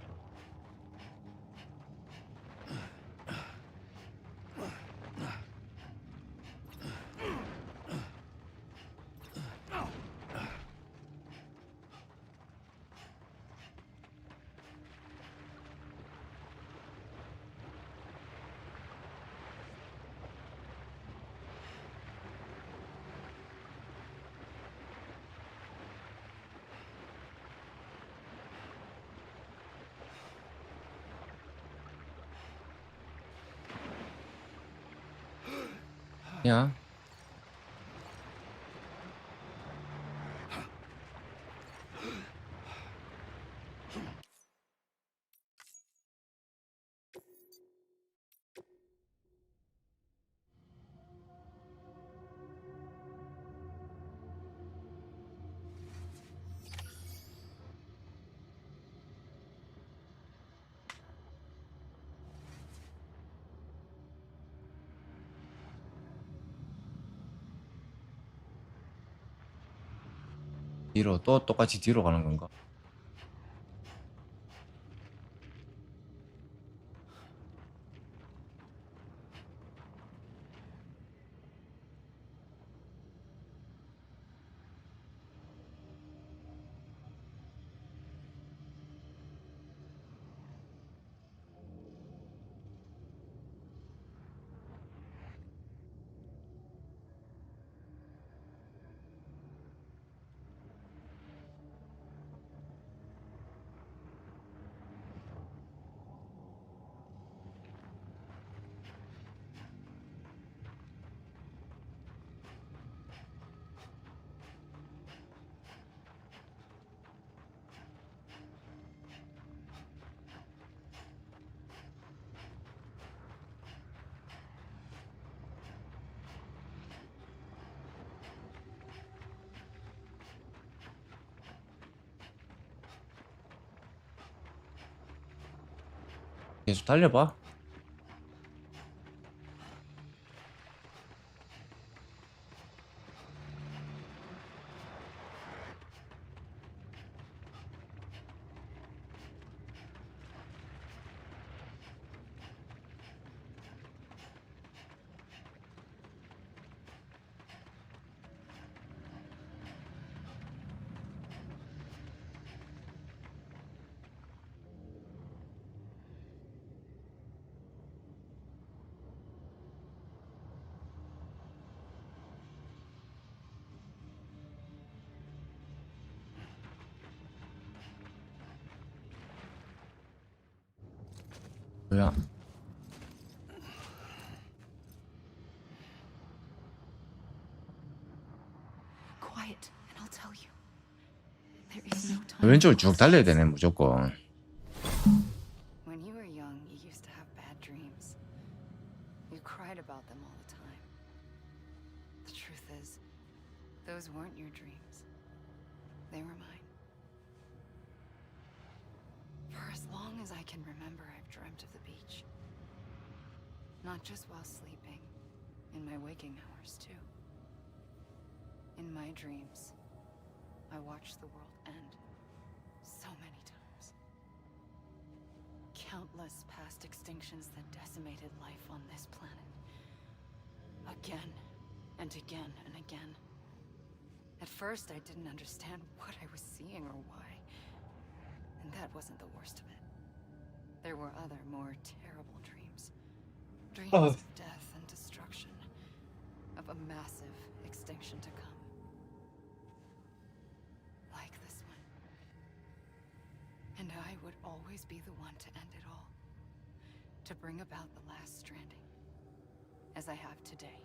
야, 뒤로 또 똑같이 뒤로 가는 건가? 계속 달려봐. 뭐야? Quiet, and I'll tell you. There is no time. 왼쪽을 쭉 달려야 되네 무조건. When you were young, you used to have bad dreams. You cried about them all the time. The truth is, those weren't your dreams. They were mine. For as long as I can remember, I've dreamt of the beach. Not just while sleeping, in my waking hours too. In my dreams, I watched the world end so many times. Countless past extinctions that decimated life on this planet. Again and again and again. At first, I didn't understand what I was seeing or why. And that wasn't the worst of it. There were other, more terrible dreams. Dreams of death and destruction. Of a massive extinction to come. Like this one. And I would always be the one to end it all. To bring about the last stranding. As I have today.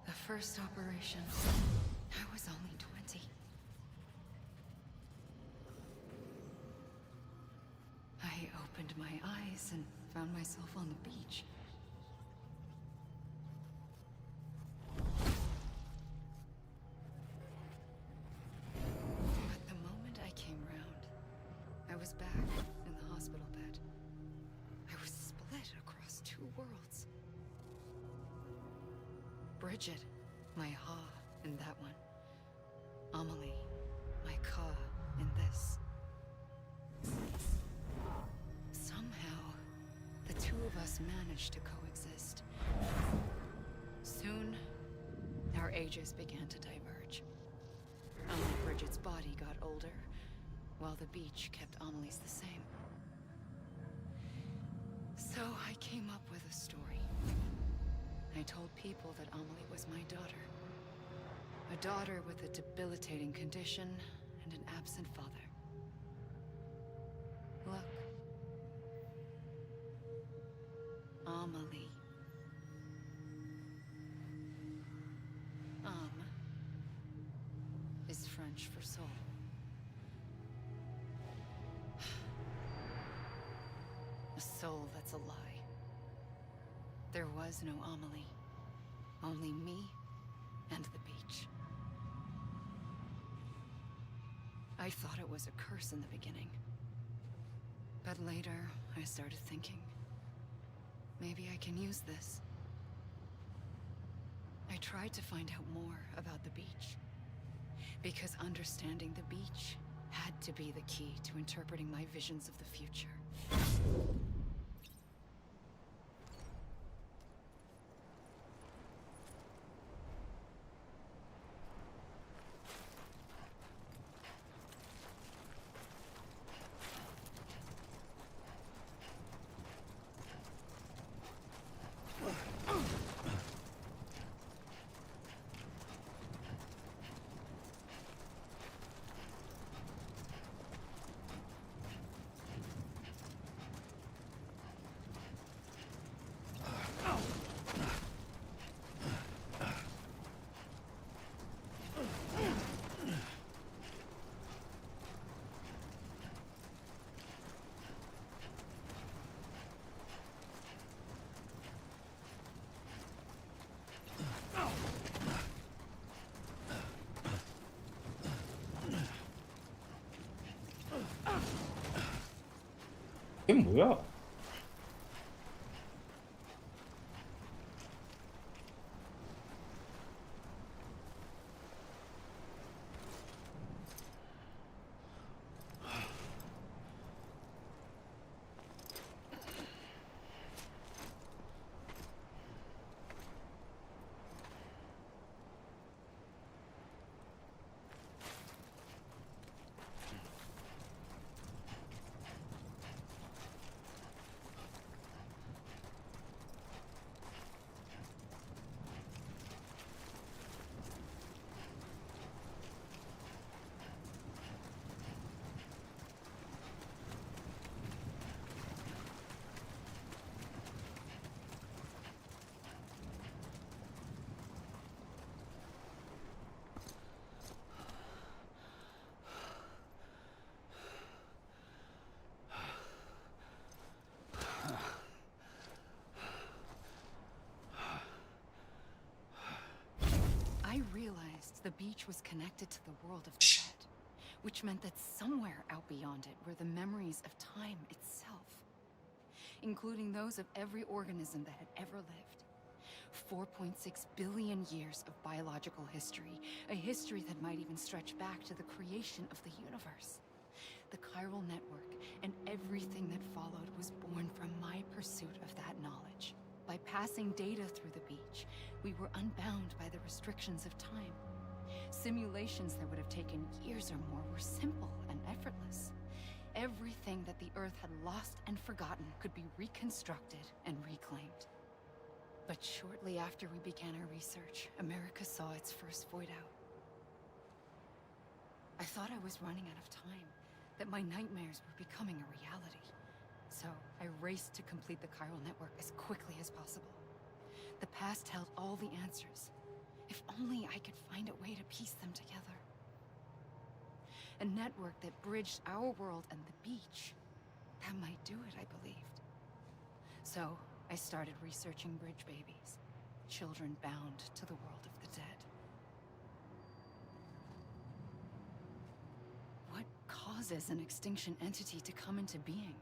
The first operation, I was only 20. I opened my eyes and found myself on the beach. But the moment I came round, I was back in the hospital bed. I was split across two worlds. Bridget, my ha in that one. Amelie, my ka in this. Somehow, the two of us managed to coexist. Soon, our ages began to diverge. Only Bridget's body got older, while the beach kept Amelie's the same. So I came up with a story. I told people that Amelie was my daughter. A daughter with a debilitating condition and an absent father. Look. Amelie. Is French for soul. A soul that's a lie. There was no Amelie. Only me and the beach. I thought it was a curse in the beginning. But later, I started thinking, maybe I can use this. I tried to find out more about the beach. Because understanding the beach had to be the key to interpreting my visions of the future. 이게 뭐야? I realized the beach was connected to the world of the dead, which meant that somewhere out beyond it were the memories of time itself, including those of every organism that had ever lived. 4.6 billion years of biological history, a history that might even stretch back to the creation of the universe. The chiral network and everything that followed was born from my pursuit of that knowledge. By passing data through the beach, we were unbound by the restrictions of time. Simulations that would have taken years or more were simple and effortless. Everything that the Earth had lost and forgotten could be reconstructed and reclaimed. But shortly after we began our research, America saw its first void out. I thought I was running out of time, that my nightmares were becoming a reality. So I raced to complete the chiral network as quickly as possible. The past held all the answers. If only I could find a way to piece them together. A network that bridged our world and the beach. That might do it, I believed. So I started researching bridge babies, children bound to the world of the dead. What causes an extinction entity to come into being?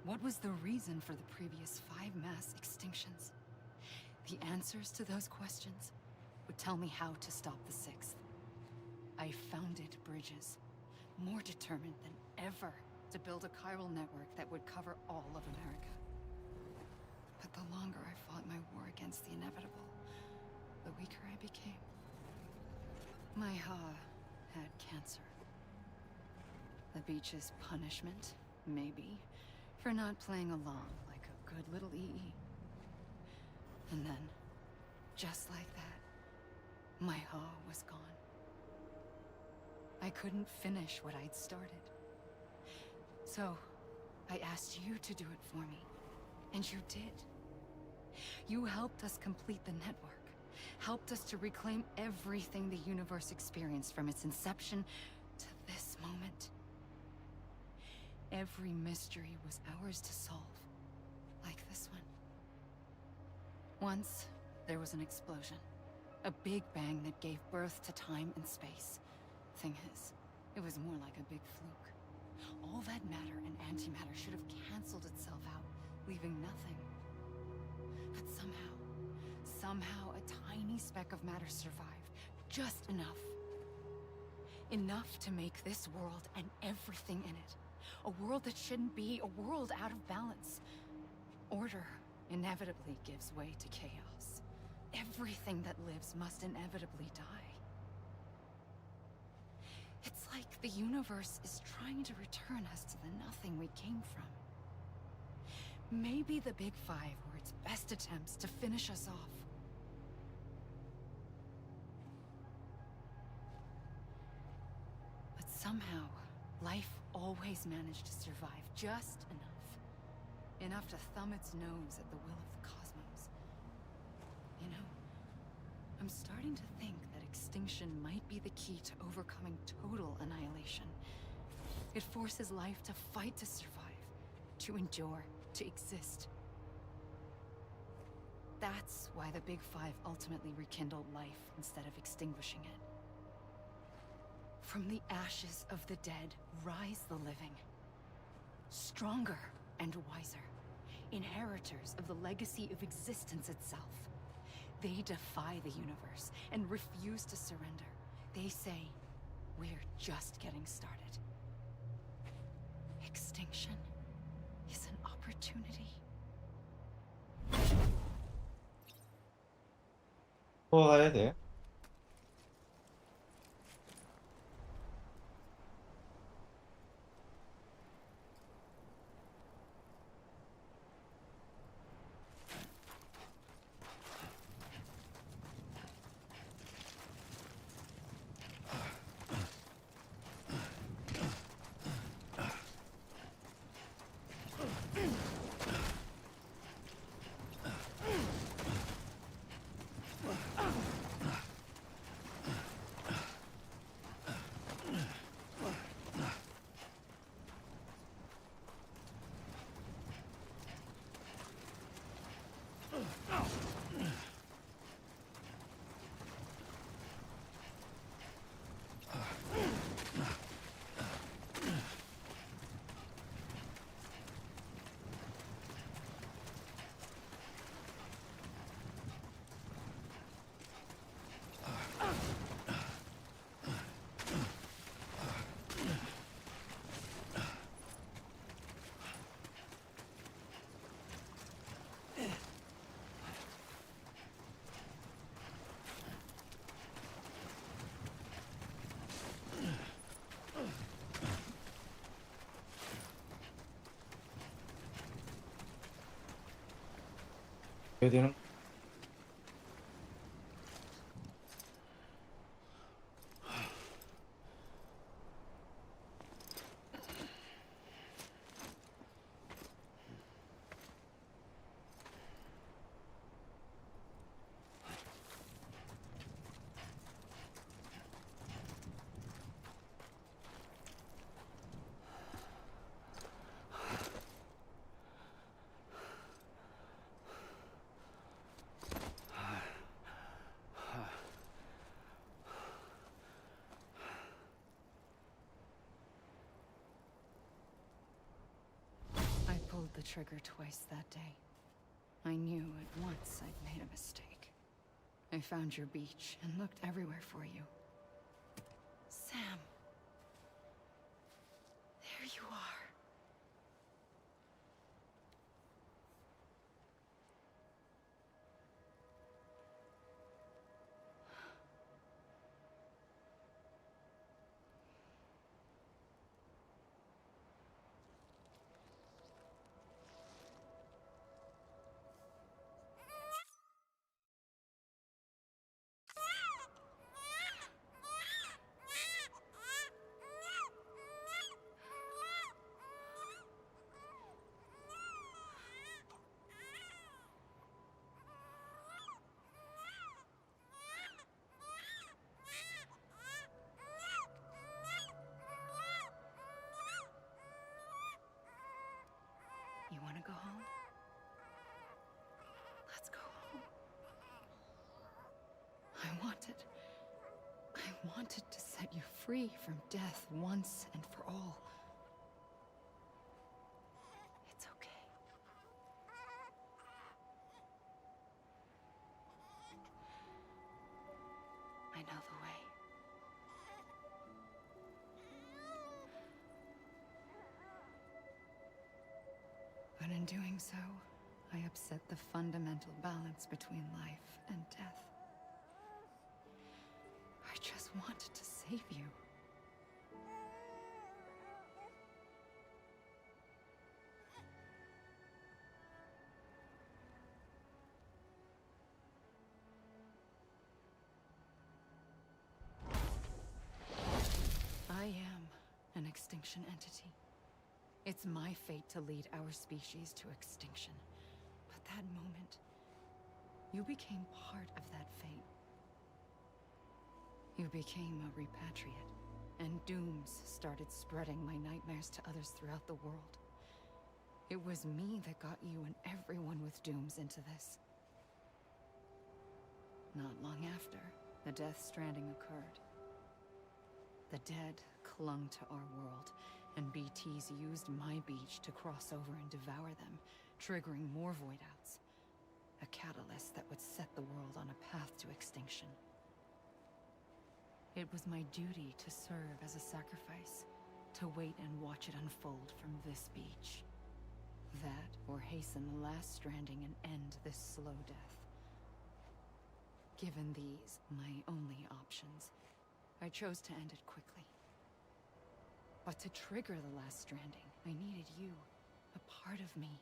What was the reason for the previous 5 mass extinctions? The answers to those questions would tell me how to stop the 6th. I founded bridges, more determined than ever to build a chiral network that would cover all of America. But the longer I fought my war against the inevitable, the weaker I became. My Ha had cancer. The beach's punishment, maybe, for not playing along like a good little EE. And then, just like that, my Ha was gone. I couldn't finish what I'd started. So, I asked you to do it for me, and you did. You helped us complete the network, helped us to reclaim everything the universe experienced from its inception to this moment. Every mystery was ours to solve, like this one. Once, there was an explosion. A big bang that gave birth to time and space. Thing is, it was more like a big fluke. All that matter and antimatter should have canceled itself out, leaving nothing. But somehow a tiny speck of matter survived. Just enough. Enough to make this world and everything in it. A world that shouldn't be, a world out of balance. Order inevitably gives way to chaos. Everything that lives must inevitably die. It's like the universe is trying to return us to the nothing we came from. Maybe the Big Five were its best attempts to finish us off. But somehow, life always managed to survive just enough. Enough to thumb its nose at the will of the cosmos. You know, I'm starting to think that extinction might be the key to overcoming total annihilation. It forces life to fight to survive, to endure, to exist. That's why the Big Five ultimately rekindled life instead of extinguishing it. From the ashes of the dead rise the living. Stronger and wiser. Inheritors of the legacy of existence itself. They defy the universe and refuse to surrender. They say, we're just getting started. Extinction is an opportunity. 또 가야 돼. 해야 되는 I pulled the trigger twice that day. I knew at once I'd made a mistake. I found your beach and looked everywhere for you. Sam. There you are. You want to go home? Let's go home. I wanted to set you free from death once and for all. It's okay. I know the way. But in doing so, I upset the fundamental balance between life and death. I just wanted to save you. I am an extinction entity. It's my fate to lead our species to extinction. But that moment, you became part of that fate. You became a repatriate, and dooms started spreading my nightmares to others throughout the world. It was me that got you and everyone with dooms into this. Not long after, the Death-Stranding occurred. The dead clung to our world, and BTs used my beach to cross over and devour them, triggering more void-outs. A catalyst that would set the world on a path to extinction. It was my duty to serve as a sacrifice, to wait and watch it unfold from this beach. That, or hasten the last stranding and end this slow death. Given these, my only options, I chose to end it quickly. But to trigger the last stranding, I needed you, a part of me.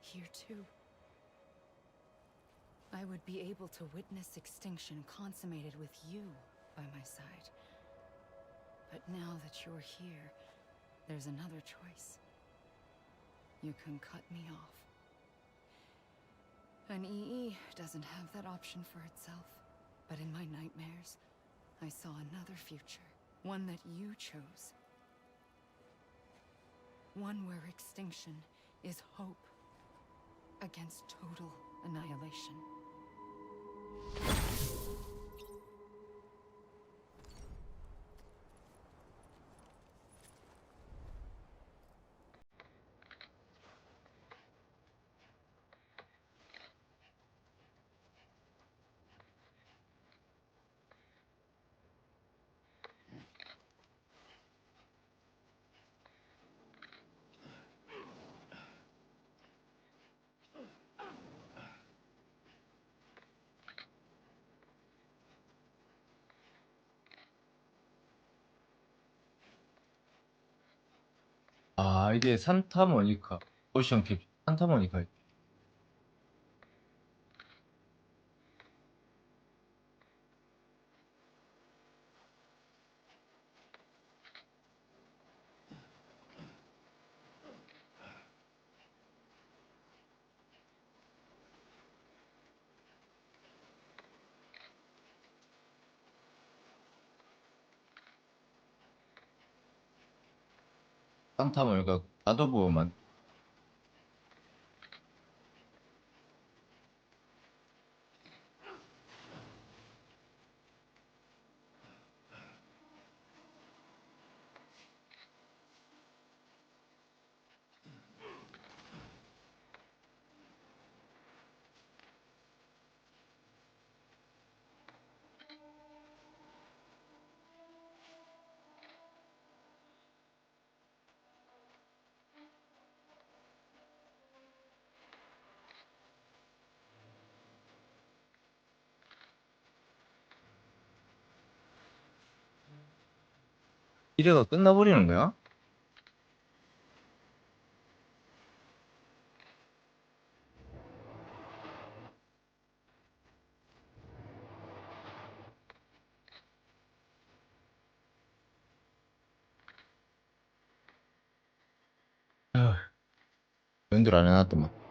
Here too. I would be able to witness extinction consummated with you by my side. But now that you're here, there's another choice. You can cut me off. An EE doesn't have that option for itself. But in my nightmares, I saw another future. One that you chose. One where extinction is hope against total annihilation. 아, 이게 산타모니카, 오션 캡, 산타모니카. 땅타물 그 아도브만 이래가 끝나버리는 거야? 연들 안 해놨더만.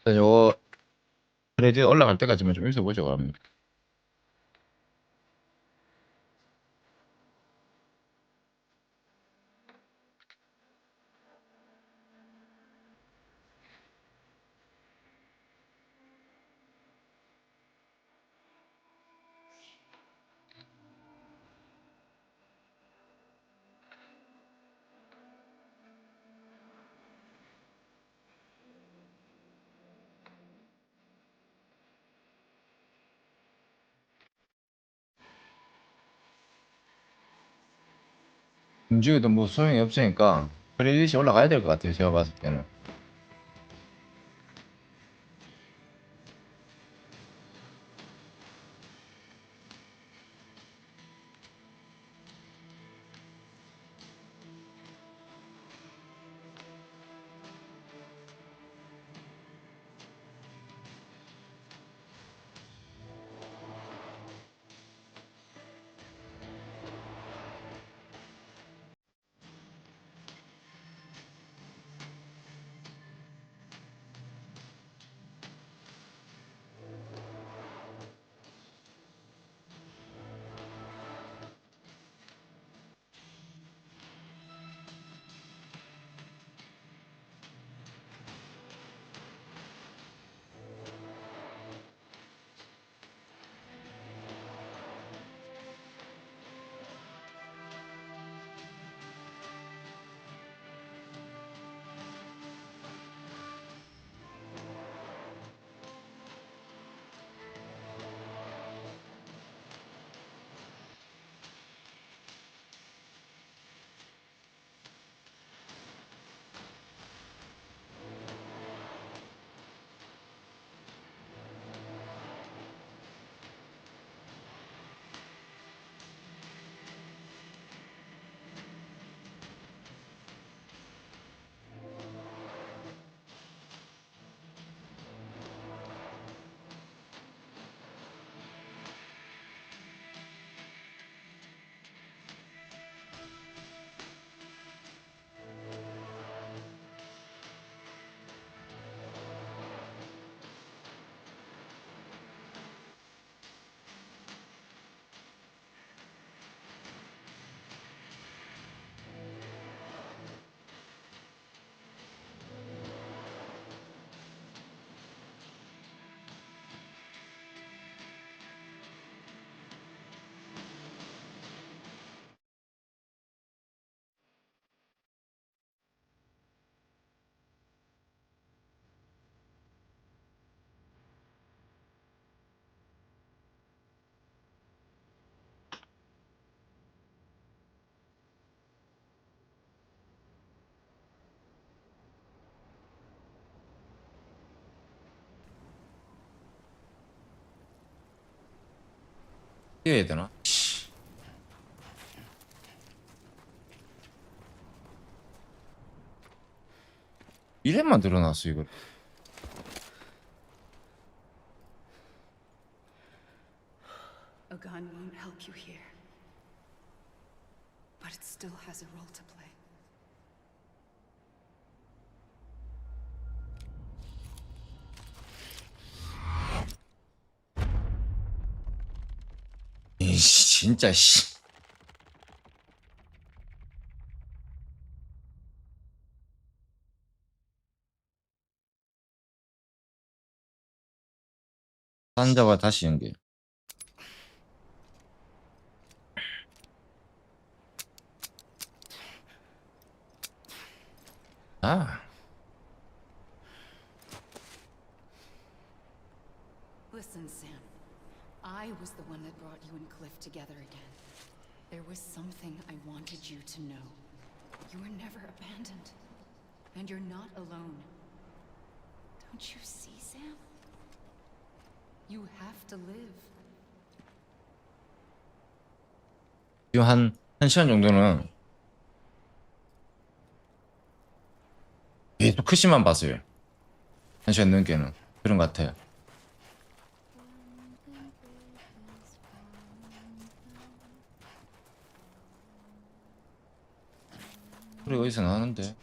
요거 크레딧 올라갈 때까지만 좀 있어보죠 그러면. 움직여도 뭐 소용이 없으니까 크레딧이 올라가야 될 것 같아요 제가 봤을 때는. 해야 되나? 이래만 들어놨어 이거. A gun won't help you here. But it still has a role to play. 이씨 진짜 씨. 환자와 다시 연결. 아. Listen, Sam. I was the one that brought you and Cliff together again. There was something I wanted you to know. You were never abandoned. And you're not alone. Don't you see, Sam? You have to live. 지금 한 시간 정도는 계속 크시만 봤어요. 한 시간 넘게는 그런 것 같아요. 소리 어디서 나는데?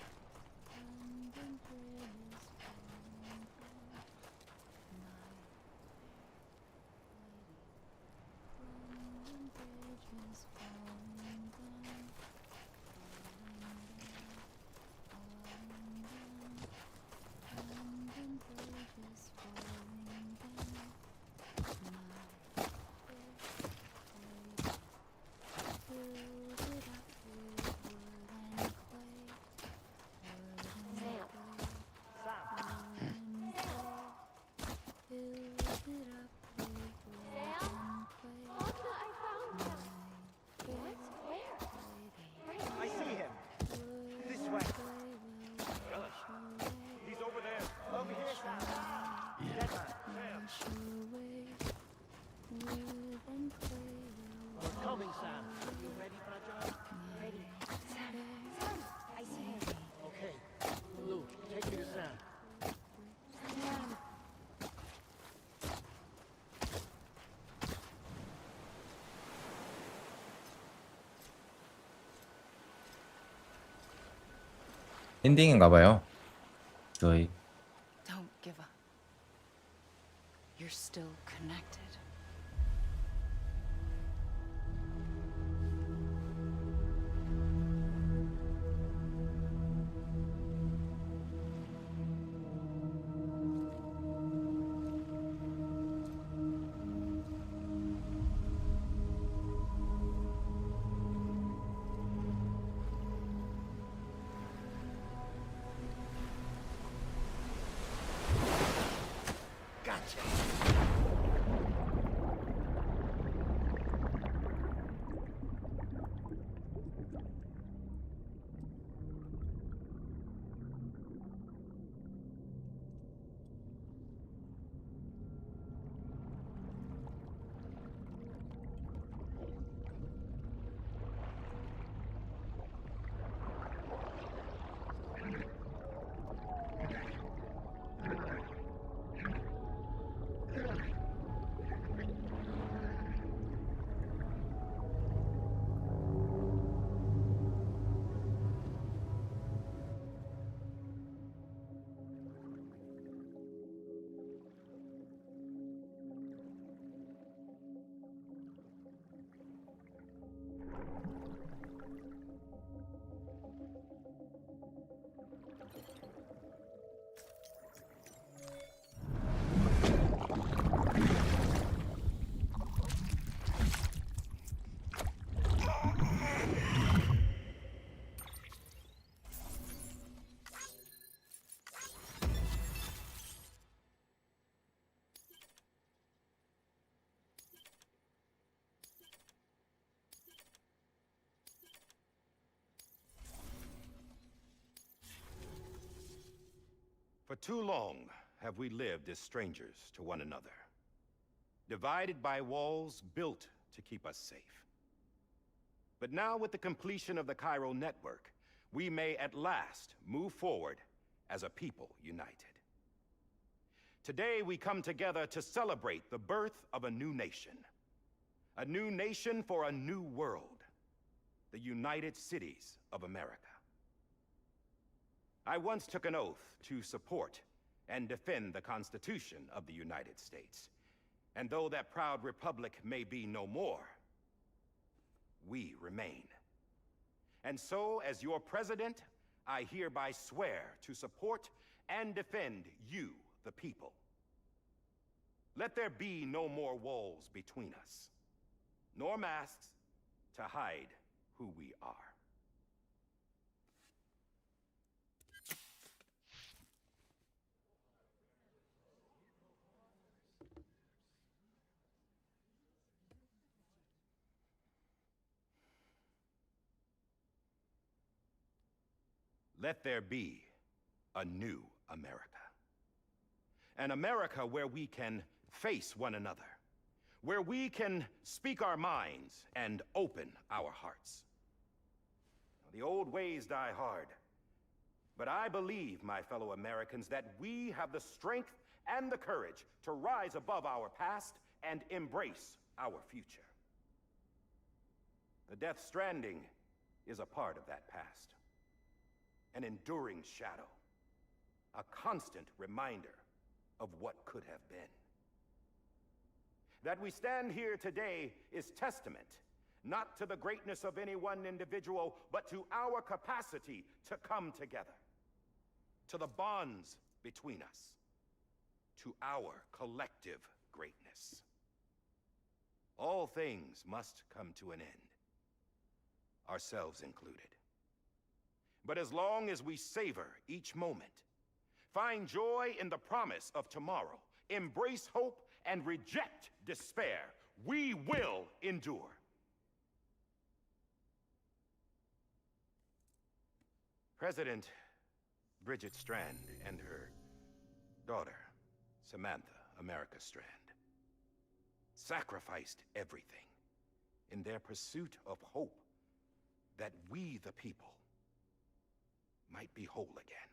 엔딩인가봐요. 거의. Don't give up. You're still connected. For too long have we lived as strangers to one another, divided by walls built to keep us safe. But now with the completion of the Cairo network, we may at last move forward as a people united. Today we come together to celebrate the birth of a new nation for a new world, the United Cities of America. I once took an oath to support and defend the Constitution of the United States. And though that proud republic may be no more, we remain. And so, as your president, I hereby swear to support and defend you, the people. Let there be no more walls between us, nor masks to hide who we are. Let there be a new America. An America where we can face one another, where we can speak our minds and open our hearts. The old ways die hard, but I believe, my fellow Americans, that we have the strength and the courage to rise above our past and embrace our future. The Death Stranding is a part of that past. An enduring shadow, a constant reminder of what could have been. That we stand here today is testament, not to the greatness of any one individual, but to our capacity to come together, to the bonds between us, to our collective greatness. All things must come to an end, ourselves included. But as long as we savor each moment, find joy in the promise of tomorrow, embrace hope, and reject despair, we will endure. President Bridget Strand and her daughter, Samantha America Strand, sacrificed everything in their pursuit of hope that we, the people, might be whole again.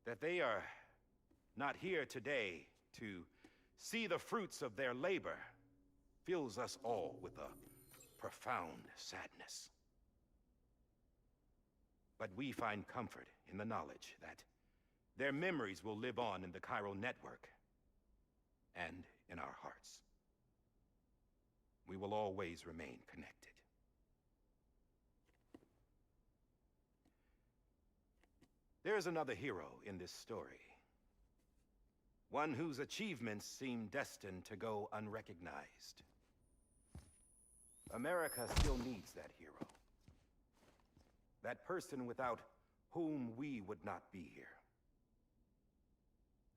That they are not here today to see the fruits of their labor fills us all with a profound sadness. But we find comfort in the knowledge that their memories will live on in the chiral network and in our hearts. We will always remain connected. There is another hero in this story. One whose achievements seem destined to go unrecognized. America still needs that hero. That person without whom we would not be here.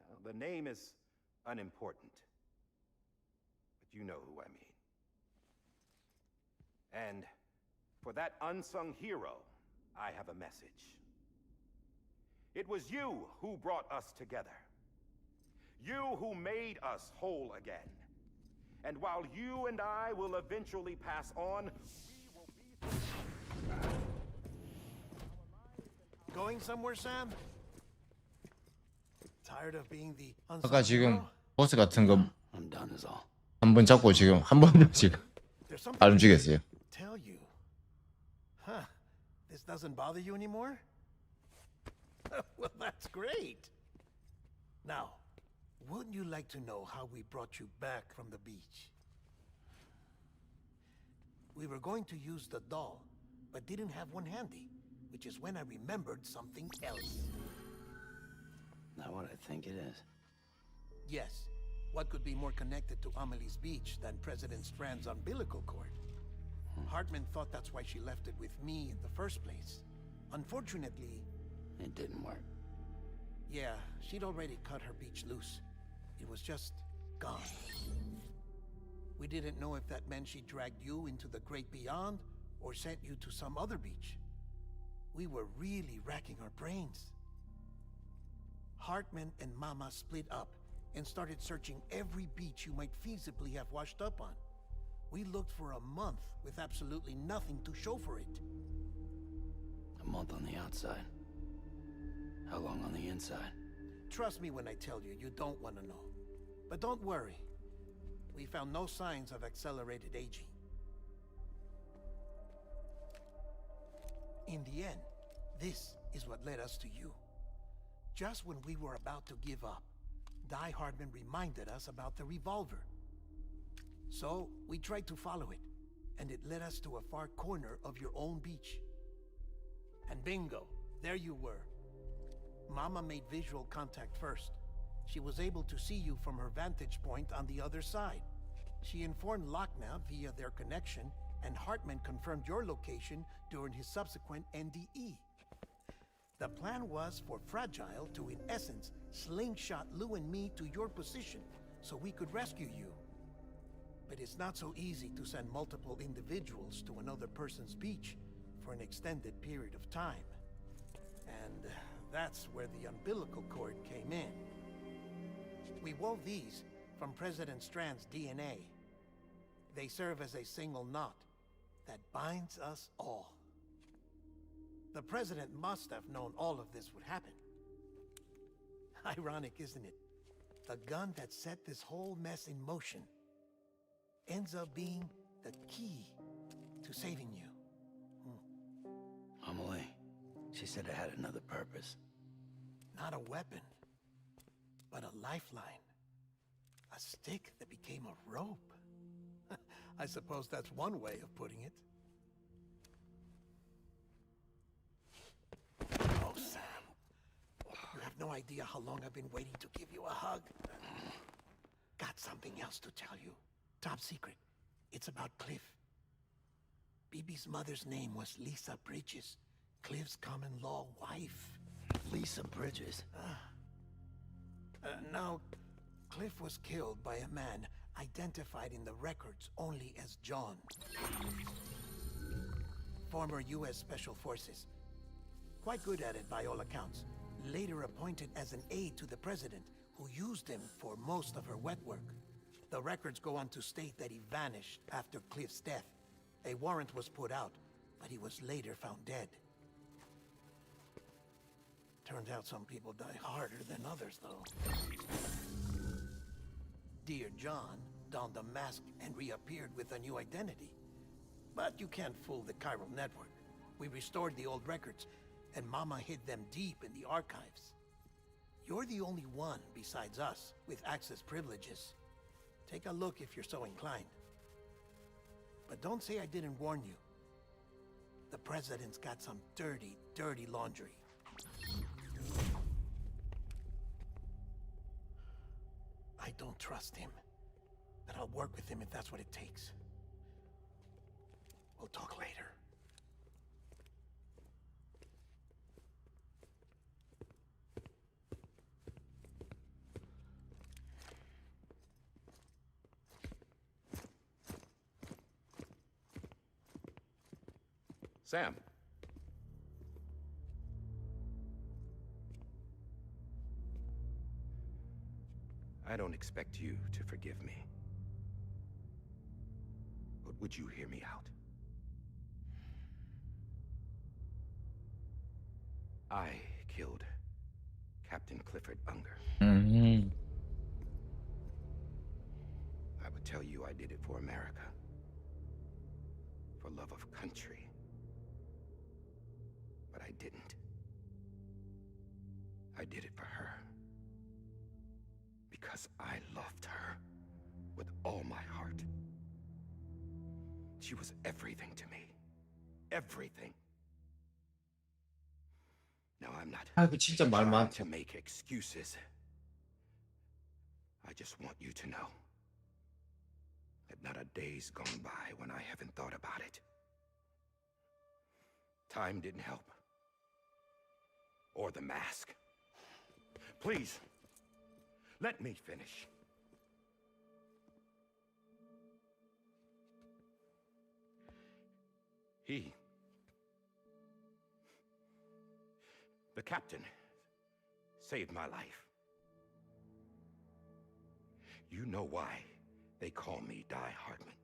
Now, the name is unimportant, but you know who I mean. And for that unsung hero, I have a message. It was you who brought us together. You who made us whole again. And while you and I will eventually pass on, we will be... Going somewhere, Sam? Tired of being the 아까 unsung 지금 hero? 보스 같은 거 I'm done is all. 한 번 잡고 지금 한 번도 지금 There's something 안 I 움직였어요. tell you. Huh. This doesn't bother you anymore? Well, that's great. Now, wouldn't you like to know how we brought you back from the beach? We were going to use the doll, but didn't have one handy, which is when I remembered something else. Not what I think it is. Yes. What could be more connected to Amelie's beach than President Strand's umbilical cord? Hartman thought that's why she left it with me in the first place. Unfortunately... It didn't work. Yeah, she'd already cut her beach loose. It was just gone. We didn't know if that meant she dragged you into the great beyond or sent you to some other beach. We were really racking our brains. Hartman and Mama split up and started searching every beach you might feasibly have washed up on. We looked for a month with absolutely nothing to show for it. A month on the outside. How long on the inside? Trust me when I tell you, you don't want to know. But don't worry. We found no signs of accelerated aging. In the end, this is what led us to you. Just when we were about to give up, Die Hardman reminded us about the revolver. So, we tried to follow it, and it led us to a far corner of your own beach. And bingo, there you were. Mama made visual contact first. She was able to see you from her vantage point on the other side. She informed Lochna via their connection, and Hartman confirmed your location during his subsequent NDE. The plan was for Fragile to, in essence, slingshot Lou and me to your position so we could rescue you. But it's not so easy to send multiple individuals to another person's beach for an extended period of time. And that's where the umbilical cord came in. We wove these from President Strand's DNA. They serve as a single knot that binds us all. The President must have known all of this would happen. Ironic, isn't it? The gun that set this whole mess in motion ends up being the key to saving you. Amelie, she said it had another purpose. Not a weapon, but a lifeline. A stick that became a rope. I suppose that's one way of putting it. Oh, Sam. You have no idea how long I've been waiting to give you a hug. Got something else to tell you. Top secret. It's about Cliff. Bibi's mother's name was Lisa Bridges, Cliff's common-law wife. Lisa Bridges? Now, Cliff was killed by a man identified in the records only as John. Former U.S. Special Forces. Quite good at it by all accounts. Later appointed as an aide to the president, who used him for most of her wet work. The records go on to state that he vanished after Cliff's death. A warrant was put out, but he was later found dead. Turns out some people die harder than others, though. Dear John donned a mask and reappeared with a new identity. But you can't fool the chiral network. We restored the old records, and Mama hid them deep in the archives. You're the only one, besides us, with access privileges. Take a look if you're so inclined. But don't say I didn't warn you. The President's got some dirty, dirty laundry. I don't trust him, but I'll work with him if that's what it takes. We'll talk later. Sam. I don't expect you to forgive me. But would you hear me out? I killed Captain Clifford Unger. Mm-hmm. I would tell you I did it for America. For love of country. But I didn't. I did it for her. Because I loved her with all my heart. She was everything to me. Everything. Now I'm not 아이고 진짜 말 trying 많다. to make excuses. I just want you to know that not a day's gone by when I haven't thought about it. Time didn't help. Or the mask. Please, let me finish. The captain, saved my life. You know why they call me Die Hardman.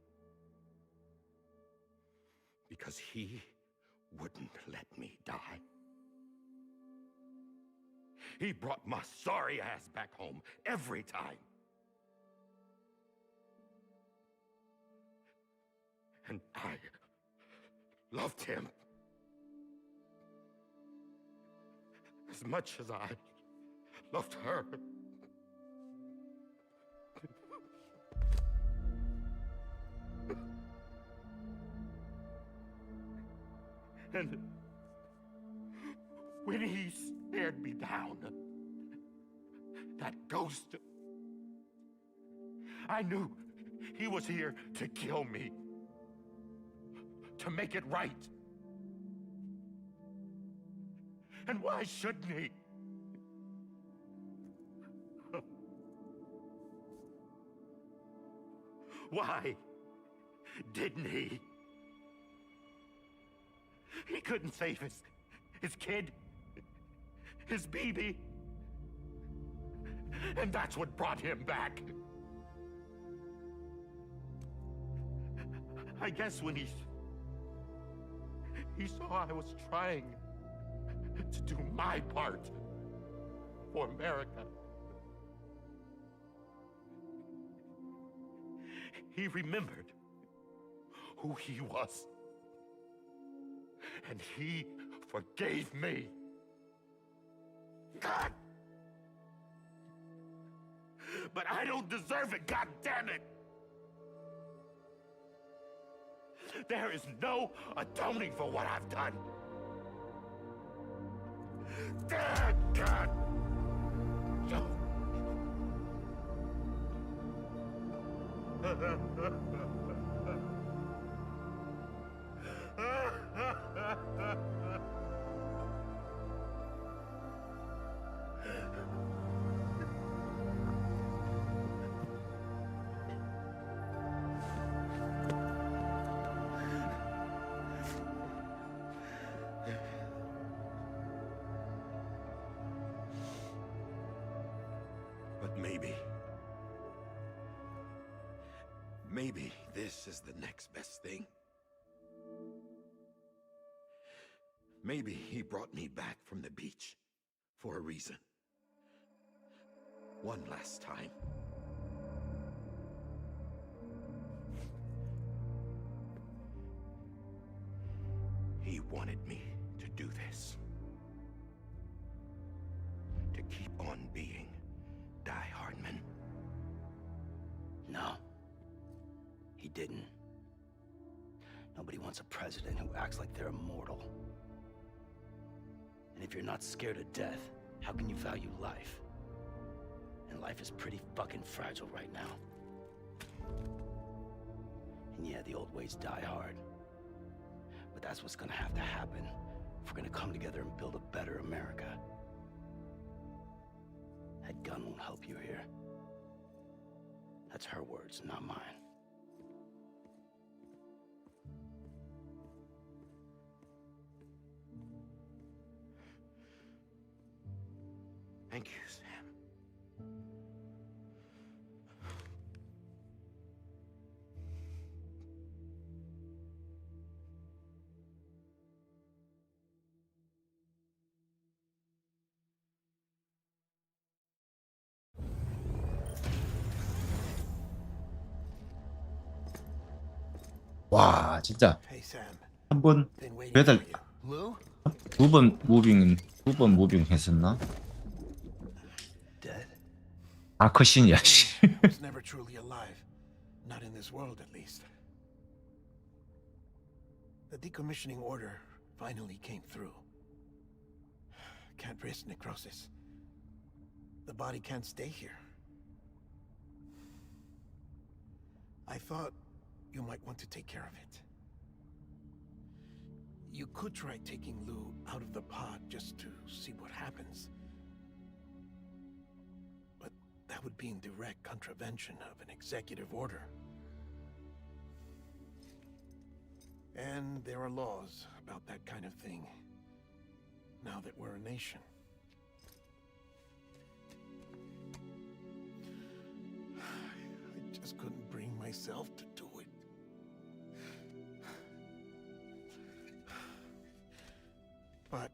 Because he wouldn't let me die. He brought my sorry ass back home every time. And I loved him as much as I loved her. And when he stared me down, that ghost, I knew he was here to kill me, to make it right. And why shouldn't he? Why didn't he? He couldn't save his kid, his baby. And that's what brought him back. I guess when he saw I was trying to do my part for America, he remembered who he was. And he forgave me. God! But I don't deserve it, God damn it! There is no atoning for what I've done. God! No. But maybe this is the next best thing. Maybe he brought me back from the beach for a reason. One last time. He wanted me to do this. To keep on being Die Hardman. No. He didn't. Nobody wants a president who acts like they're immortal. And if you're not scared of death, how can you value life? And life is pretty fucking fragile right now. And yeah, the old ways die hard. But that's what's gonna have to happen if we're gonna come together and build a better America. That gun won't help you here. That's her words, not mine. Thank you, Sam. 와 진짜 Hey Sam, 한 번 been waiting 배달 for you. Lou? 두 번 무빙 했었나? Dead? 아커신이야 씨. Was never truly alive. Not in this world, at least. The decommissioning order finally came through. Can't risk necrosis. The body can't stay here. I thought you might want to take care of it. You could try taking Lou out of the pod just to see what happens. But that would be in direct contravention of an executive order. And there are laws about that kind of thing, now that we're a nation. I just couldn't bring myself to do it. But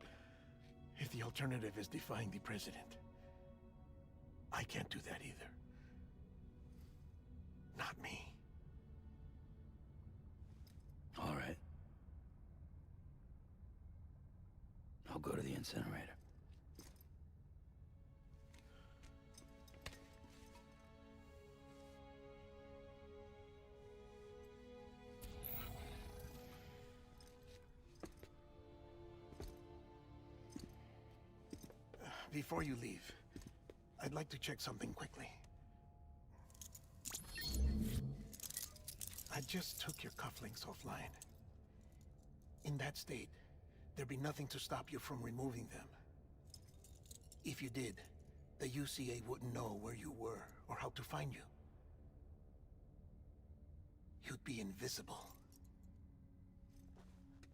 if the alternative is defying the president. I can't do that either. Not me. All right. I'll go to the incinerator. Before you leave, I'd like to check something quickly. I just took your cufflinks offline. In that state, there'd be nothing to stop you from removing them. If you did, the UCA wouldn't know where you were or how to find you. You'd be invisible.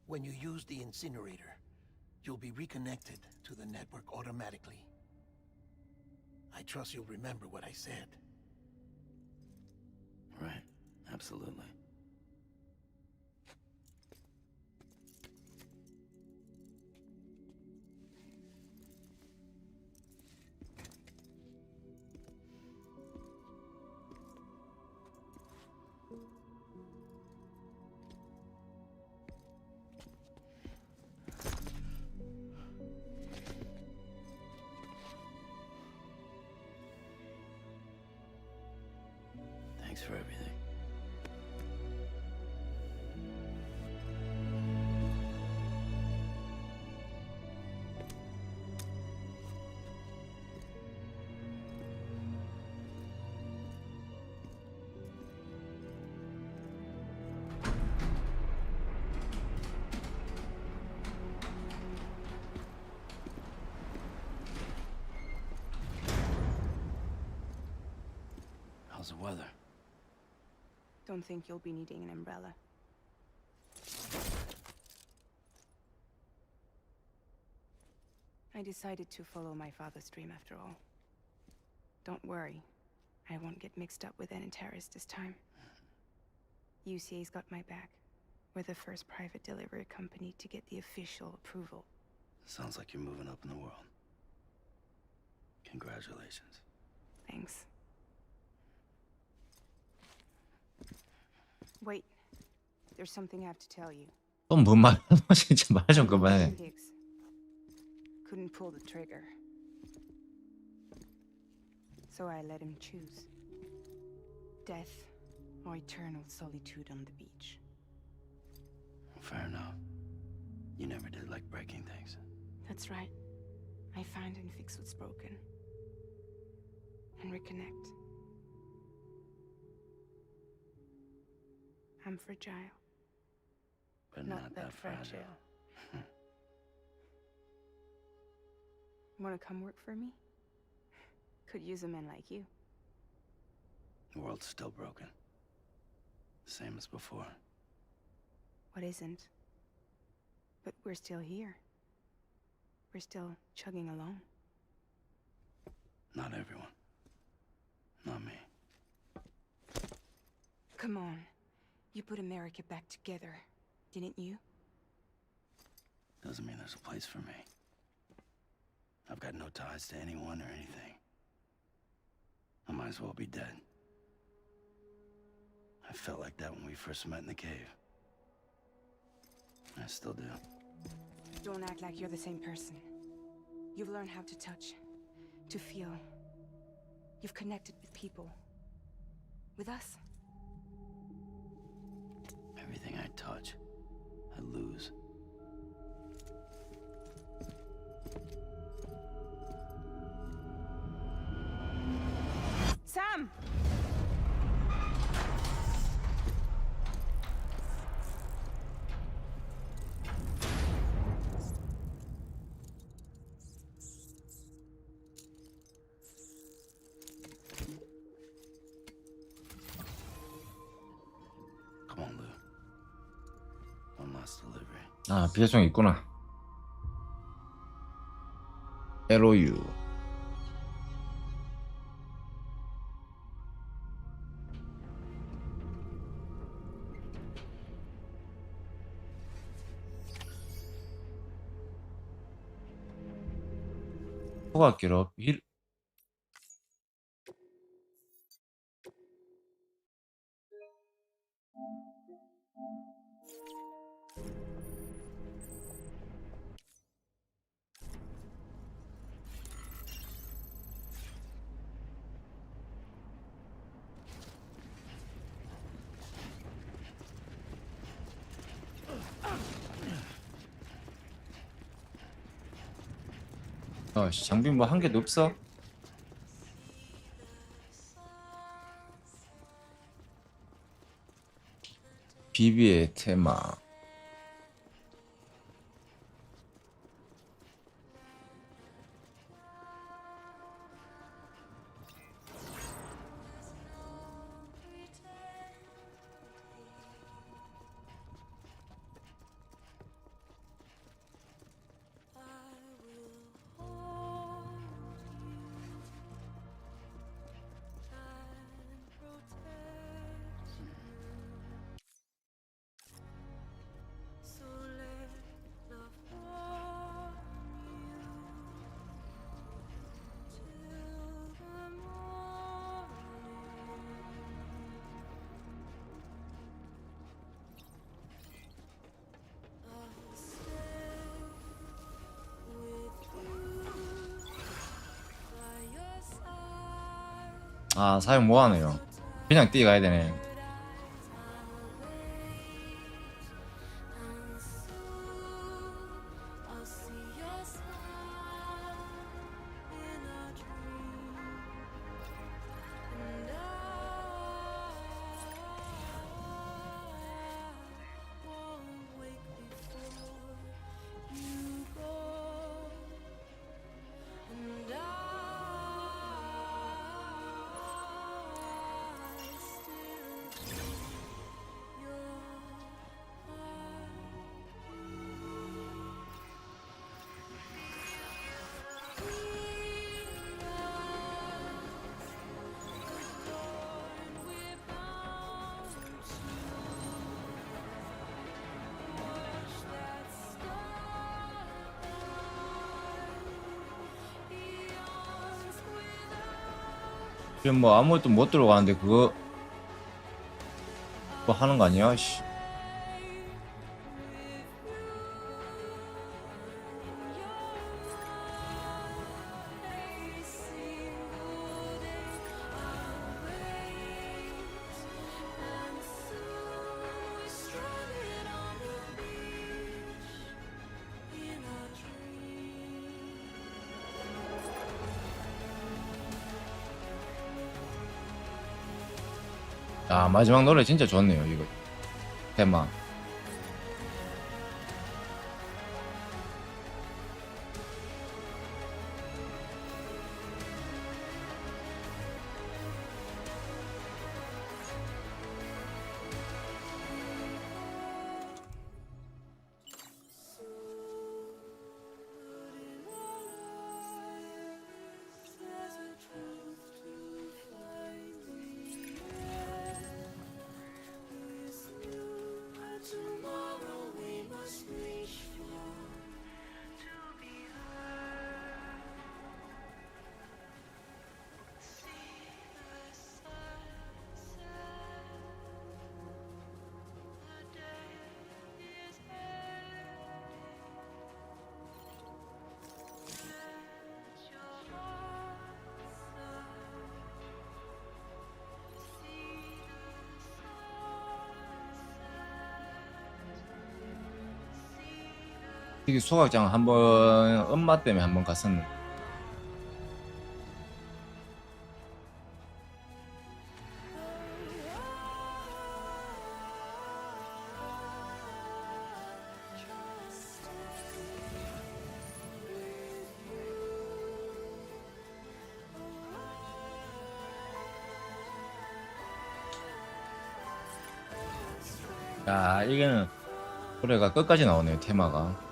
When you use the incinerator, you'll be reconnected to the network automatically. I trust you'll remember what I said. Right. Absolutely. Thanks for everything. How's the weather? Don't think you'll be needing an umbrella. I decided to follow my father's dream after all. Don't worry, I won't get mixed up with any terrorists this time. UCA's got my back. We're the first private delivery company to get the official approval. Sounds like you're moving up in the world. Congratulations. Thanks. Wait, there's something I have to tell you. 또 뭔 말하는 거지? 진짜 말 좀 그만해. Higgs couldn't pull the trigger. So I let him choose. Death or eternal solitude on the beach. Fair enough. You never did like breaking things. That's right. I find and fix what's broken. And reconnect. I'm fragile. But not that fragile. Wanna come work for me? Could use a man like you. The world's still broken. Same as before. What isn't? But we're still here. We're still chugging along. Not everyone. Not me. Come on. You put America back together, didn't you? Doesn't mean there's a place for me. I've got no ties to anyone or anything. I might as well be dead. I felt like that when we first met in the cave. I still do. Don't act like you're the same person. You've learned how to touch, to feel. You've connected with people. With us. Everything I touch, I lose. Sam! Come on, Lou. One last delivery. 아, 비자총 있구나. LOU. 소각기로 장비 뭐 한 개도 없어? 비비의 테마. 아, 사용 뭐하네요. 그냥 뛰어가야 되네. 지금 뭐 아무것도 못 들어가는데 그거 뭐 하는 거 아니야? 씨. 아, 마지막 노래 진짜 좋네요, 이거. 테마. 여기 소각장 한번 엄마 때문에 한번 갔었는데. 야, 이게는 노래가 끝까지 나오네요, 테마가.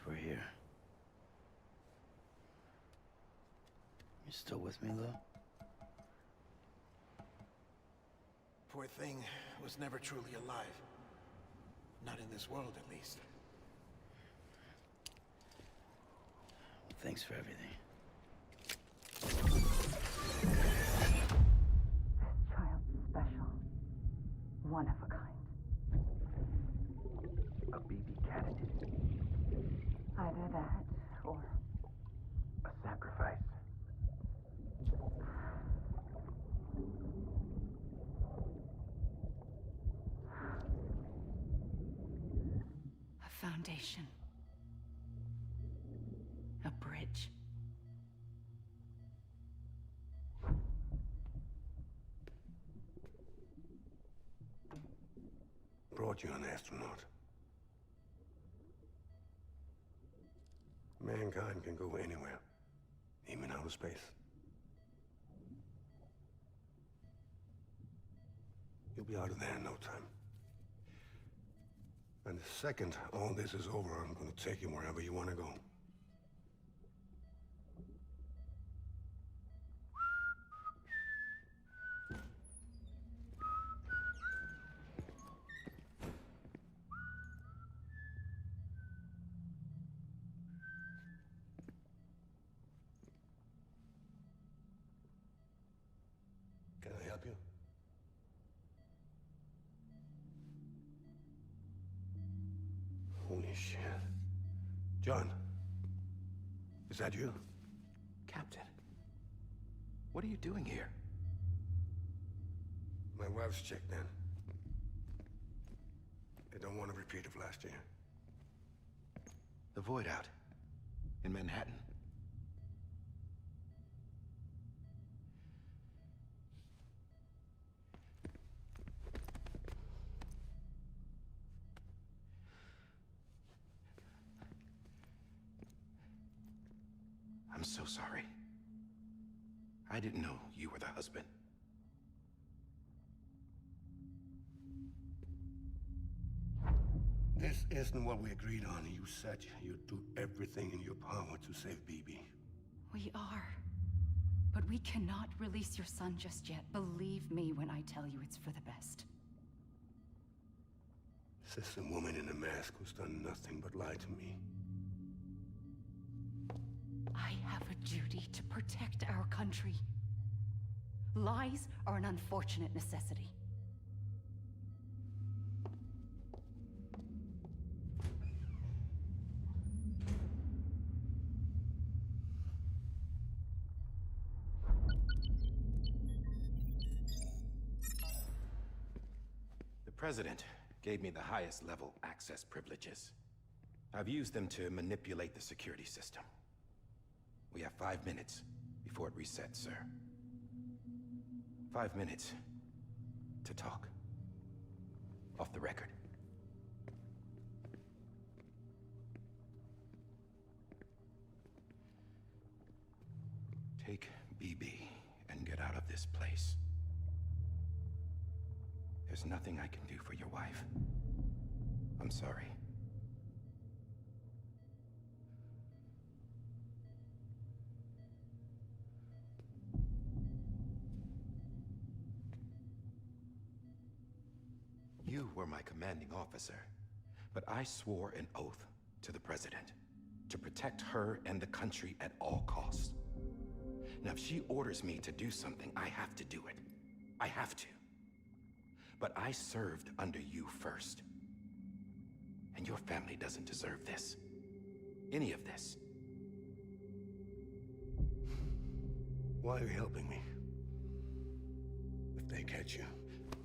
we're here. You still with me, though? Poor thing was never truly alive. Not in this world, at least. Well, thanks for everything. Child's special. One of a kind. A BB candidate. Either that, or A sacrifice. A foundation. A bridge. Brought you an astronaut. Mankind can go anywhere, even outer space. You'll be out of there in no time. And the second all this is over, I'm gonna take you wherever you want to go. Can I help you? Holy shit. John, is that you? Captain, what are you doing here? My wife's checked in. They don't want a repeat of last year. The Void Out in Manhattan. I'm so sorry. I didn't know you were the husband. This isn't what we agreed on. You said you'd do everything in your power to save BB. We are. But we cannot release your son just yet. Believe me when I tell you it's for the best. This is a woman in a mask who's done nothing but lie to me. I have a duty to protect our country. Lies are an unfortunate necessity. The President gave me the highest level access privileges. I've used them to manipulate the security system. We have 5 minutes before it resets, sir. 5 minutes to talk. Off the record. Take BB and get out of this place. There's nothing I can do for your wife. I'm sorry. You were my commanding officer, but I swore an oath to the President to protect her and the country at all costs. Now, if she orders me to do something, I have to do it. I have to. But I served under you first. And your family doesn't deserve this. Any of this. Why are you helping me? If they catch you.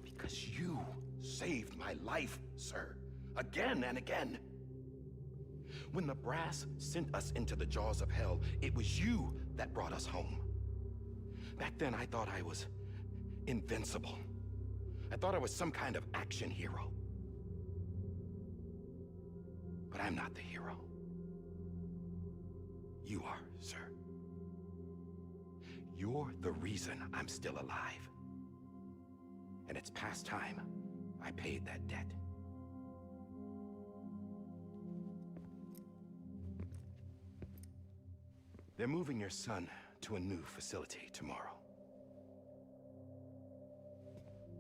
Because you saved my life, sir. Again and again. When the brass sent us into the jaws of hell, it was you that brought us home. Back then, I thought I was invincible. I thought I was some kind of action hero. But I'm not the hero. You are, sir. You're the reason I'm still alive. And it's past time I paid that debt. They're moving your son to a new facility tomorrow.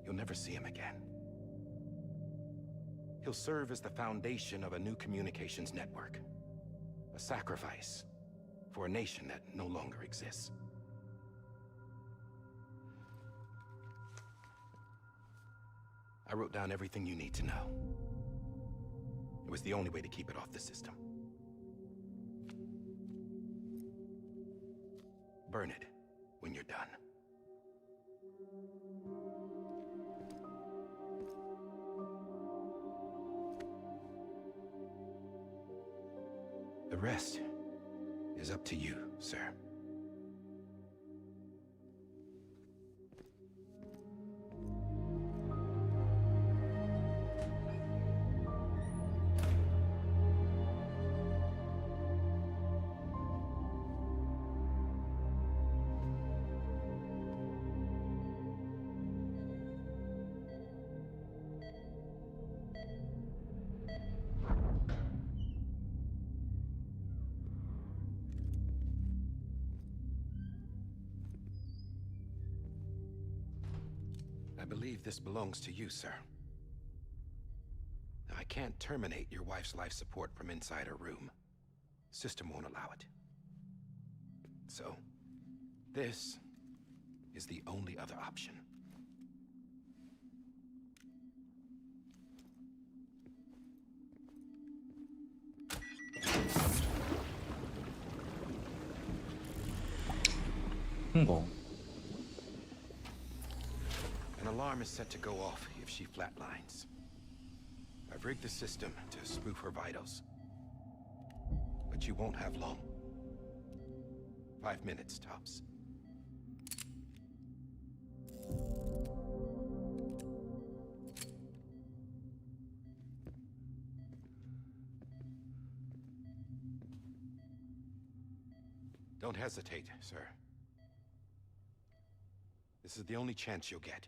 You'll never see him again. He'll serve as the foundation of a new communications network. A sacrifice for a nation that no longer exists. I wrote down everything you need to know. It was the only way to keep it off the system. Burn it when you're done. The rest is up to you, sir. I believe this belongs to you, sir. Now, I can't terminate your wife's life support from inside her room. System won't allow it. So, this is the only other option. 거. An alarm is set to go off if she flatlines. I've rigged the system to spoof her vitals. But you won't have long. 5 minutes, tops. Don't hesitate, sir. This is the only chance you'll get.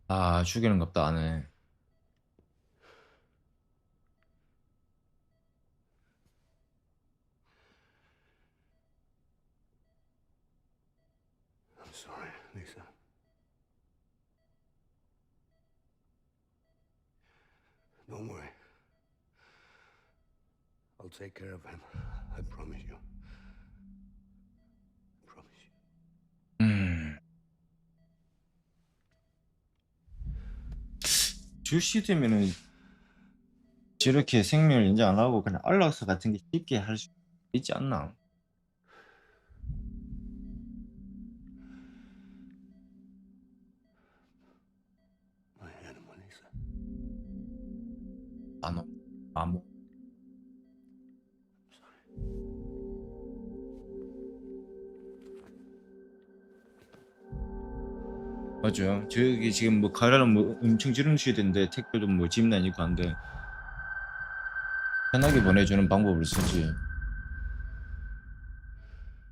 아, 죽이는 겁다 안 해. I'm sorry, Lisa. Don't worry. I'll take care of him. I promise you. I promise you. 주시되면은 저렇게 생명을 인정 안 하고 그냥 안락사 같은 게 쉽게 할 수 있지 않나? My animal, Lisa. 아무. 맞죠. 저기 지금 뭐 가라는 뭐 엄청 지르셔야 되는데 택배도 뭐 짐 다니고 한데 편하게 보내주는 방법을 쓰지.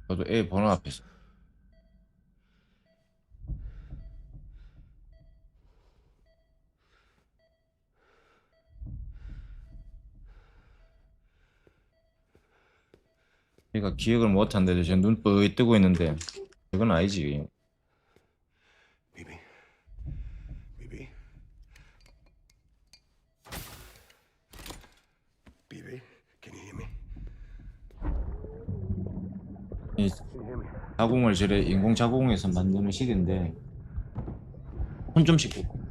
저도 애 번호 앞에서. 얘가 기억을 못한데 지금 눈 뻔히 뜨고 있는데 그건 아니지. Bibi. Bibi. Bibi, can you hear me? 이 자궁을 저래 인공 자궁에서 만드는 식인데 손 좀 씻고.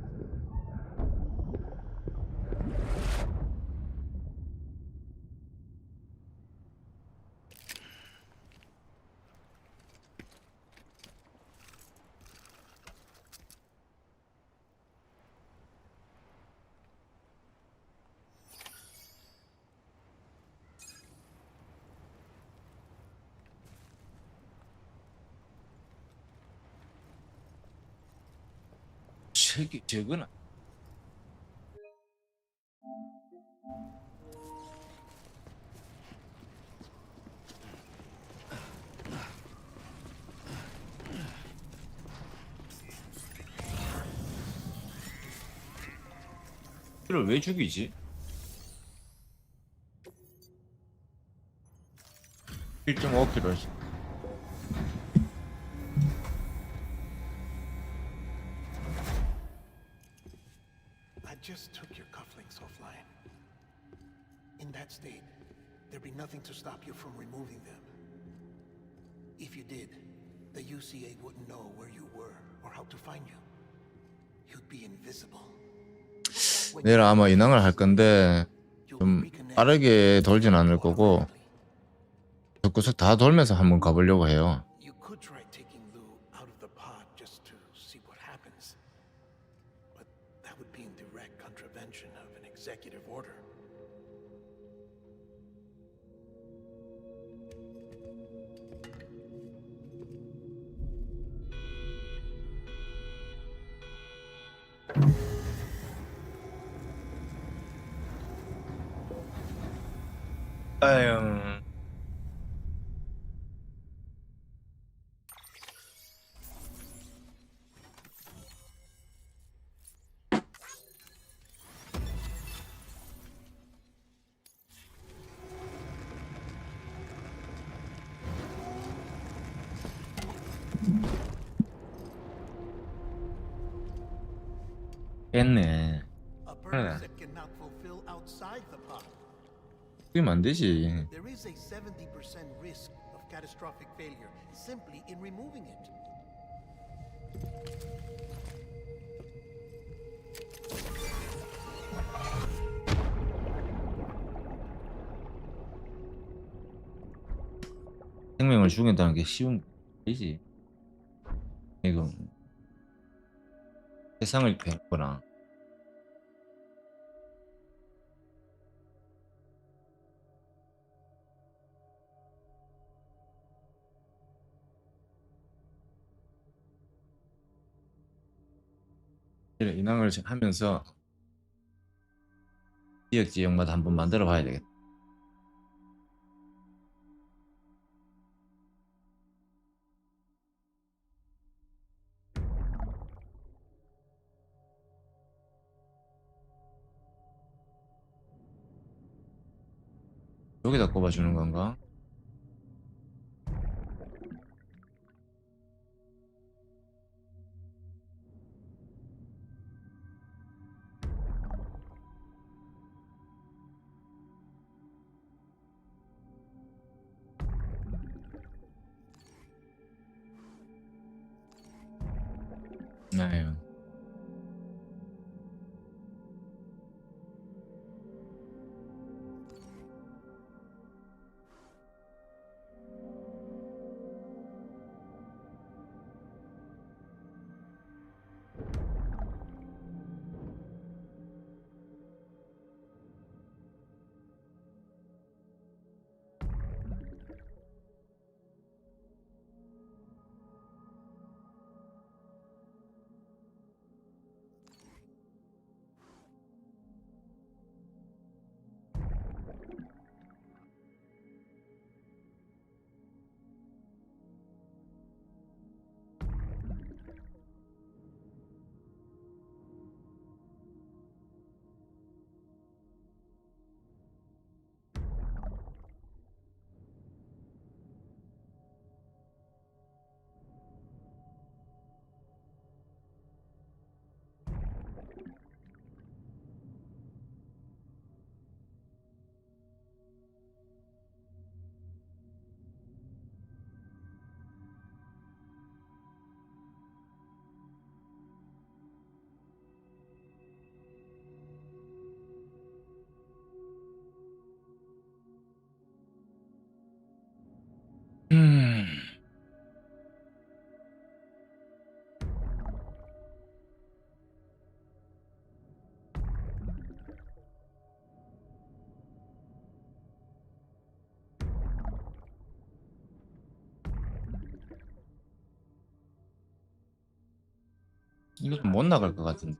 저거는 이를 왜 죽이지? 1.5kg. I just took your cufflinks offline. In that state, there'd be nothing to stop you from removing them. If you did, the UCA wouldn't know where you were or how to find you. You'd be invisible. 내일 아마 인왕을 할 건데 좀 빠르게 돌진 않을 거고 구석구석 다 돌면서 한번 가보려고 해요. You could try taking Lou out of the pod just to see what happens. But that would be in direct contravention of an executive order. 아유. 깼네. A 그래. purpose that cannot fulfill outside the pod. 그러면 안 되지. There is a 70% risk of catastrophic failure simply in removing it. 생명을 죽인다는 게 쉬운 일이지. 이거 세상을 배웠구나. 인왕을 하면서 지역마다 한번 만들어 봐야 되겠다. 여기다 꼽아주는 건가? 네. 이것도 못 나갈 것 같은데.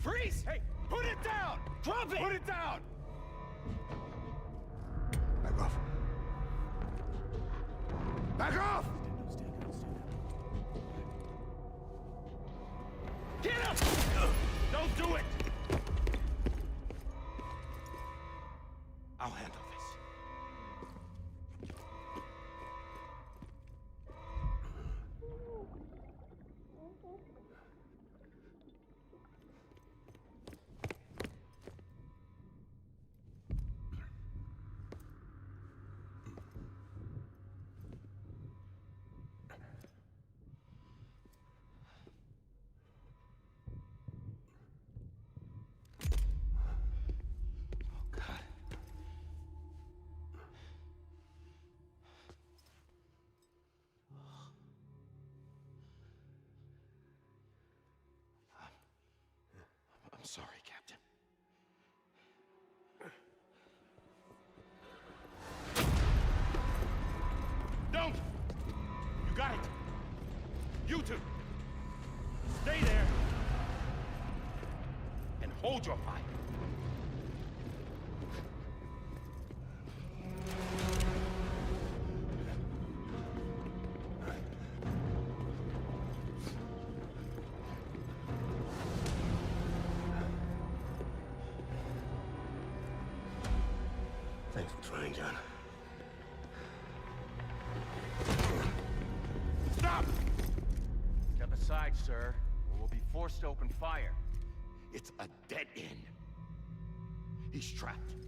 Freeze! Hey, put it down! Drop it! Put it down! Back off. Back off! Get up! Don't do it! I'll handle this. I'm sorry, Captain. Don't! You got it! You two! Stay there! And hold your fire! Thanks for trying, John. Stop! Step aside, sir, or we'll be forced to open fire. It's a dead end. He's trapped.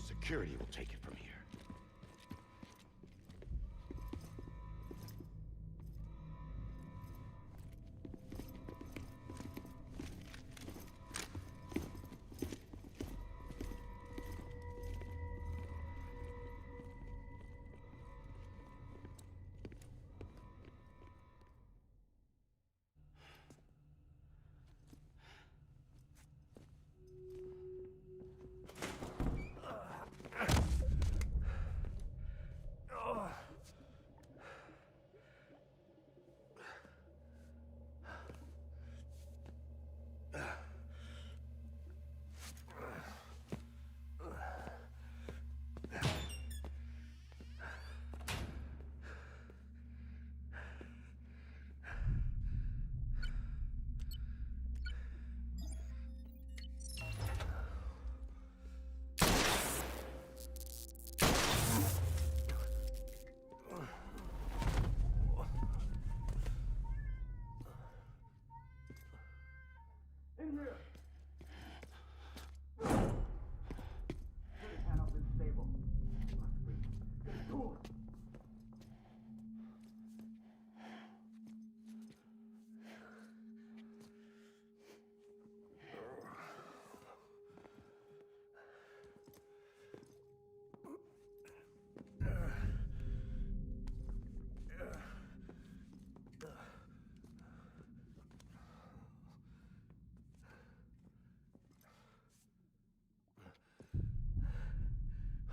Security will take it from here.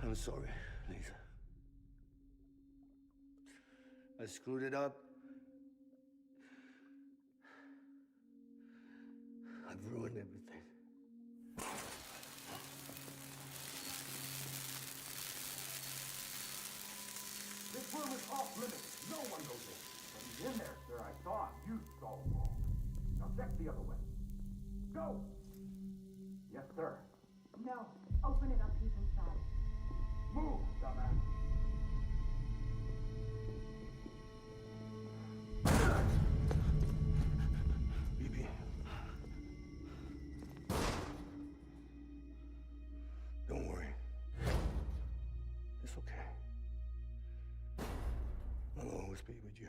I'm sorry, Lisa. I screwed it up. I've ruined everything. This room is off limits. No one goes in. But he's in there, sir. I saw him. You saw him all. Now check the other way. Go! Yes, sir. No. Open it up. He's inside. Move, dumbass. BB. Don't worry. It's okay. I'll always be with you.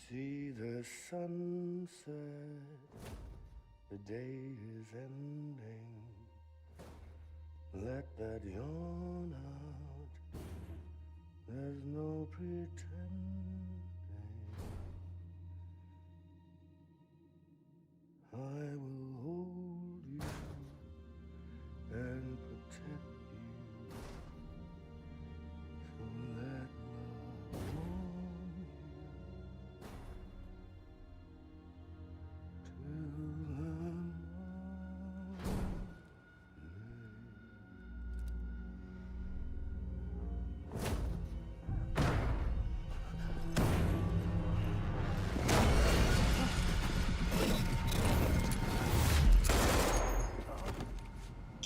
See the sunset, the day is ending. Let that yawn out, there's no pretending. I will hold you and protect you. So let love warm you till the morning.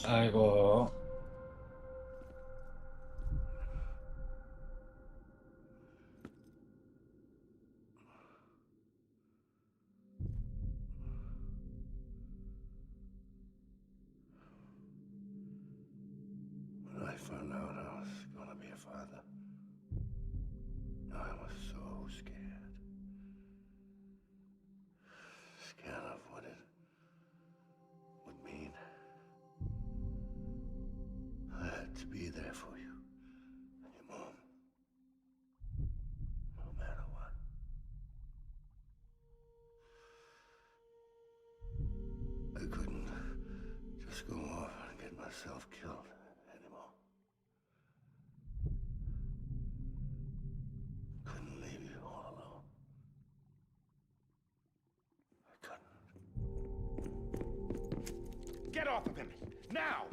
아이고. When I found out I was gonna be a father, I was so scared. Scared of what it would mean. I had to be there for you and your mom, no matter what. I couldn't just go off and get myself killed anymore. Couldn't leave you all alone. I couldn't. Get off of him! Now!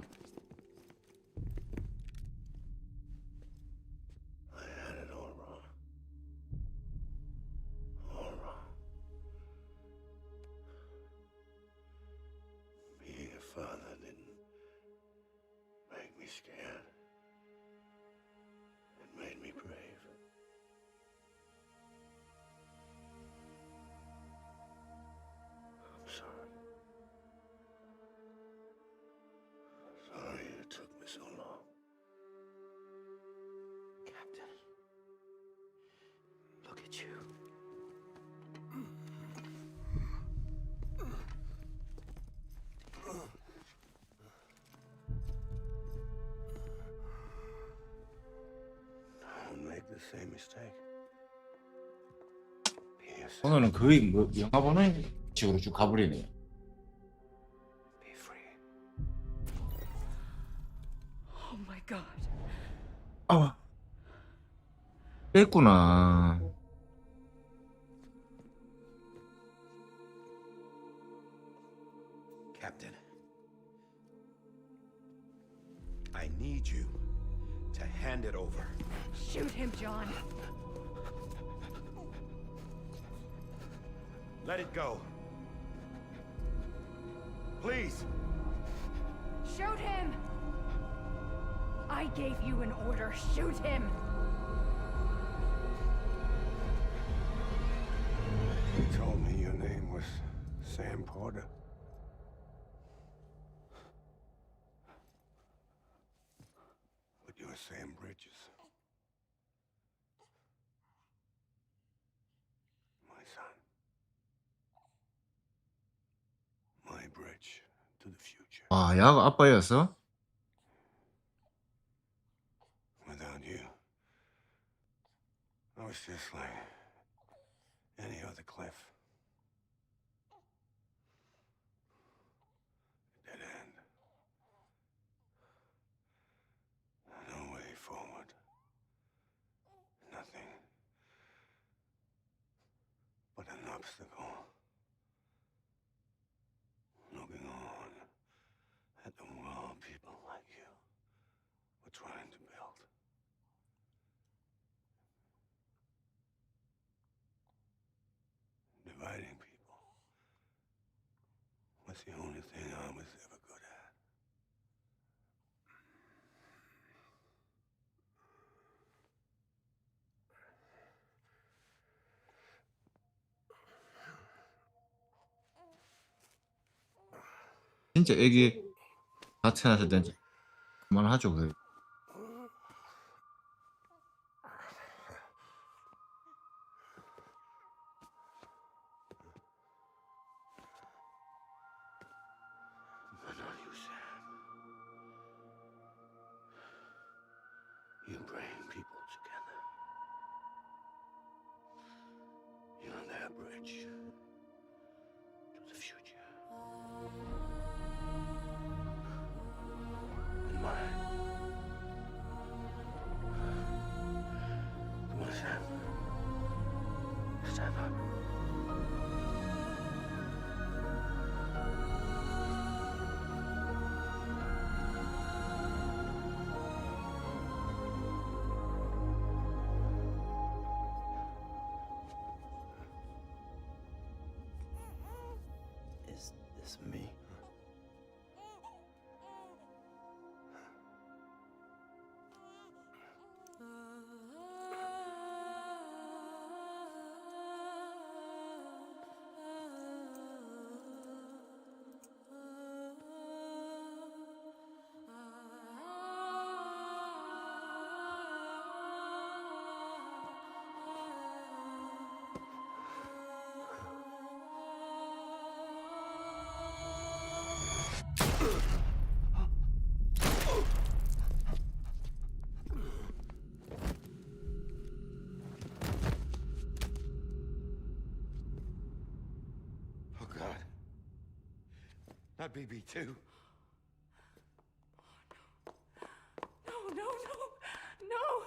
I had it all wrong. All wrong. Being a father didn't make me scared. It made me brave. I'm sorry. Sorry it took me so long. Captain, look at you. Don't make the same mistake. Be yourself. 오늘은 거의 뭐 영화 보는 식으로 쭉 가버리네요. Be free. Oh my god. 아, 뺐구나. Captain, I need you to hand it over. Shoot him, John. Let it go. Please. Shoot him! I gave you an order. Shoot him! You told me your name was Sam Porter. But you're Sam Bridges. My son. My bridge to the future. 아, 야가 아빠였어? Without you, I was just like any other Cliff. obstacle. Looking on at the world people like you were trying to build. Dividing people was the only thing I was ever good at. 진짜 애기 다 태어났을 땐 그만하죠. 그 But not you, Sam. You bring people together. You're their bridge to the future. And mine. Come on, Sam. Stand up. Is this me? Oh, God. Not BB2. No, no, no, no!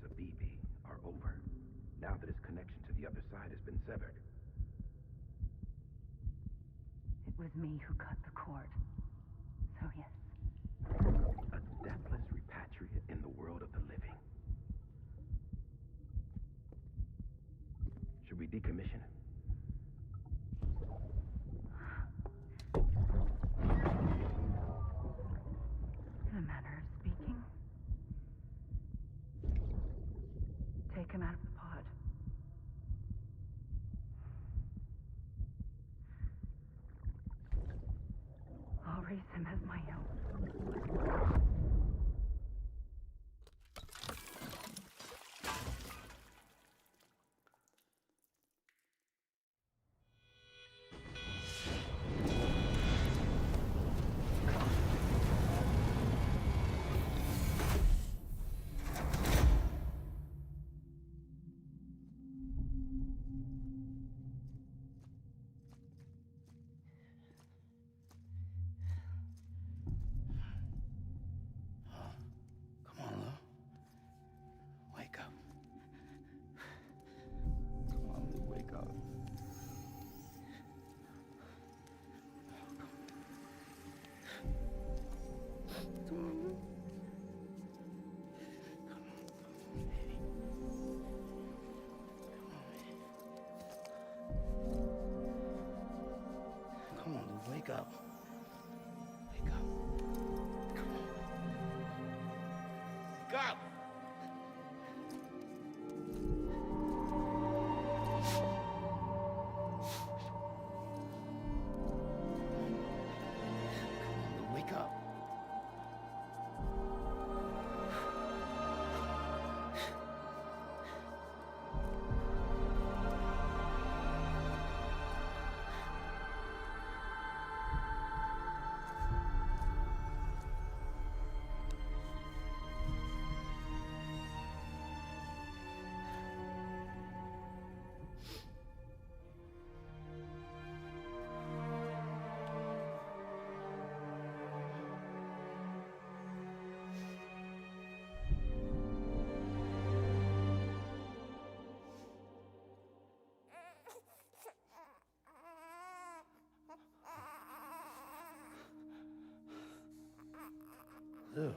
of BB are over, now that his connection to the other side has been severed. It was me who cut the cord. So yes. A deathless repatriate in the world of the living. Should we decommission him? In a manner of speaking. Take him out of the pod. I'll raise him as my own. Come on, Lou. Wake up. Come on, Lou, wake up. Come on, Lou. Come on, Lou, wake up. Wake up. Come on. Wake up! Come on, Lou, wake up. Lou.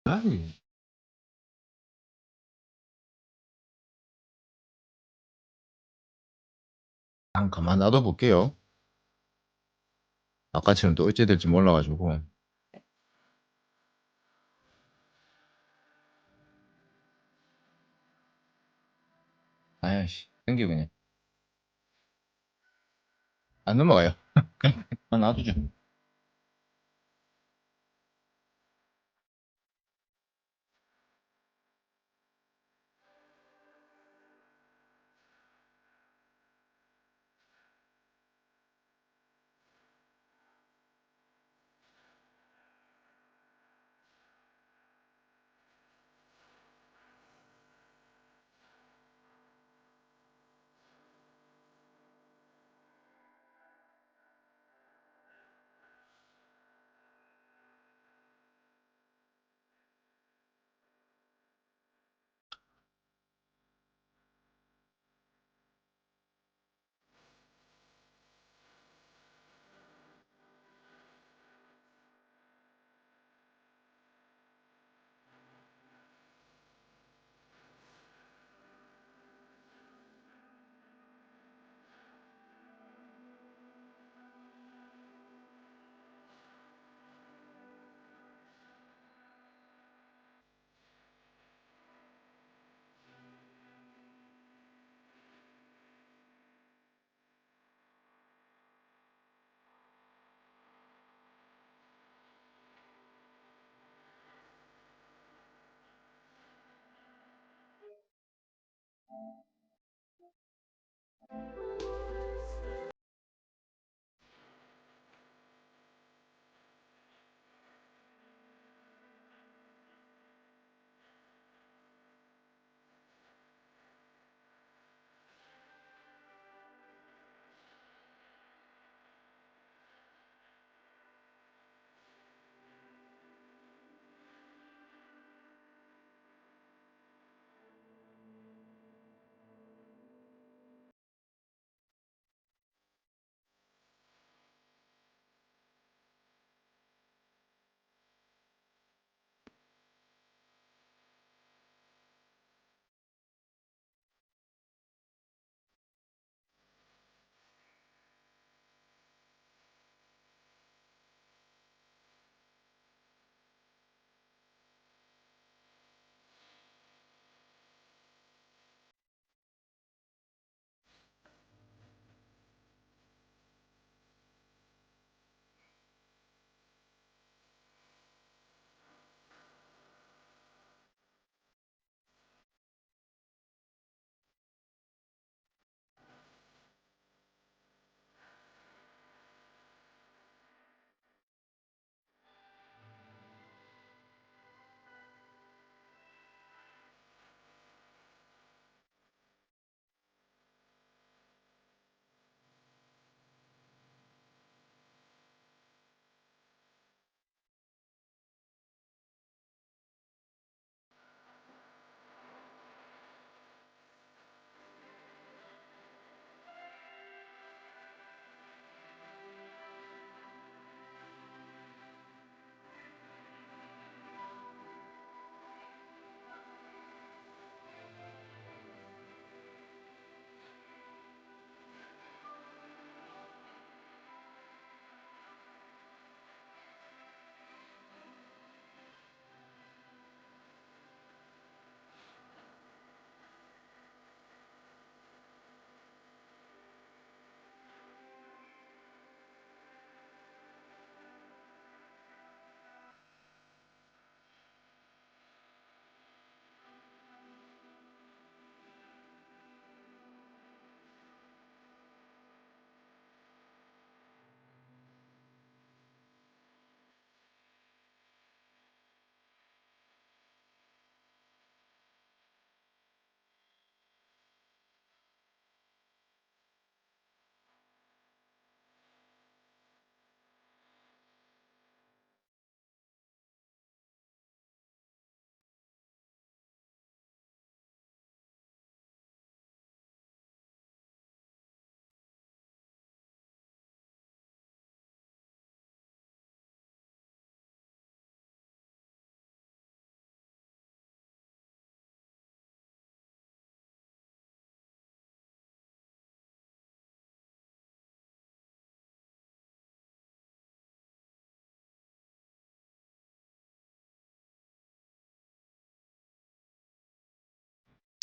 아이. 가만 놔둬 볼게요. 아까처럼 또 어찌 될지 몰라가지고. 아이씨, 땡겨 그냥. 안 넘어가요. 그냥 놔두죠.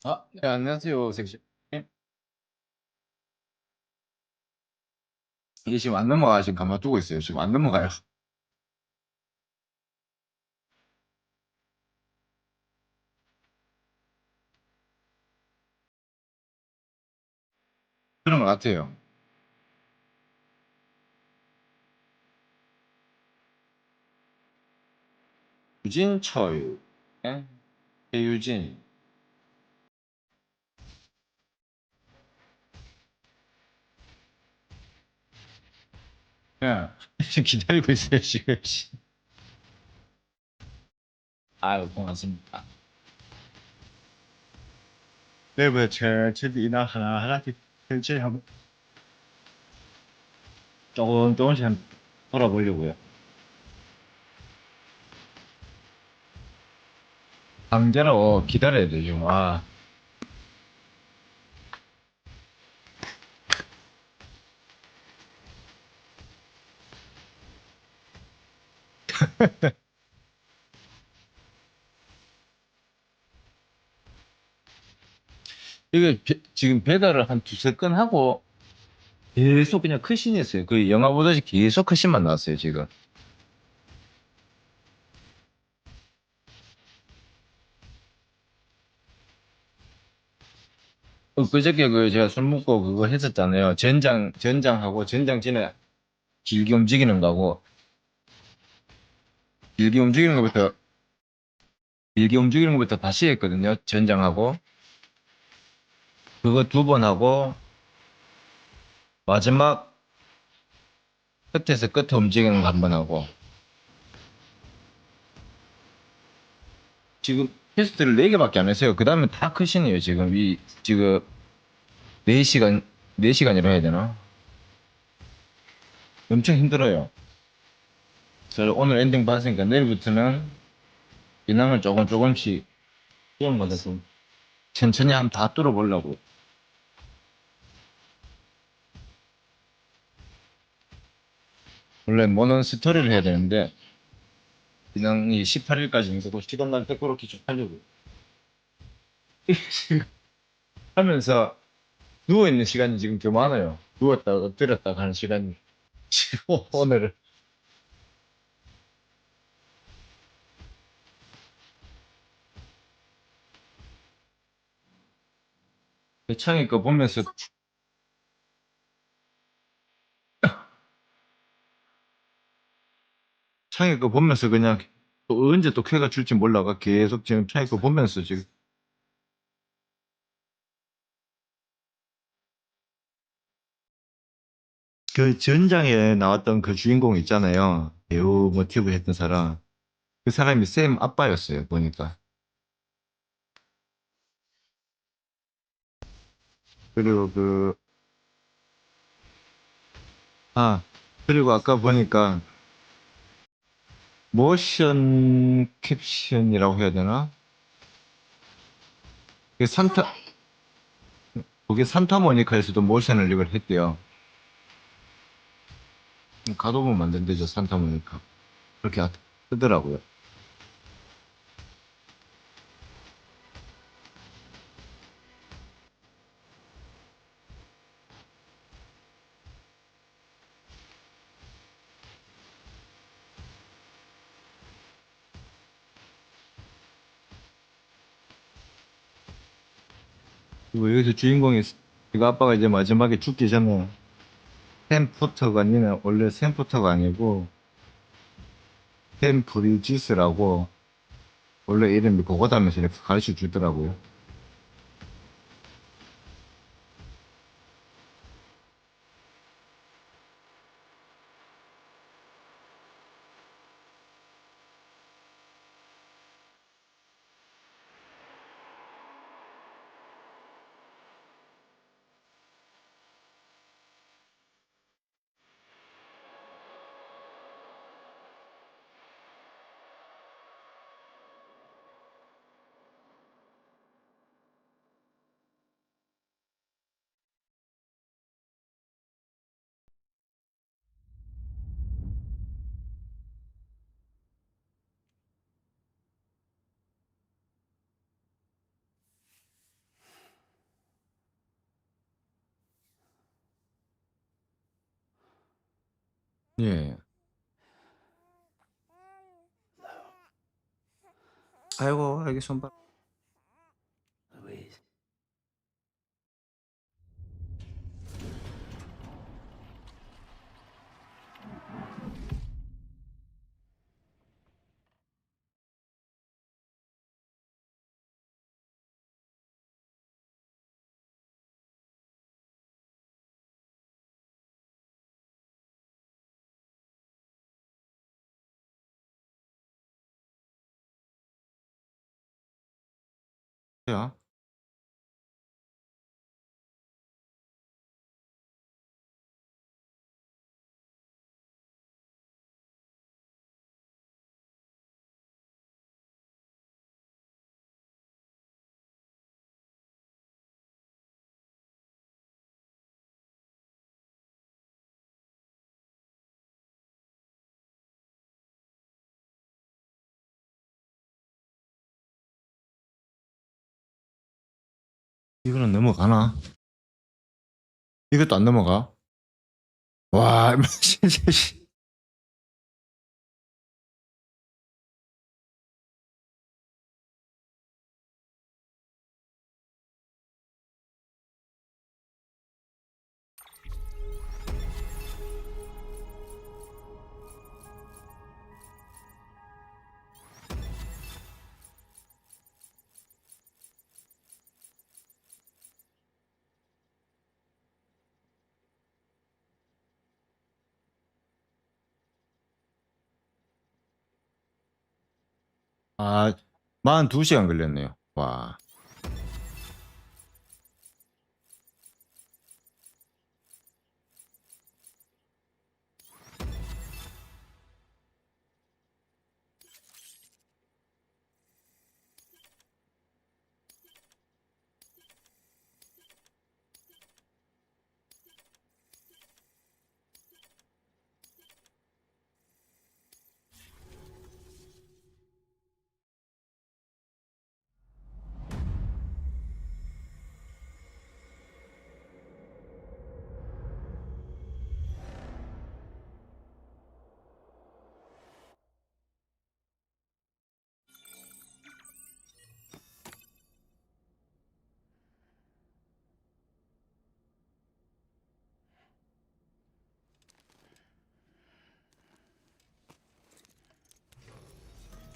아, 네, 안녕하세요, 섹시. 예? 이게 지금 안 넘어가, 지금 가만두고 있어요. 지금 안 넘어가요. 그런 것 같아요. 유진철, 예? 배유진. 예, 지금 기다리고 있어요, 지금. 아유, 고맙습니다. 내부 제2나 하나씩 설치하고 조금씩 한번 돌아보려고요. 강제로 기다려야 되죠. 아. 이게 지금 배달을 한 두세 건 하고 계속 그냥 컷신이었어요. 그 영화 보듯이 계속 컷신만 나왔어요, 지금. 그저께 제가 술 먹고 그거 했었잖아요. 전장하고 전장진에 길게 움직이는 거고, 길게 움직이는 것부터, 길게 움직이는 것부터 다시 했거든요. 전장하고. 그거 2번 하고, 마지막 끝에서 끝에 움직이는 거 1번 하고. 지금 테스트를 4개밖에 안 했어요. 그 다음에 다 컷이네요. 지금 4시간이라 해야 되나? 엄청 힘들어요. 그래서 오늘 엔딩 봤으니까 내일부터는 인왕을 조금씩 시험마다 좀 천천히 한번 다 뚫어보려고. 원래 모논 스토리를 해야 되는데 인왕이 18일까지니까 그 시간 날 때 그렇게 좀 하려고. 하면서 누워있는 시간이 지금 더 많아요. 누웠다가 엎드렸다가 하는 시간이 지금 오늘은. 그 창에 거 보면서 그냥 또 언제 또 쾌가 줄지 몰라가 계속 지금 창에 거 보면서 지금. 그 전장에 나왔던 그 주인공 있잖아요. 배우 모티브 했던 사람. 그 사람이 쌤 아빠였어요, 보니까. 그리고 그리고 아까 보니까 모션 캡션이라고 해야 되나? 그게 그게 산타모니카에서도 모션을 이걸 했대요. 가둬보면 만든대죠, 산타모니카. 그렇게 뜨더라고요. 그리고 여기서 주인공이, 이거 아빠가 이제 마지막에 죽기 전에 샘 포터가 아니라, 원래 샘 포터가 아니고 샘 브리지스라고 원래 이름이 그거다면서 이렇게 가르쳐 주더라고요. 예. 아이고, 여기 손발. Louise. 야. 이거는 넘어가나? 이것도 안 넘어가? 와, 진짜. 아, 42시간 걸렸네요. 와.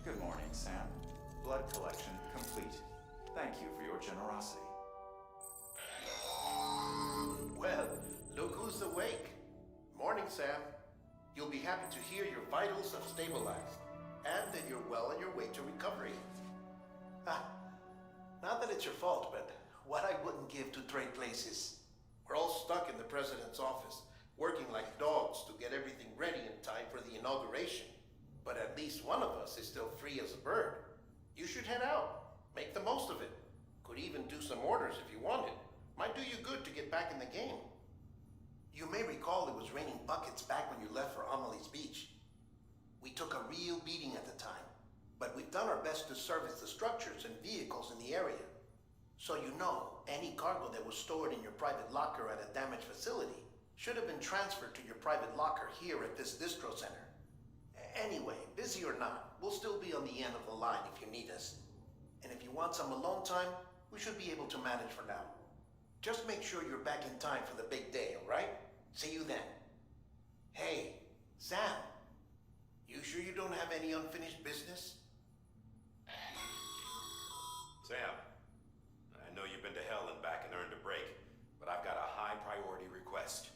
Good morning, Sam. Blood collection complete. Thank you for your generosity. Well, look who's awake. Morning, Sam. You'll be happy to hear your vitals have stabilized, and that you're well on your way to recovery. Not that it's your fault, but what I wouldn't give to trade places. We're all stuck in the president's office, working like dogs to get everything ready in time for the inauguration. But at least one of us is still free as a bird. You should head out. Make the most of it. Could even do some orders if you wanted. Might do you good to get back in the game. You may recall it was raining buckets back when you left for Amelie's Beach. We took a real beating at the time, but we've done our best to service the structures and vehicles in the area. So you know, any cargo that was stored in your private locker at a damaged facility should have been transferred to your private locker here at this distro center. Anyway, busy or not, we'll still be on the end of the line if you need us. And if you want some alone time, we should be able to manage for now. Just make sure you're back in time for the big day, alright? See you then. Hey, Sam, you sure you don't have any unfinished business? Sam, I know you've been to hell and back and earned a break, but I've got a high priority request.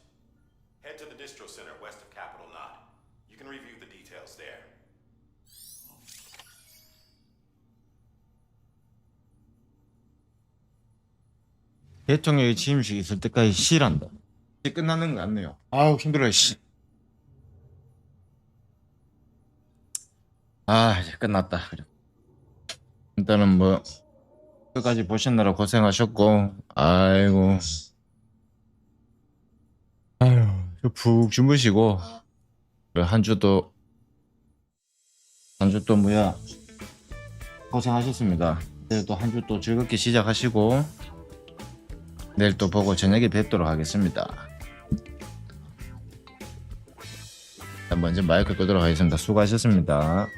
Head to the distro center west of Capitol Knot. You can review the details there. 대통령의 취임식 있을 때까지 쉬란다. 이제 끝나는 거 같네요. 아우 힘들어 씨. 아 이제 끝났다. 그래. 일단은 뭐 끝까지 보시느라 고생하셨고, 아이고, 아유 푹 주무시고 한 주도 뭐야 고생하셨습니다. 내일 또 한 주 또 즐겁게 시작하시고 내일 또 보고 저녁에 뵙도록 하겠습니다. 먼저 마이크 끄도록 하겠습니다. 수고하셨습니다.